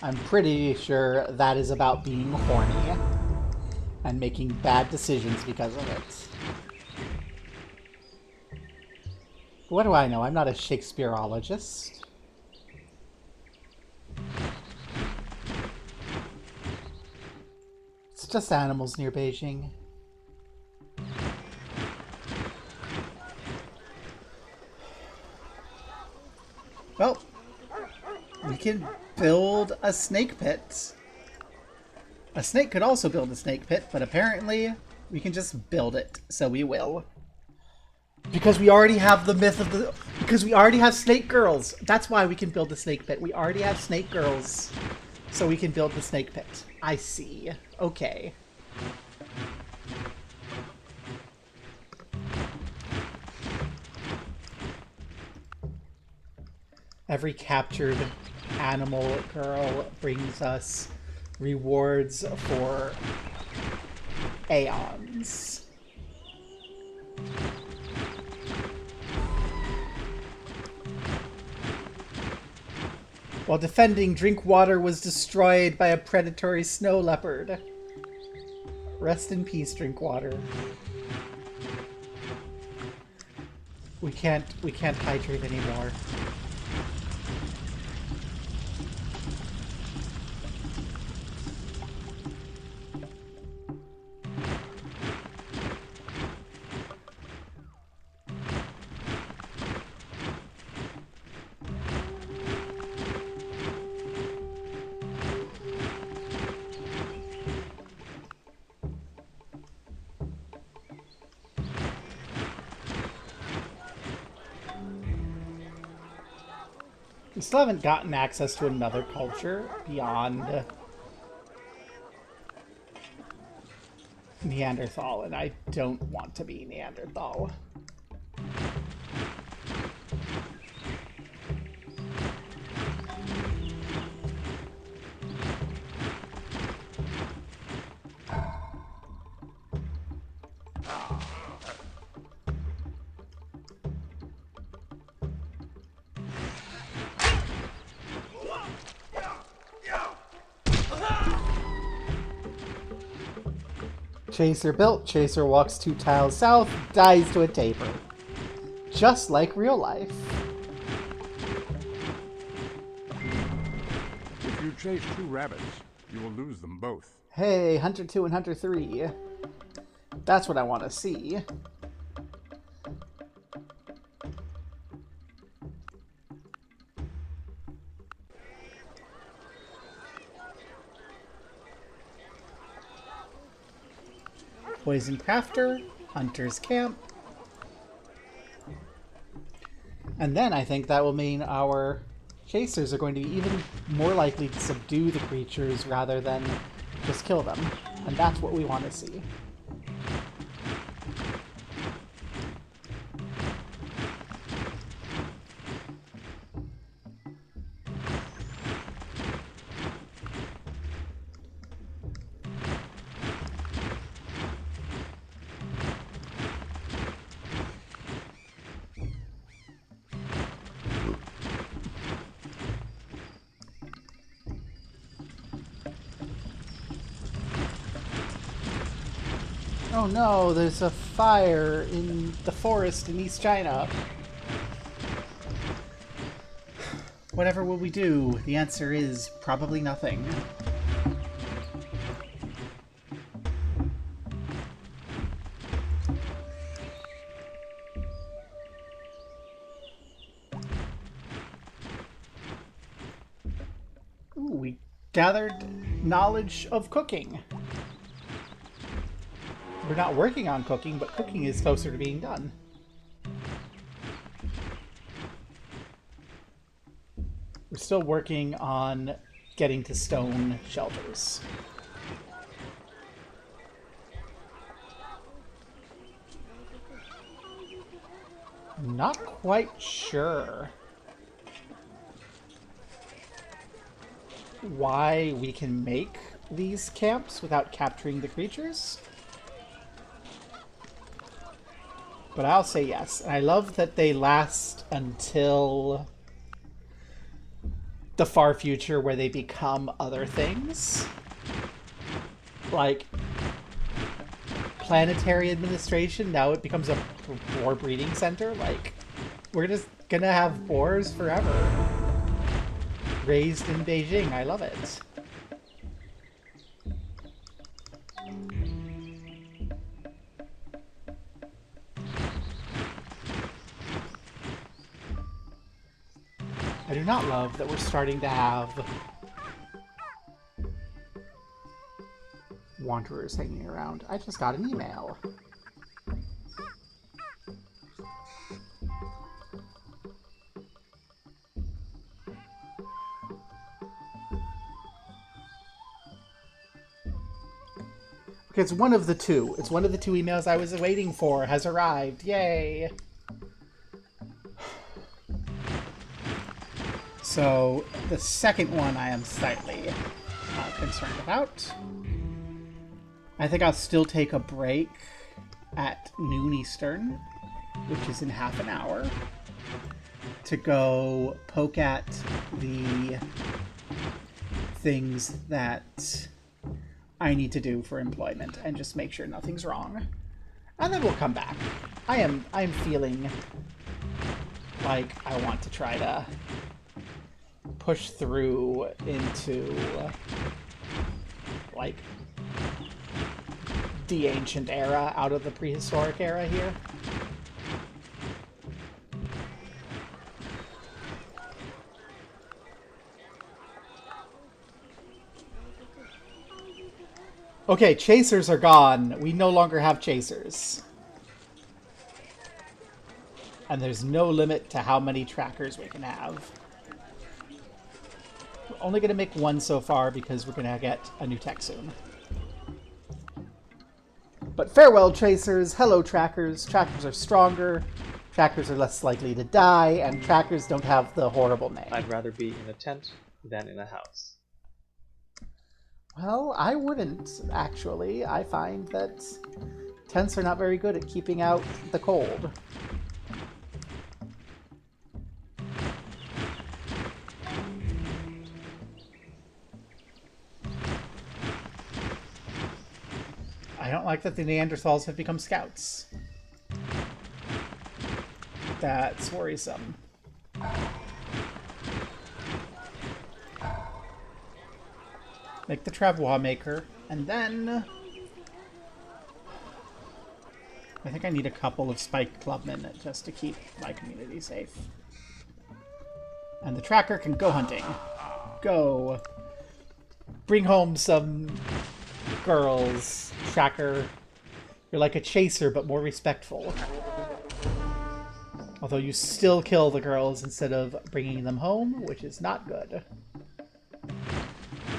I'm pretty sure that is about being horny and making bad decisions because of it. What do I know? I'm not a Shakespeareologist. It's just animals near Beijing. Well, we can build a snake pit. A snake could also build a snake pit, but apparently we can just build it, so we will. Because we already have the myth of the... Because we already have snake girls. That's why we can build the snake pit. We already have snake girls, so we can build the snake pit. I see. Okay. Every captured animal girl brings us rewards for aeons. While defending, Drinkwater was destroyed by a predatory snow leopard. Rest in peace, Drinkwater. We can't hydrate anymore. We still haven't gotten access to another culture beyond Neanderthal, and I don't want to be Neanderthal. Chaser built, Chaser walks 2 tiles south, dies to a taper. Just like real life. If you chase 2 rabbits, you will lose them both. Hey, Hunter 2 and Hunter 3. That's what I want to see. Poison Crafter, Hunter's Camp. And then I think that will mean our chasers are going to be even more likely to subdue the creatures rather than just kill them. And that's what we want to see. Oh no, there's a fire in the forest in East China. Whatever will we do? The answer is probably nothing. Ooh, we gathered knowledge of cooking. We're not working on cooking, but cooking is closer to being done. We're still working on getting to stone shelters. Not quite sure why we can make these camps without capturing the creatures. But I'll say yes. And I love that they last until the far future where they become other things. Like planetary administration, now it becomes a boar breeding center. Like, we're just gonna have boars forever. Raised in Beijing. I love it. I do not love that we're starting to have wanderers hanging around. I just got an email. Okay, it's one of the two. It's one of the 2 emails I was waiting for has arrived. Yay! So, the second one I am slightly concerned about. I think I'll still take a break at noon Eastern, which is in half an hour, to go poke at the things that I need to do for employment and just make sure nothing's wrong. And then we'll come back. I'm feeling like I want to try to push through into like the ancient era out of the prehistoric era here. Okay, chasers are gone. We no longer have chasers. And there's no limit to how many trackers we can have. We're only going to make 1 so far because we're going to get a new tech soon. But farewell, chasers. Hello, trackers. Trackers are stronger. Trackers are less likely to die. And trackers don't have the horrible name. I'd rather be in a tent than in a house. Well, I wouldn't, actually. I find that tents are not very good at keeping out the cold. I don't like that the Neanderthals have become scouts. That's worrisome. Make the travois maker, and then I think I need a couple of spiked clubmen just to keep my community safe. And the tracker can go hunting. Go. Bring home some girls, tracker. You're like a chaser, but more respectful. Although you still kill the girls instead of bringing them home, which is not good.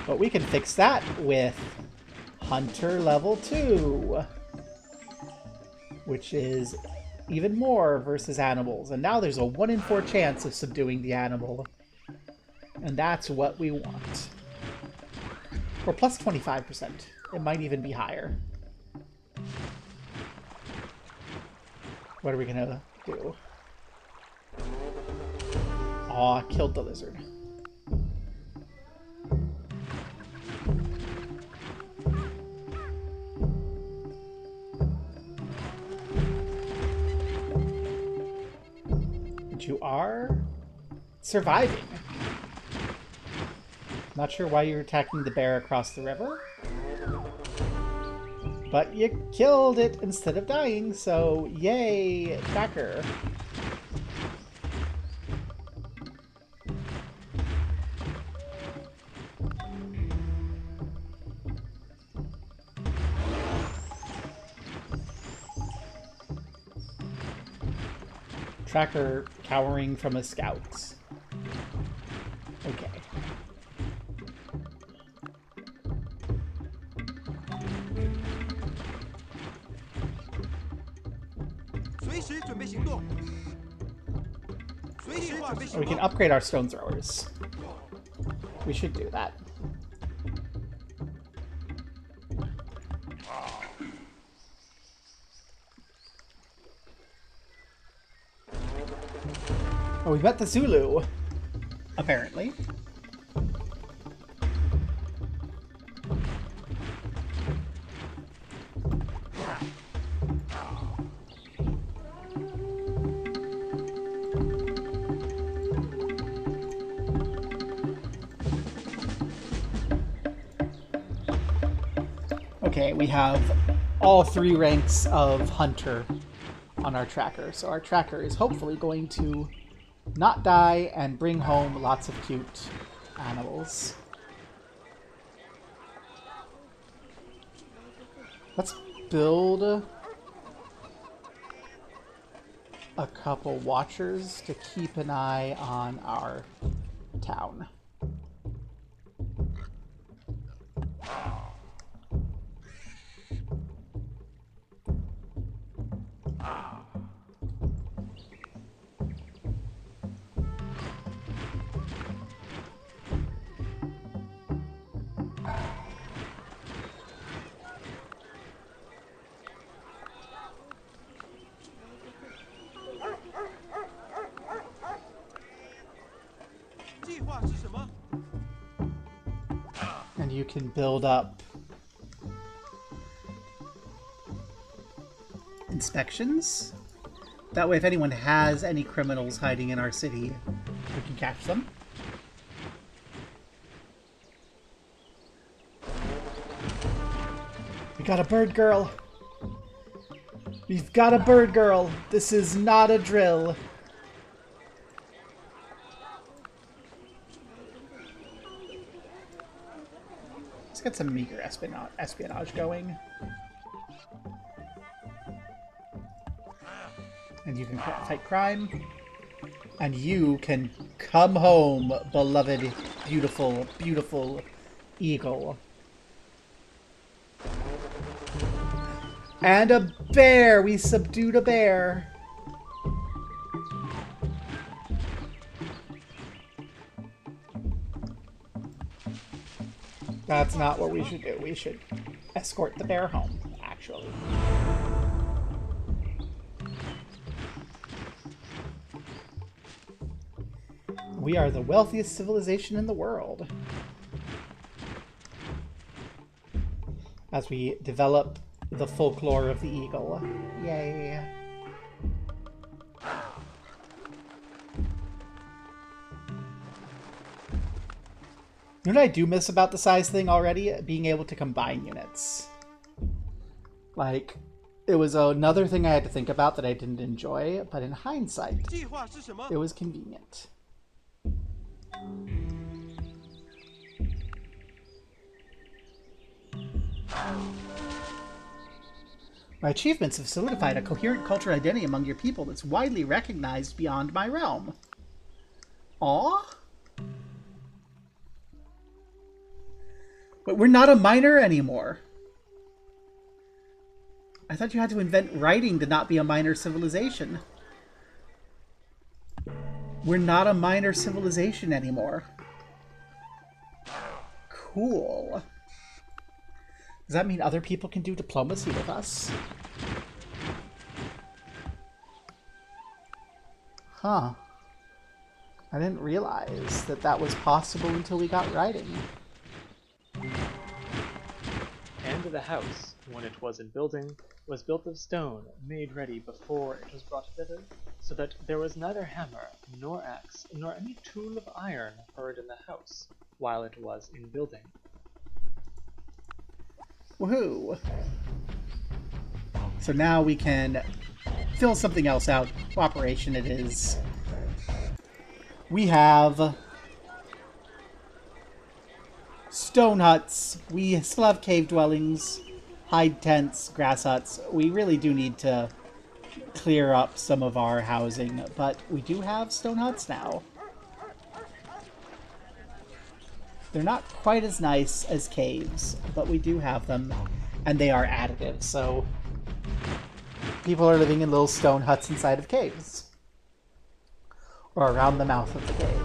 But we can fix that with Hunter level 2. Which is even more versus animals. And now there's a 1 in 4 chance of subduing the animal. And that's what we want. Or plus 25%. It might even be higher. What are we gonna do? Aw, killed the lizard. But you are surviving. Not sure why you're attacking the bear across the river. But you killed it instead of dying, so yay, tracker. Tracker cowering from a scout. Okay. We can upgrade our stone throwers. We should do that. Oh, we met the Zulu, apparently. Okay, we have all 3 ranks of Hunter on our tracker, so our tracker is hopefully going to not die and bring home lots of cute animals. Let's build a couple watchers to keep an eye on our town. And you can build up inspections. That way, if anyone has any criminals hiding in our city, we can catch them. We got a bird girl. We've got a bird girl. This is not a drill. Let's get some meager espionage going. And you can fight crime. And you can come home, beloved, beautiful, beautiful eagle. And a bear! We subdued a bear. That's not what we should do. We should escort the bear home, actually. We are the wealthiest civilization in the world. As we develop the folklore of the eagle. Yay. You know what I do miss about the size thing already? Being able to combine units. Like, it was another thing I had to think about that I didn't enjoy, but in hindsight, it was convenient. My achievements have solidified a coherent cultural identity among your people that's widely recognized beyond my realm. Aw? But we're not a minor anymore. I thought you had to invent writing to not be a minor civilization. We're not a minor civilization anymore. Cool. Does that mean other people can do diplomacy with us? Huh. I didn't realize that that was possible until we got writing. And the house, when it was in building, was built of stone, made ready before it was brought thither, so that there was neither hammer, nor axe, nor any tool of iron heard in the house, while it was in building. Woohoo! So now we can fill something else out. Operation it is. We have stone huts. We still have cave dwellings, hide tents, grass huts. We really do need to clear up some of our housing, but we do have stone huts now. They're not quite as nice as caves, but we do have them, and they are additive, so people are living in little stone huts inside of caves. Or around the mouth of the cave.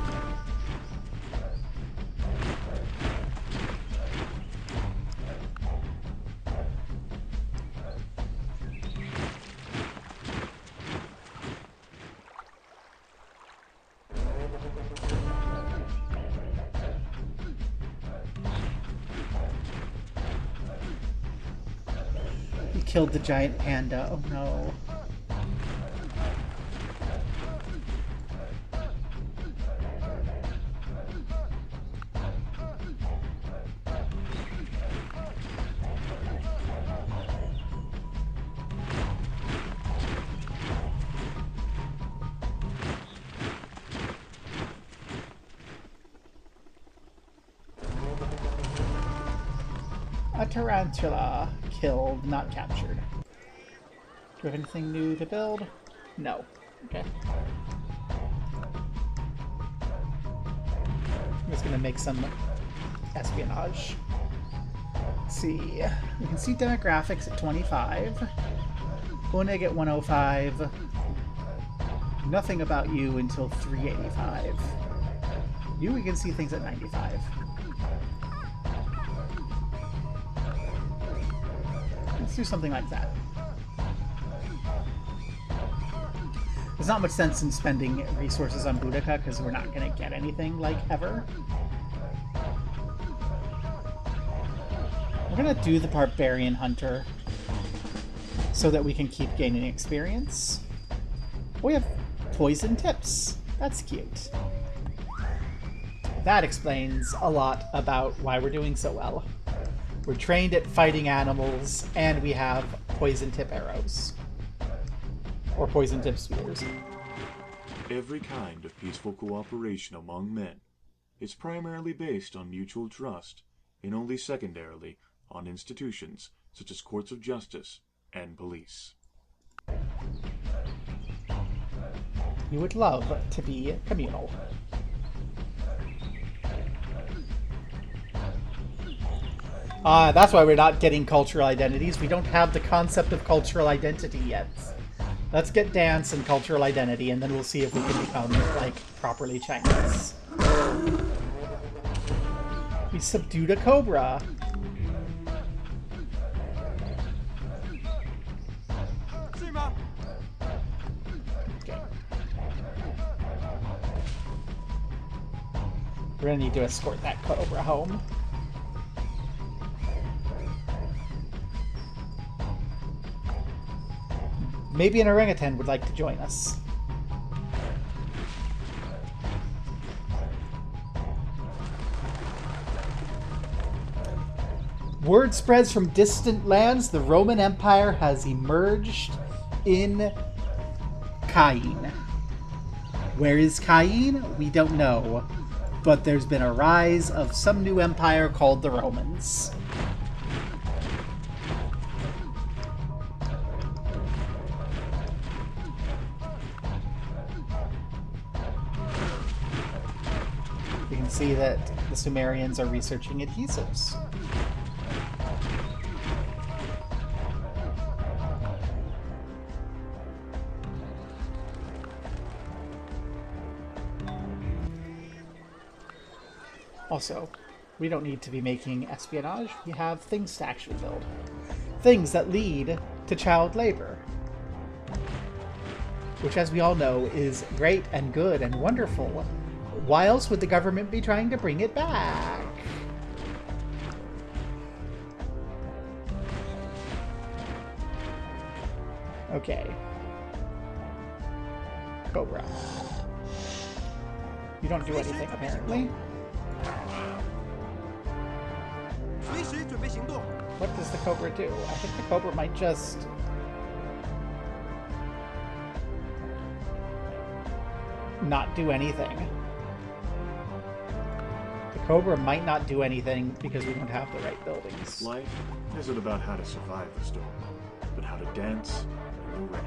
He killed the giant panda. Oh no. A tarantula. Killed, not captured. Do we have anything new to build? No. Okay. I'm just gonna make some espionage. Let's see. We can see demographics at 25. Koenig at 105. Nothing about you until 385. You, we can see things at 95. Let's do something like that. There's not much sense in spending resources on Boudica because we're not going to get anything, like, ever. We're going to do the Barbarian Hunter so that we can keep gaining experience. We have poison tips. That's cute. That explains a lot about why we're doing so well. We're trained at fighting animals, and we have poison tip arrows. Or poison tip spears. Every kind of peaceful cooperation among men is primarily based on mutual trust, and only secondarily on institutions such as courts of justice and police. You would love to be communal. That's why we're not getting cultural identities. We don't have the concept of cultural identity yet. Let's get dance and cultural identity, and then we'll see if we can become, like, properly Chinese. We subdued a cobra. Okay. We're gonna need to escort that cobra home. Maybe an orangutan would like to join us. Word spreads from distant lands the Roman Empire has emerged in Caen. Where is Caen? We don't know. But there's been a rise of some new empire called the Romans. You can see that the Sumerians are researching adhesives. Also, we don't need to be making espionage. We have things to actually build. Things that lead to child labor. Which, as we all know, is great and good and wonderful. Why else would the government be trying to bring it back? Okay. Cobra. You don't do anything, apparently. What does the Cobra do? I think the Cobra might just... not do anything. The Cobra might not do anything because we don't have the right buildings. Life isn't about how to survive the storm, but how to dance in the rain.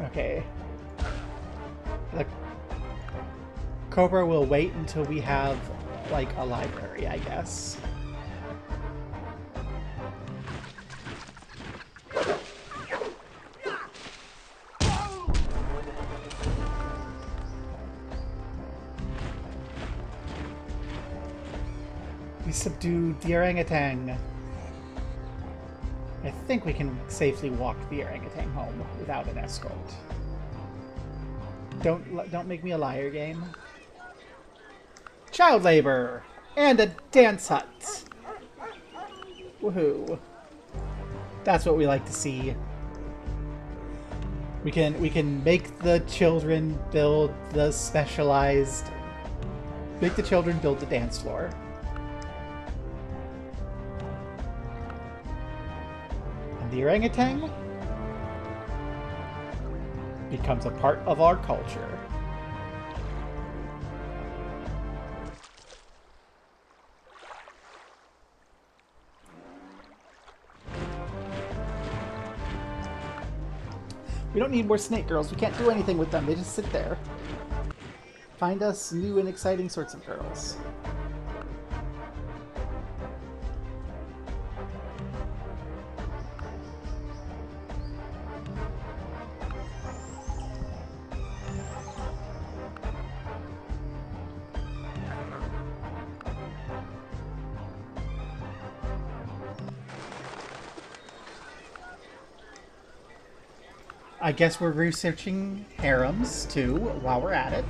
Okay. The Cobra will wait until we have, like, a library, I guess. We subdued the orangutan. I think we can safely walk the orangutan home without an escort. Don't make me a liar, game. Child labor and a dance hut. Woohoo! That's what we like to see. We can make the children build the specialized. Make the children build the dance floor. The orangutan becomes a part of our culture. We don't need more snake girls. We can't do anything with them. They just sit there. Find us new and exciting sorts of girls. I guess we're researching harems, too, while we're at it.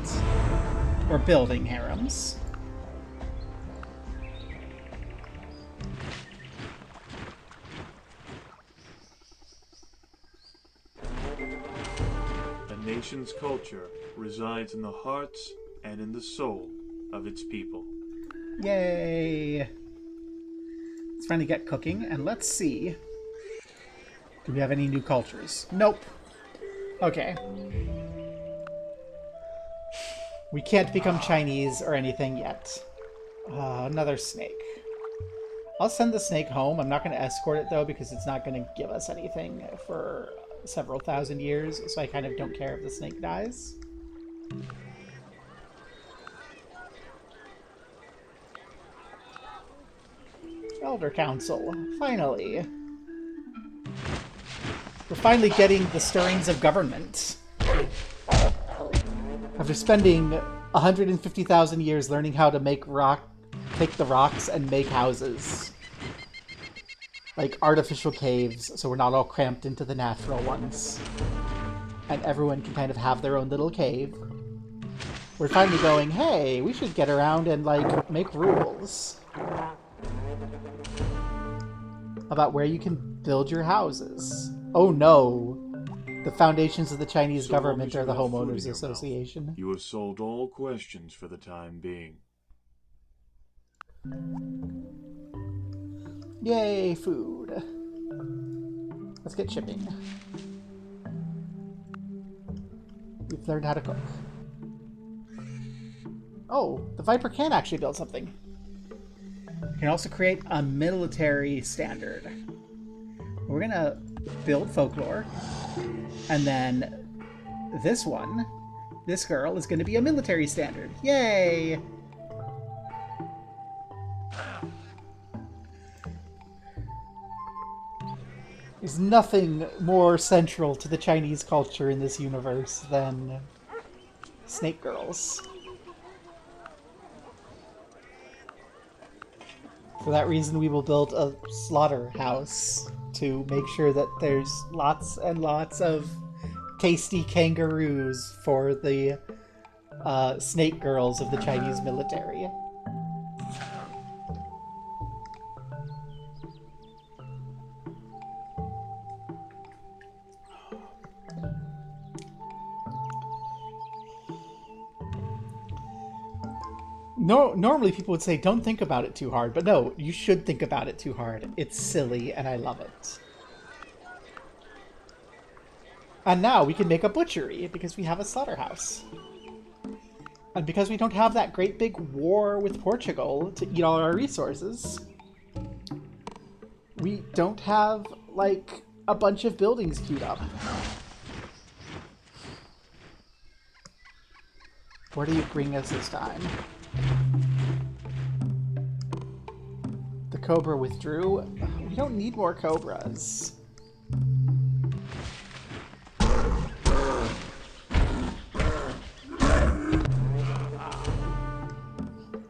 Or building harems. A nation's culture resides in the hearts and in the soul of its people. Yay! Let's finally get cooking, and let's see. Do we have any new cultures? Nope. Okay. We can't become Chinese or anything yet. Another snake. I'll send the snake home. I'm not going to escort it, though, because it's not going to give us anything for several thousand years, so I kind of don't care if the snake dies. Elder Council. Finally. We're finally getting the stirrings of government. After spending 150,000 years learning how to take the rocks and make houses. Like artificial caves, so we're not all cramped into the natural ones. And everyone can kind of have their own little cave. We're finally going, hey, we should get around and, like, make rules. about where you can build your houses. Oh no! The foundations of the Chinese So long government as you are the have food in homeowners your mouth, association. You have solved all questions for the time being. Yay, food. Let's get shipping. We've learned how to cook. Oh, the Viper can actually build something. We can also create a military standard. We're gonna build folklore, and then this one, this girl, is gonna be a military standard. Yay! There's nothing more central to the Chinese culture in this universe than snake girls. For that reason, we will build a slaughterhouse to make sure that there's lots and lots of tasty kangaroos for the snake girls of the Chinese military. No, normally people would say don't think about it too hard, but no, you should think about it too hard. It's silly, and I love it. And now we can make a butchery, because we have a slaughterhouse. And because we don't have that great big war with Portugal to eat all our resources, we don't have, like, a bunch of buildings queued up. Where do you bring us this time? The Cobra withdrew. We don't need more Cobras.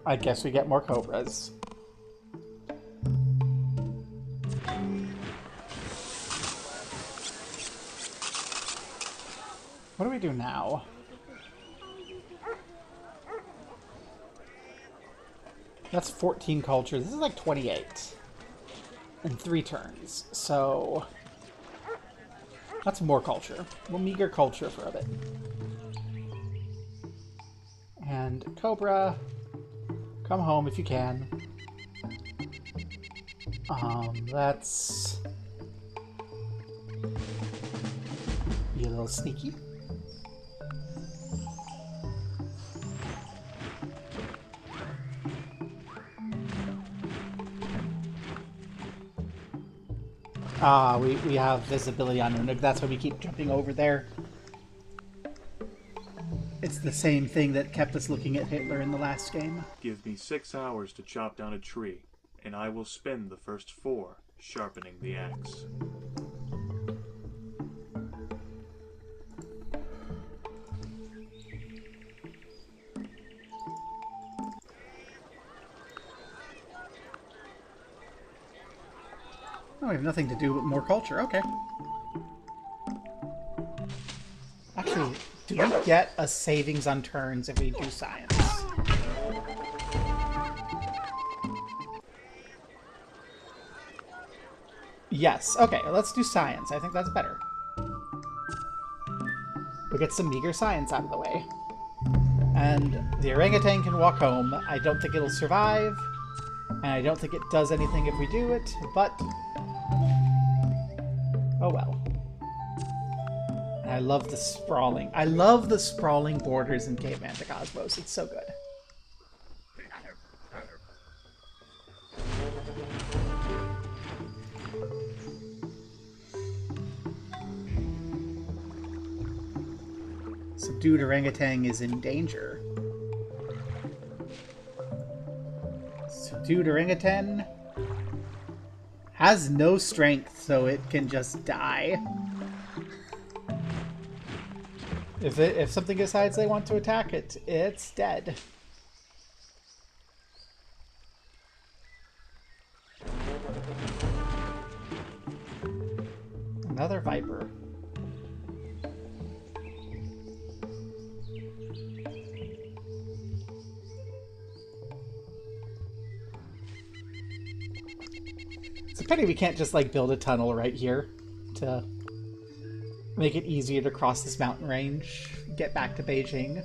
I guess we get more Cobras. What do we do now? That's 14 culture. This is like 28 in 3 turns. So that's more culture. We'll meager culture for a bit. And Cobra, come home if you can. That's be a little sneaky. Ah, we have visibility on Unug. That's why we keep jumping over there. It's the same thing that kept us looking at Hitler in the last game. Give me 6 hours to chop down a tree, and I will spend the first 4 sharpening the axe. Oh, we have nothing to do with more culture. Okay. Actually, do we get a savings on turns if we do science? Yes. Okay, let's do science. I think that's better. We'll get some meager science out of the way. And the orangutan can walk home. I don't think it'll survive. And I don't think it does anything if we do it, but oh well. And I love the sprawling. I love the sprawling borders in Caveman to Cosmos. It's so good. Subdued orangutan is in danger. Subdued orangutan has no strength, so it can just die. If something decides they want to attack it, it's dead. Another viper. It's a pity we can't just like build a tunnel right here to make it easier to cross this mountain range, get back to Beijing.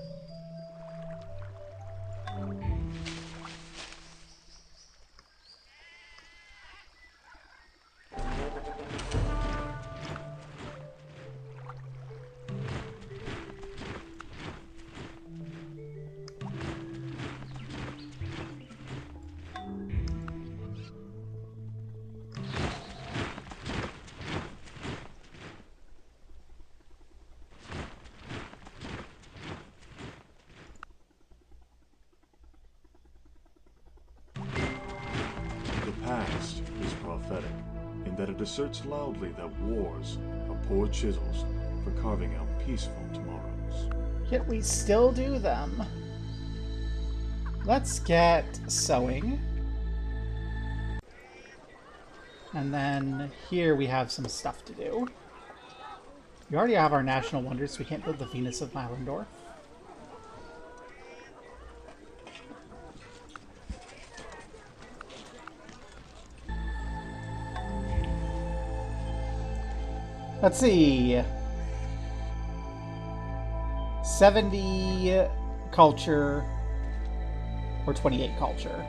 The past is prophetic in that it asserts loudly that wars are poor chisels for carving out peaceful tomorrows. Yet we still do them. Let's get sewing. And then here we have some stuff to do. We already have our national wonders, so we can't build the Venus of Mylendorf. Let's see. 70 culture or 28 culture.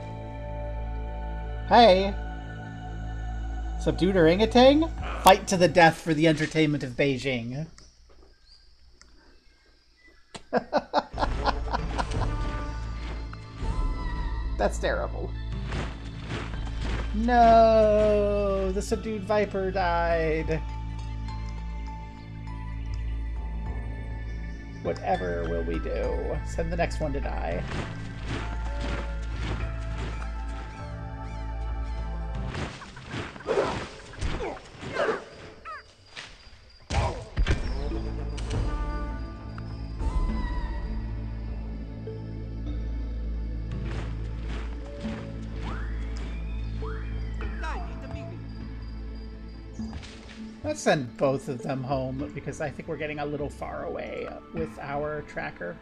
Hey! Subdued orangutan? Fight to the death for the entertainment of Beijing. That's terrible. No! The subdued viper died. Whatever will we do? Send the next one to die. Let's send both of them home because I think we're getting a little far away with our tracker.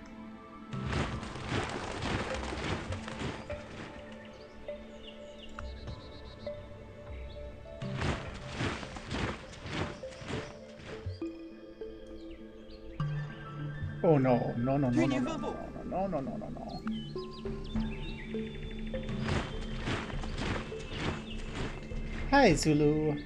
Oh no, no, no, no, no, no, no, no, no, no, no, no, no. Hi, Zulu.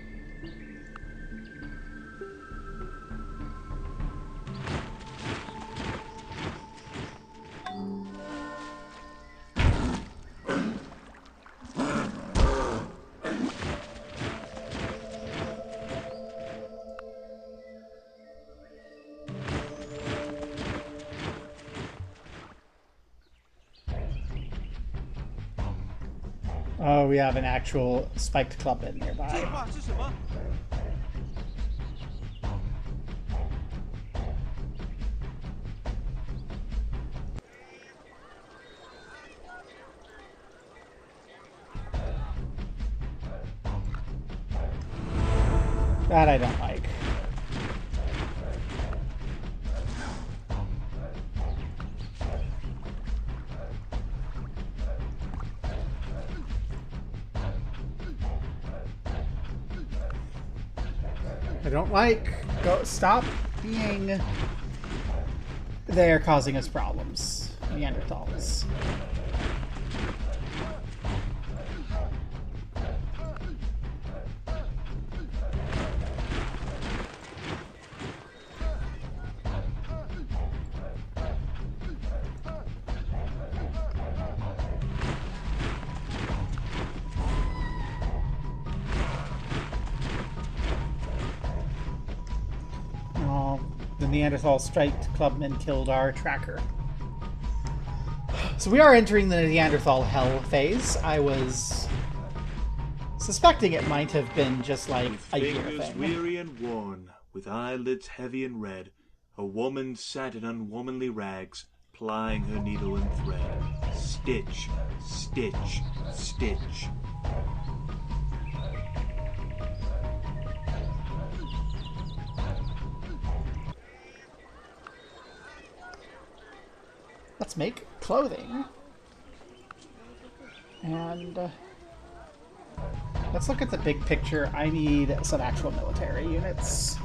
Oh, we have an actual spiked clubman nearby. That I don't like. I don't like. Go. Stop being. They are causing us problems. Neanderthals. The Neanderthal striped clubman killed our tracker. So we are entering the Neanderthal hell phase. I was suspecting it might have been just like With a year fingers thing. weary and worn, with eyelids heavy and red, a woman sat in unwomanly rags, plying her needle and thread. Stitch, stitch, stitch. Let's make clothing. And Let's look at the big picture. I need some actual military units.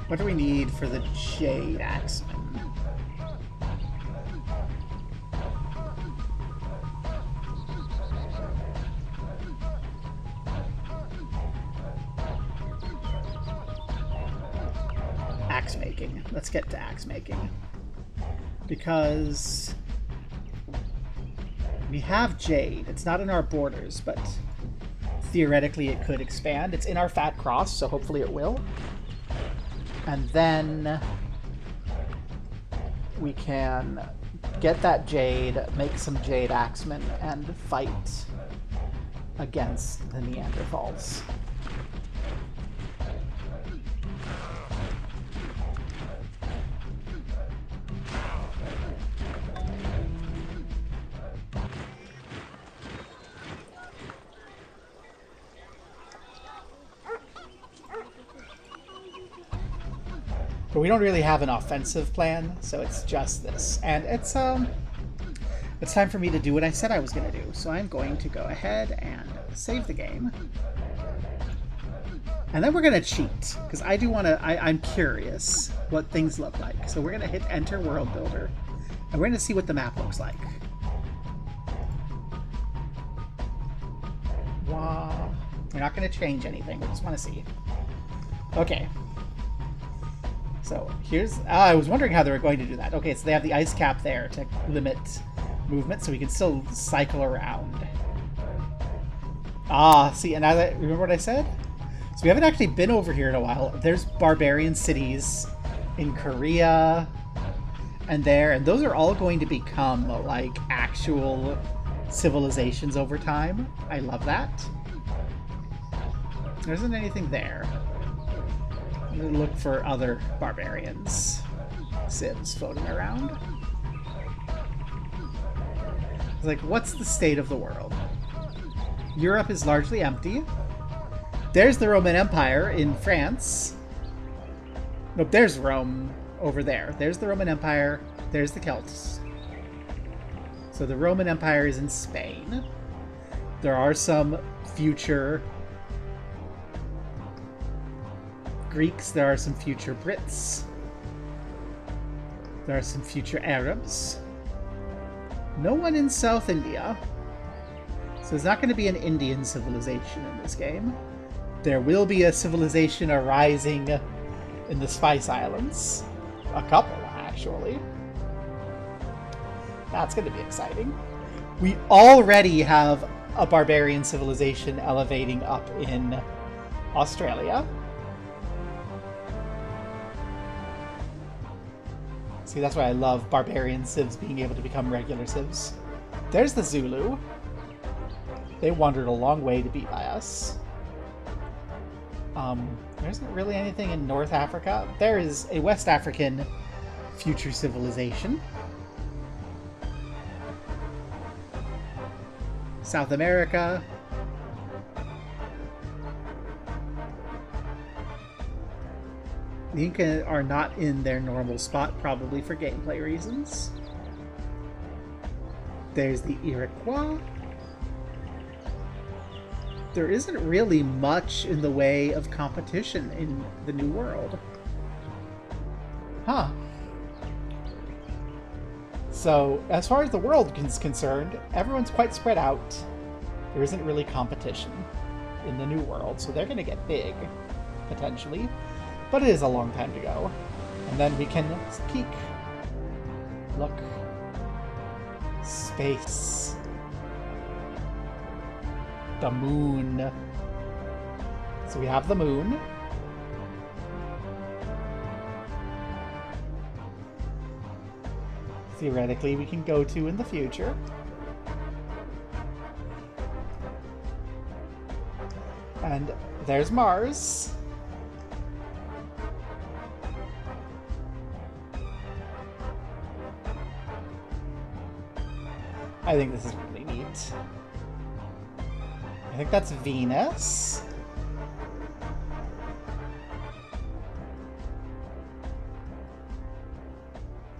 What do we need for the Jade Axeman? Axe making. Let's get to axe making. Because we have Jade. It's not in our borders, but theoretically it could expand. It's in our Fat Cross, so hopefully it will. And then we can get that Jade, make some Jade Axemen, and fight against the Neanderthals. But we don't really have an offensive plan, so it's just this. And it's time for me to do what I said I was going to do. So I'm going to go ahead and save the game. And then we're going to cheat, because I do want to, I'm curious what things look like. So we're going to hit Enter World Builder, and we're going to see what the map looks like. Wow. We're not going to change anything, we just want to see. Okay. So here's, I was wondering how they were going to do that. Okay, so they have the ice cap there to limit movement, so we can still cycle around. Ah, see, and remember what I said? So we haven't actually been over here in a while. There's barbarian cities in Korea and there, and those are all going to become like actual civilizations over time. I love that. There isn't anything there. I'm going to look for other barbarians. Civs floating around. It's like, what's the state of the world? Europe is largely empty. There's the Roman Empire in France. Nope, there's Rome over there. There's the Roman Empire. There's the Celts. So the Roman Empire is in Spain. There are some future Greeks, there are some future Brits. There are some future Arabs. No one in South India. So there's not going to be an Indian civilization in this game. There will be a civilization arising in the Spice Islands. A couple, actually. That's going to be exciting. We already have a barbarian civilization elevating up in Australia. See, that's why I love barbarian civs being able to become regular civs. There's the Zulu. They wandered a long way to be by us. There isn't really anything in North Africa. There is a West African future civilization. South America. The Inca are not in their normal spot, probably for gameplay reasons. There's the Iroquois. There isn't really much in the way of competition in the New World. Huh. So, as far as the world is concerned, everyone's quite spread out. There isn't really competition in the New World, so they're going to get big, potentially. But it is a long time to go. And then we can peek. Look. Space. The moon. So we have the moon. Theoretically, we can go to in the future. And there's Mars. I think this is really neat. I think that's Venus.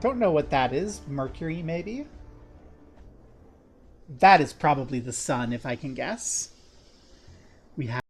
Don't know what that is. Mercury, maybe? That is probably the sun, if I can guess. We have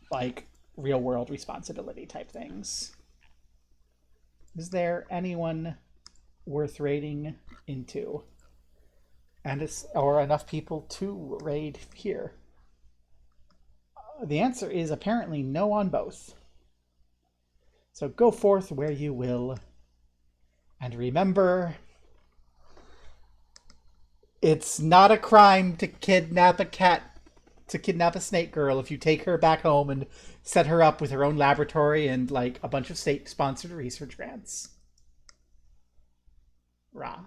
like real world responsibility type things. Is there anyone worth raiding into? And it's or enough people to raid here? The answer is apparently no on both. So go forth where you will. And remember, it's not a crime to kidnap a snake girl if you take her back home and set her up with her own laboratory and like a bunch of state-sponsored research grants. Rah.